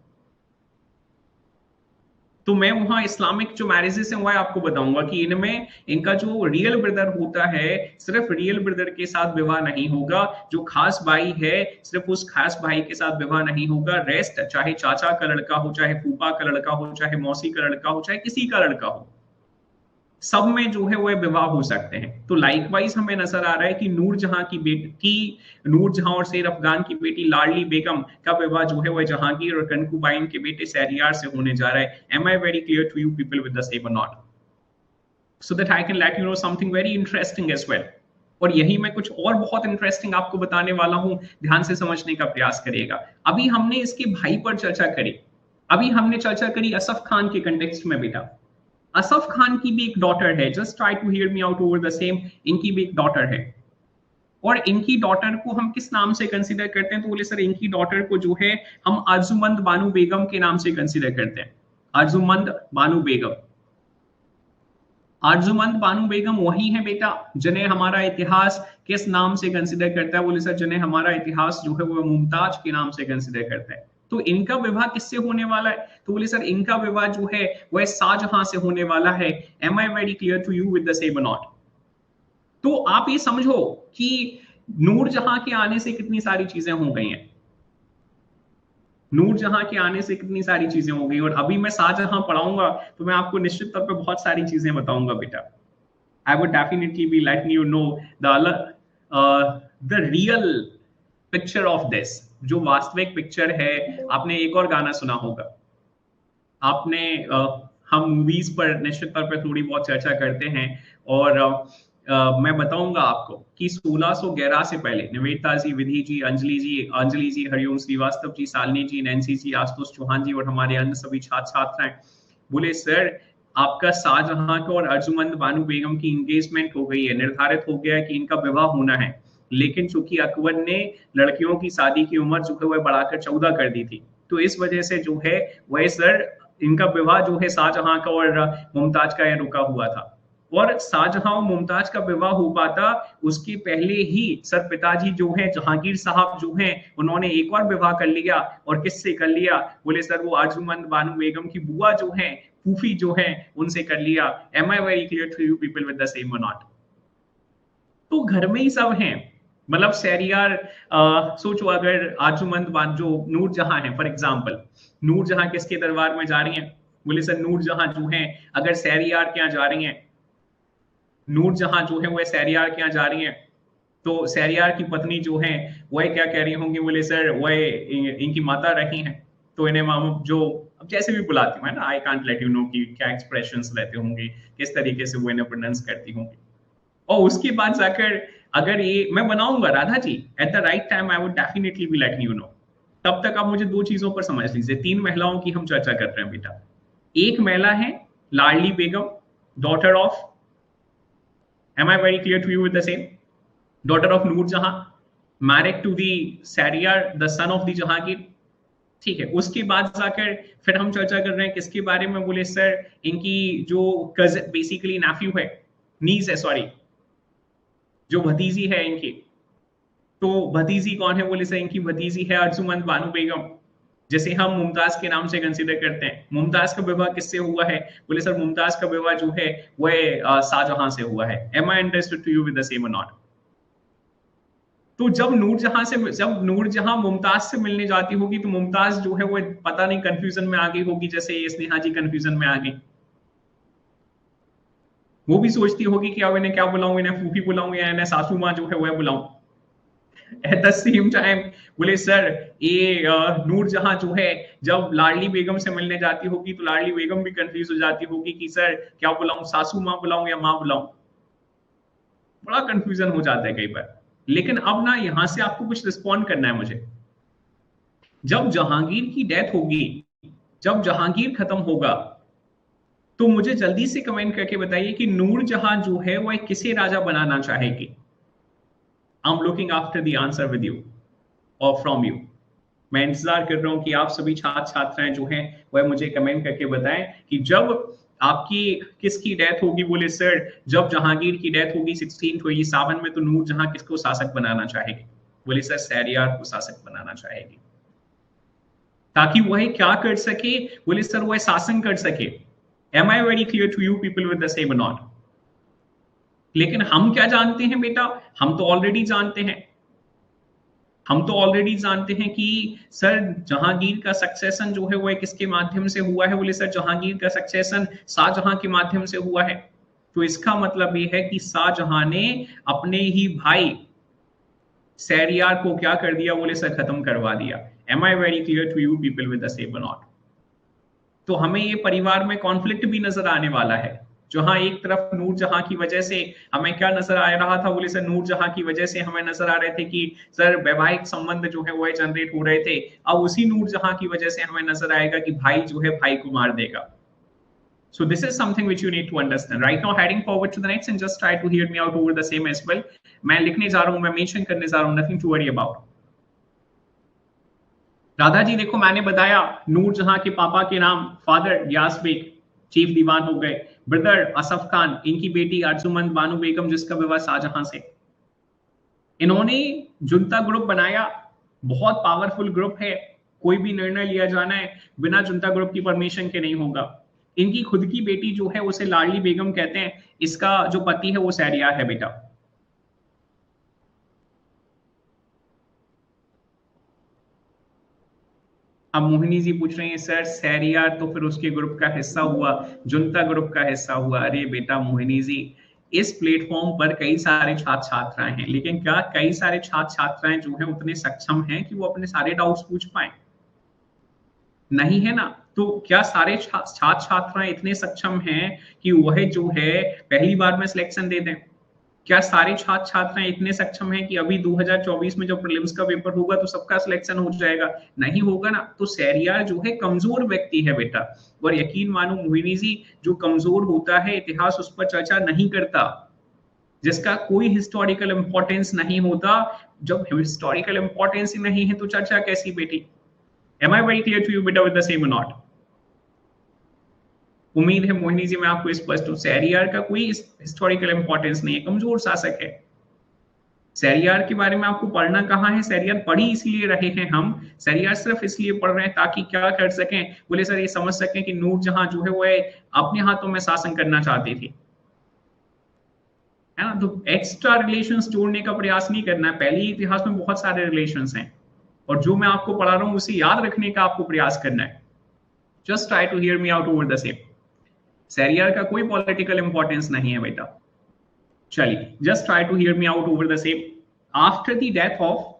तो मैं वहां इस्लामिक जो मैरिजेस हैं वह आपको बताऊंगा कि इनमें इनका जो रियल ब्रदर होता है, सिर्फ रियल ब्रदर के साथ विवाह नहीं होगा। जो खास भाई है, सिर्फ उस खास भाई के साथ विवाह नहीं होगा। रेस्ट, चाहे चाचा का लड़का हो, चाहे फूफा का लड़का हो, चाहे मौसी का लड़का हो, चाहे किसी का लड़का हो, सब में जो है वह विवाह हो सकते हैं। तो लाइकवाइज हमें नजर आ रहा है कि नूर जहां और शेर अफगान की बेटी लाडली बेगम का विवाह जो है वह जहांगीर और कंकुबाइन के बेटे शहरयार से होने जा रहा है। Am I very clear to you people with the same और not? So that I can let you know something very interesting as well. और यही मैं कुछ और बहुत इंटरेस्टिंग आपको बताने वाला हूं, ध्यान से समझने का प्रयास करिएगा। अभी हमने इसके भाई पर चर्चा करी, अभी हमने चर्चा करी असफ खान के कंटेक्स्ट में बेटा। असफ खान की भी एक डॉटर है, just try to hear me out over the same. इनकी भी एक डॉटर है, और इनकी डॉटर को हम किस नाम से कंसीडर करते हैं? तो बोले सर इनकी डॉटर को जो है हम अर्जुमंद बानू बेगम के नाम से कंसीडर करते हैं। अर्जुमंद बानू बेगम। अर्जुमंद बानो बेगम वही है बेटा जिन्हें हमारा इतिहास किस नाम से कंसिडर करता है? बोले सर जिन्हें हमारा इतिहास जो है वो मुमताज के नाम से कंसिडर करता है। तो इनका विवाह किससे होने वाला है? तो बोले सर इनका विवाह जो है वह शाहजहां से होने वाला है। Am I very clear to you with the same not? तो आप ये समझो कि नूरजहां के आने से कितनी सारी चीजें हो गई हैं। नूरजहां के आने से कितनी सारी चीजें हो गई, और अभी मैं शाहजहां पढ़ाऊंगा तो मैं आपको निश्चित तौर पे बहुत सारी चीजें बताऊंगा बेटा। I would definitely be letting you know the real picture of this, जो वास्तविक पिक्चर है। आपने एक और गाना सुना होगा, आपने हम मूवीज पर निश्चित तौर पर थोड़ी बहुत चर्चा करते हैं, और मैं बताऊंगा आपको कि 1611 से पहले निवेदिता जी, विधि जी, अंजलि जी, हरिओम श्रीवास्तव जी, शालिनी जी, नैन्सी जी, आशुतोष चौहान जी और हमारे अन्य सभी छात्र छात्राएं बोले सर आपका शाहजहां का और अर्जुमंद बानो बेगम की एंगेजमेंट हो गई है, निर्धारित हो गया है कि इनका विवाह होना है, लेकिन चूंकि अकबर ने लड़कियों की शादी की उम्र जो है वह बढ़ाकर 14 कर दी थी, तो इस वजह से जो है वह सर इनका विवाह जो है शाहजहां का और मुमताज का रुका हुआ था। और शाहजहां और मुमताज का विवाह हो पाता उसके पहले ही सर पिताजी जो हैं जहांगीर साहब जो हैं उन्होंने एक और विवाह कर लिया, और किससे कर लिया? बोले सर वो अर्जुमंद बानो बेगम की बुआ जो हैं, फूफी जो हैं, उनसे कर लिया। Am I very clear to you people with the same और नॉट? तो घर में ही सब हैं। मतलब शहरियार सोचो अगर अर्जुमंद बान जो नूरजहां है फॉर एग्जाम्पल, नूरजहां किसके दरबार में जा रही हैं? बोले सर नूरजहां जो है अगर शहरियार के यहाँ जा रही हैं, नूरजहां जो है वह शहरियार के यहाँ जा रही हैं, तो शहरियार की पत्नी जो है वह क्या कह रही होंगी? बोले सर वह इनकी माता रही हैं, तो इन्हें मामू जो अब जैसे भी बुलाती हूँ है ना, I can't let you no कि क्या एक्सप्रेशंस रहते होंगे, किस तरीके से वो इन्हें प्रोनाउंस करती होंगी। और उसके बाद जाकर अगर ये मैं बनाऊंगा Radha ji at the right time, I would definitely be letting you know. तब तक आप मुझे दो चीजों पर समझ लीजिए, तीन महिलाओं की हम चर्चा कर रहे हैं बेटा। एक महिला है Ladli Begum, daughter of, am I very clear to you with the same? Daughter of Noor Jahan, married to the Sariar, the son of the Jahangir। ठीक है, उसके बाद जाकर फिर हम चर्चा कर रहे हैं किसके बारे में? बोले सर इनकी जो कजन बेसिकली नेफ्यू है, नीस है सॉरी, जो भतीजी है इनकी, तो भतीजी कौन है? बोले सर इनकी भतीजी है अर्जुमंद बानो बेगम, जैसे हम मुमताज के नाम से कंसीडर करते हैं। मुमताज का विवाह किससे हुआ है? बोले सर मुमताज का विवाह जो है वह शाहजहां से हुआ है। Am I understood to you with the same और नॉट? तो जब नूरजहां मुमताज से मिलने जाती होगी तो मुमताज जो है वो पता नहीं कंफ्यूजन में आ गई होगी, जैसे ये स्नेहा जी कंफ्यूजन में आ गई। वो भी सोचती होगी कि अब इन्हें क्या बुलाऊं, इन्हें फूफी बुलाऊं या इन्हें सासू माँ जो है वह बुलाऊं। एट द सेम टाइम बोले सर ये नूरजहां जो है जब लाडली बेगम से मिलने जाती होगी तो लाडली बेगम भी कंफ्यूज हो जाती होगी कि सर क्या बुलाऊं, सासू माँ बुलाऊं या माँ बुलाऊं। बड़ा कंफ्यूजन हो जाता है कई बार। लेकिन अब ना यहां से आपको कुछ रिस्पॉन्ड करना है मुझे। जब जहांगीर की डेथ होगी, जब जहांगीर खत्म होगा, तो मुझे जल्दी से कमेंट करके बताइए कि नूरजहां जो है वह किसे राजा बनाना चाहेगी? I am looking after the answer with you और फ्रॉम यू। मैं इंतजार कर रहा हूं कि आप सभी छात्र छात्राएं जो हैं वह मुझे कमेंट करके बताएं कि जब आपकी किसकी डेथ होगी? बोले सर जब जहांगीर की डेथ होगी 1627 में, तो नूरजहां किसको शासक बनाना चाहेगी? बोले सर शहरियार को शासक बनाना चाहेगी, ताकि वह क्या कर सके? बोले सर वह शासन कर सके। Am I very clear to you people with the same not? लेकिन हम क्या जानते हैं बेटा? हम तो ऑलरेडी जानते हैं, हम तो ऑलरेडी जानते हैं कि सर जहांगीर का सक्सेशन जो है वो किसके माध्यम से हुआ है? बोले सर जहांगीर का सक्सेशन शाहजहां के माध्यम से हुआ है। तो इसका मतलब ये है कि शाहजहां ने अपने ही भाई शहरियार को क्या कर दिया? बोले सर खत्म करवा दिया। Am I very clear to you people with the same not? तो हमें ये परिवार में कॉन्फ्लिक्ट भी नजर आने वाला है, जहां एक तरफ नूरजहां की वजह से हमें क्या नजर आ रहा था? बोले सर नूरजहां की वजह से हमें नजर आ रहे थे कि सर वैवाहिक संबंध जो है वो जनरेट हो रहे थे। अब उसी नूरजहां की वजह से हमें नजर आएगा कि भाई जो है भाई को मार देगा। So this is something which you need to understand. Right now, heading forward to the next and just try to hear me out over the same as well. मैं लिखने जा रहा हूं, मैं मेंशन करने जा रहा हूं, nothing to worry about. Radha ji देखो मैंने बताया नूरजहां के पापा के नाम फादर यास बेग, चीफ दीवान हो गए। ब्रदर असफ खान, इनकी बेटी अर्जुमंद बानो बेगम जिसका विवाह शाहजहां से। इन्होंने जुनता ग्रुप बनाया, बहुत पावरफुल ग्रुप है, कोई भी निर्णय लिया जाना है बिना जुनता ग्रुप की परमिशन के नहीं होगा। इनकी खुद की बेटी जो है उसे लाडली बेगम कहते हैं, इसका जो पति है वो शहरियार है बेटा। अब मोहिनी जी पूछ रही हैं सर शहरियार तो फिर उसके ग्रुप का हिस्सा हुआ, जुनता ग्रुप का हिस्सा हुआ। अरे बेटा मोहिनी जी, इस प्लेटफॉर्म पर कई सारे छात्र छात्राएं हैं, लेकिन क्या कई सारे छात्र छात्राएं जो हैं उतने सक्षम हैं कि वो अपने सारे डाउट्स पूछ पाए? नहीं है ना। तो क्या सारे छात्र छात्राएं इतने सक्षम हैं कि वह जो है पहली बार में सिलेक्शन दे दें? क्या सारे छात्र छात्राएं इतने सक्षम हैं कि अभी 2024 में जब प्रीलिम्स का पेपर होगा तो सबका सिलेक्शन हो जाएगा? नहीं होगा ना। तो शहरियार जो है कमजोर व्यक्ति है बेटा, और यकीन मानो मोहिनी जी, जो कमजोर होता है इतिहास उस पर चर्चा नहीं करता, जिसका कोई हिस्टोरिकल इंपॉर्टेंस नहीं होता। जब हिस्टोरिकल इंपॉर्टेंस ही नहीं है तो चर्चा कैसी बेटी? Am I very clear to you बेटा विद द सेम और नॉट? उम्मीद है मोहिनी जी मैं आपको स्पष्ट हूं। शहरियार का कोई हिस्टोरिकल इंपॉर्टेंस नहीं है, कमजोर शासक है। शहरियार के बारे में आपको पढ़ना कहाँ है? शहरियार पढ़ ही इसलिए रहे हैं हम, शहरियार सिर्फ इसलिए पढ़ रहे हैं ताकि क्या कर सकें, बोले सर ये समझ सकें कि नूरजहां जो है वो अपने हाथों में शासन करना चाहती थी, है ना। तो एक्स्ट्रा रिलेशंस जोड़ने का प्रयास नहीं करना है, पहले ही इतिहास में बहुत सारे रिलेशंस हैं, और जो मैं आपको पढ़ा रहा हूं उसे याद रखने का आपको प्रयास करना है। Just try to hear me out over the same. Shahryar का कोई पॉलिटिकल इंपॉर्टेंस नहीं है बेटा। चलिए, just try to hear me out over the same. After the death of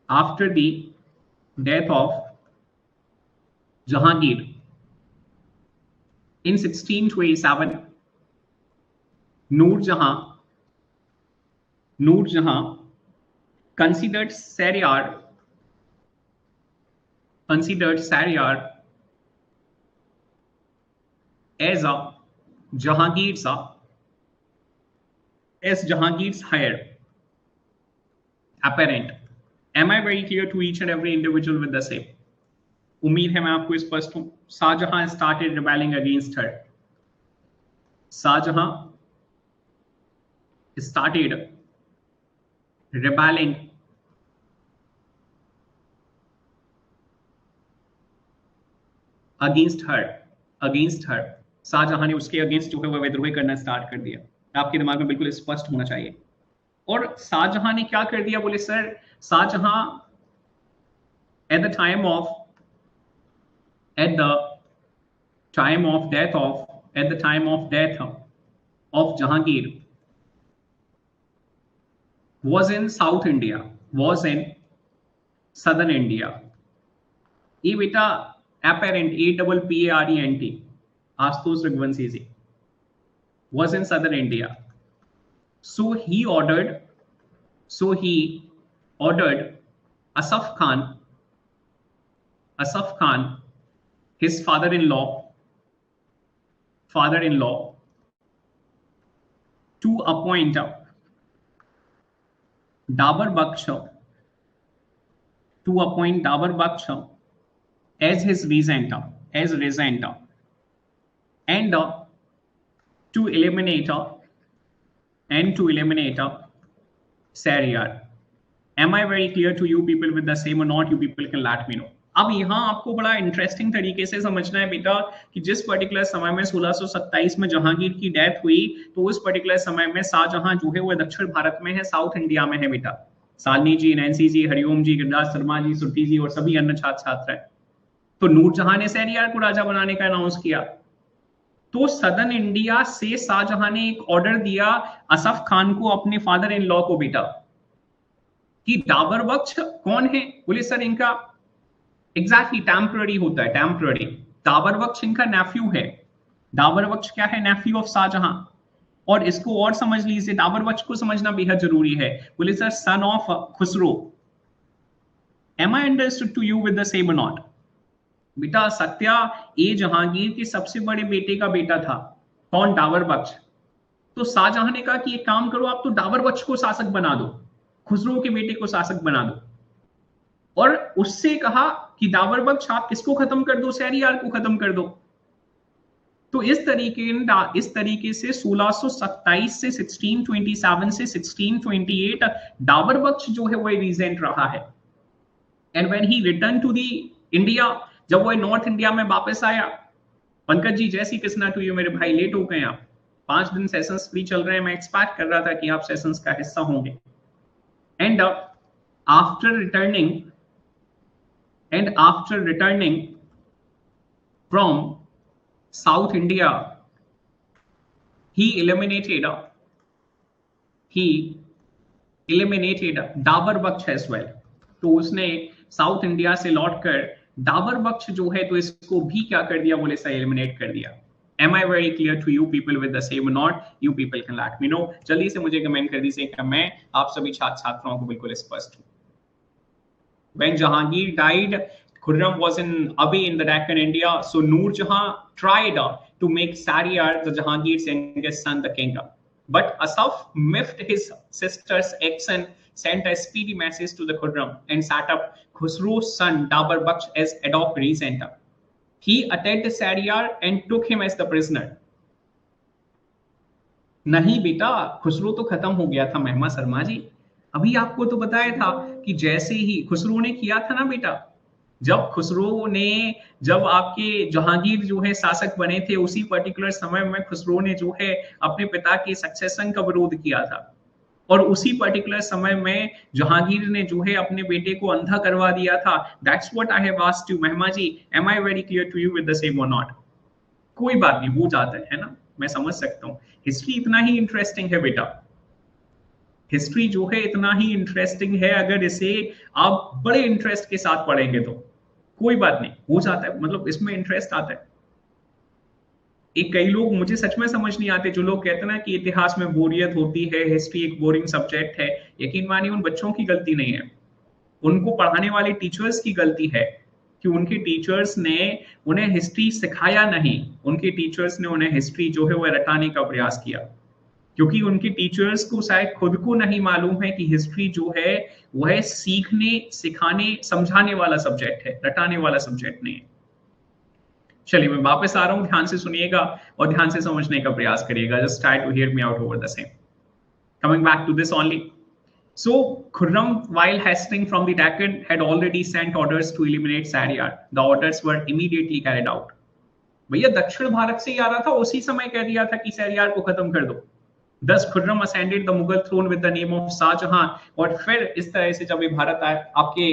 after the death of Jahangir in 1627, Nurjahan considered Shahryar as Jahangir's heir apparent. Am I very clear to each and every individual with the same? उम्मीद है मैं आपको स्पष्ट हूं। Shahjahan started rebelling against her. Shahjahan started rebelling against her. Shahjahan ने उसके against जो है वह विद्रोह करना स्टार्ट कर दिया। आपके दिमाग में बिल्कुल स्पष्ट होना चाहिए। और शाहजहां ने क्या कर दिया? बोले sir Shahjahan at the time of death of Jahangir was in South India, was in Southern India. ये बेटा apparent, APPARENT, Ashutosh Raghuvanshi ji, was in Southern India. So he ordered Asaf Khan, his father-in-law, to appoint Dabar Baksh as his regent, and to eliminate Shahryar. Am I very clear to you people with the same or not? You people can let me know. अब यहाँ आपको बड़ा interesting तरीके से समझना है बेटा कि जिस पर्टिकुलर समय में 1627 में जहांगीर की डेथ हुई, तो उस पर्टिकुलर समय में शाहजहां जो है वो दक्षिण भारत में है, साउथ इंडिया में है बेटा। शालिनी जी, नैन्सी जी, हरिओम जी, गिरिराज शर्मा जी, श्रुति जी और सभी अन्य छात्र छात्राएं। तो नूरजहां ने शहरियार को राजा बनाने का अनाउंस किया। तो सदर्न इंडिया से शाहजहां ने एक ऑर्डर दिया असफ खान को, अपने फादर इन लॉ को बेटा, कि डाबर बख्श कौन है? बोले सर इनका एग्जैक्टली टेम्पररी होता है, टेम्पररी। डाबर बख्श इनका नेफ्यू है। डाबर बख्श क्या है? Nephew of Shahjahan. और इसको और समझ लीजिए, डाबर बख्श को समझना बेहद जरूरी है। बोले sir son of Khusrau. Am I understood to you with the same और नॉट? बेटा सत्या ए जहांगीर के सबसे बड़े बेटे का बेटा था। कौन? डाबर बख्श। तो शाहजहां ने कहा कि एक काम करो, आप तो डाबर बख्श को शासक बना दो, खुसरो के बेटे को शासक बना दो। और उससे कहा कि डाबर बख्श आप किसको खत्म कर दो? शहरियार को खत्म कर दो। तो इस तरीके से 1627 से 1627 से 1628 डाबर बख्श जो है वो रीजेंट रहा है। And when he return to the India, जब वो नॉर्थ इंडिया में वापस आया, पंकज जी जैसी कृष्णा टू यू, मेरे भाई लेट हो गए आप, 5 दिन सेशंस फ्री चल रहे हैं, मैं एक्सपेक्ट कर रहा था कि आप सेशंस का हिस्सा होंगे। And after returning from south India, he eliminated Dabur Bakhsh as well। तो उसने साउथ इंडिया से लौटकर डाबर बख्श जो है तो इसको भी क्या कर दिया, बोले सा एलिमिनेट कर दिया। Am I very clear to you people with the same or not? You people can let me know। जल्दी से मुझे कमेंट कर दीजिए कि मैं आप सभी छात्र छात्राओं को बिल्कुल स्पष्ट हूं। When Jahangir died, Khurram was away in the Deccan, India. So Noor Jahan tried to make Shahryar, the Jahangir's youngest son, the king. But Asaf miffed his sister's action, sent a speedy message to the Khurram and set up Khusro's son Dabar Baksh as ad hoc regent. He attacked Shahryar and took him as the prisoner. नहीं बेटा, खुसरो तो खत्म हो गया था महिमा शर्मा जी। अभी आपको तो बताया था कि जैसे ही खुसरो ने किया था ना बेटा, जब आपके जहांगीर जो है शासक बने थे, उसी पर्टिकुलर समय में खुसरो ने जो है अपने पिता के सक्सेशन का विरोध किया था, और उसी पर्टिकुलर समय में जहांगीर ने जो है अपने बेटे को अंधा करवा दिया था। That's what I have asked you Mahima ji, am I very clear to you with the same और नॉट? कोई बात नहीं, हो जाता है ना, मैं समझ सकता हूँ। हिस्ट्री इतना ही इंटरेस्टिंग है बेटा, हिस्ट्री जो है इतना ही इंटरेस्टिंग है, अगर इसे आप बड़े इंटरेस्ट के साथ पढ़ेंगे तो कोई बात नहीं, हो जाता है, मतलब इसमें इंटरेस्ट आता है। एक कई लोग मुझे सच में समझ नहीं आते जो लोग कहते हैं ना कि इतिहास में बोरियत होती है, हिस्ट्री एक बोरिंग सब्जेक्ट है। यकीन मानिए उन बच्चों की गलती नहीं है, उनको पढ़ाने वाले टीचर्स की गलती है कि उनके टीचर्स ने उन्हें हिस्ट्री सिखाया नहीं, उनके टीचर्स ने उन्हें हिस्ट्री जो है वह रटाने का प्रयास किया, क्योंकि उनके टीचर्स को शायद खुद को नहीं मालूम है कि हिस्ट्री जो है वह सीखने, सिखाने, समझाने वाला सब्जेक्ट है, रटाने वाला सब्जेक्ट नहीं है। चलिए मैं वापस आ रहा हूं, ध्यान से सुनिएगा और ध्यान से समझने का प्रयास करिएगा। Just try to hear me out over the same. Coming back to this only. So Khurram, while hastening from the Deccan, had already sent orders to eliminate Shahryar. The orders were immediately carried out. भैया दक्षिण भारत से ही आ रहा था, उसी समय कह दिया था कि शहरयार को खत्म कर दो। Thus Khurram ascended the Mughal throne with the name of Shahjahan. और फिर इस तरह से जब ये भारत आपके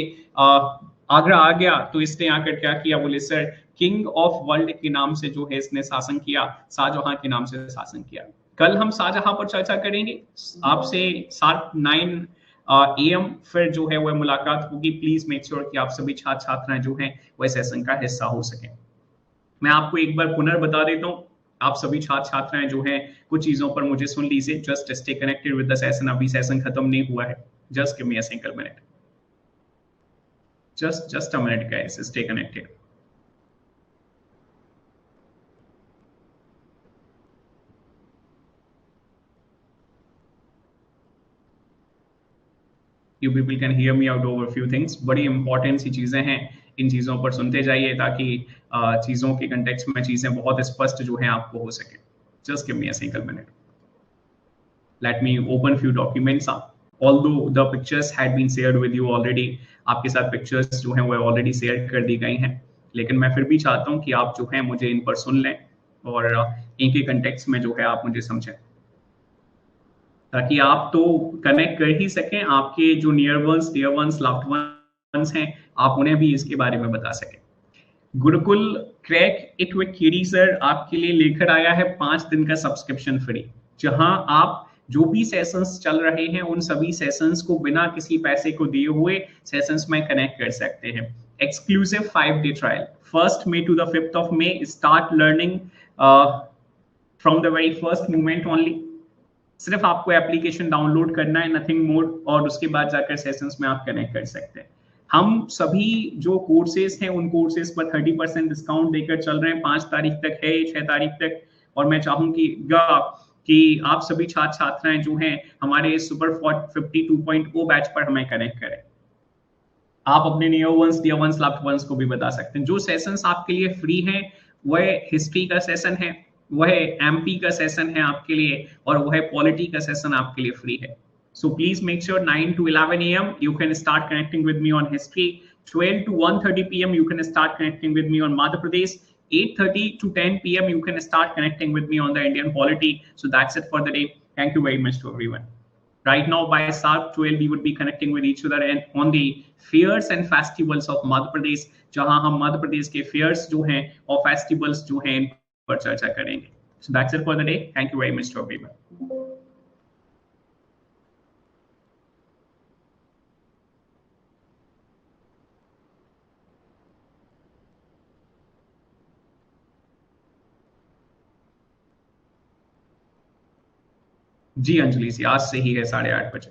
आगरा आ गया तो इसने आकर क्या किया, बोले सर किंग ऑफ वर्ल्ड के नाम से जो है इसने शासन किया, शाहजहां के नाम से शासन किया। कल हम शाहजहां पर चर्चा करेंगे, आपसे 9 AM फिर जो है वह मुलाकात होगी। प्लीज मेक श्योर कि आप सभी छात्र छात्राएं जो हैं वह सेशन का हिस्सा हो सके। मैं आपको एक बार पुनः बता देता हूँ, आप सभी छात्र छात्राएं जो हैं कुछ चीजों पर मुझे सुन लीजिए। Just stay connected with the session, अभी सेशन खत्म नहीं हुआ है। Just give me a single minute, just a minute guys, stay connected. You people can hear me out over few things। बड़ी इंपॉर्टेंट सी चीजें हैं, इन चीजों पर सुनते जाइए ताकि चीजों के कंटेक्स्ट में चीजें बहुत स्पष्ट जो है आपको हो सके। Just give me a single minute, let me open few documents. Although the pictures had been shared with you already, आपके साथ पिक्चर्स जो हैं वो ऑलरेडी शेयर कर दी गई हैं, लेकिन मैं फिर भी चाहता हूँ कि आप जो है मुझे इन पर सुन लें और इनके कंटेक्स्ट में जो है आप मुझे समझें, ताकि आप तो कनेक्ट कर ही सकें, आपके जो near ones, dear ones, loved ones हैं, आप उन्हें भी इसके बारे में बता सकें। Gurukul crack it with Curie sir आपके लिए लेकर आया है 5 दिन का सब्सक्रिप्शन फ्री, जहां आप जो भी सेशंस चल रहे हैं उन सभी सेशंस को बिना किसी पैसे को दिए हुए सेशंस में कनेक्ट कर सकते हैं। Exclusive 5 day trial 1 May to the 5th May, start learning from the very first moment only. सिर्फ आपको एप्लीकेशन डाउनलोड करना है, नथिंग मोर, और उसके बाद जाकर सेशंस में आप कनेक्ट कर सकते हैं। हम सभी जो कोर्सेज हैं उन कोर्सेज पर 30% डिस्काउंट देकर चल रहे हैं, 5 तारीख तक है, 6 तारीख तक, और मैं चाहूंगा कि आप सभी छात्र छात्राएं जो हैं हमारे सुपर 52.0 बैच पर हमें कनेक्ट करें। आप अपने near ones, dear ones, loved ones को भी बता सकते हैं। जो सेशंस आपके लिए फ्री हैं वह हिस्ट्री का सेशन है, वह एमपी का सेशन है आपके लिए, और वह पॉलिटी का सेशन आपके लिए फ्री है. So please make sure 9 to 11 a.m. you can start connecting with me on history. 12 to 1:30 p.m. you can start connecting with me on Madhya Pradesh. 8:30 to 10 p.m. you can start connecting with me on the Indian polity. So that's it for the day. Thank you very much to everyone. Right now by sharp 12 we would be connecting with each other and on the fairs and festivals of Madhya Pradesh, जहां हम मध्य प्रदेश के fears जो हैं और festivals जो हैं इन पर चर्चा करेंगे. So that's it for the day. Thank you very much to everyone. जी अंजलि जी, आज से ही है 8:30 बजे.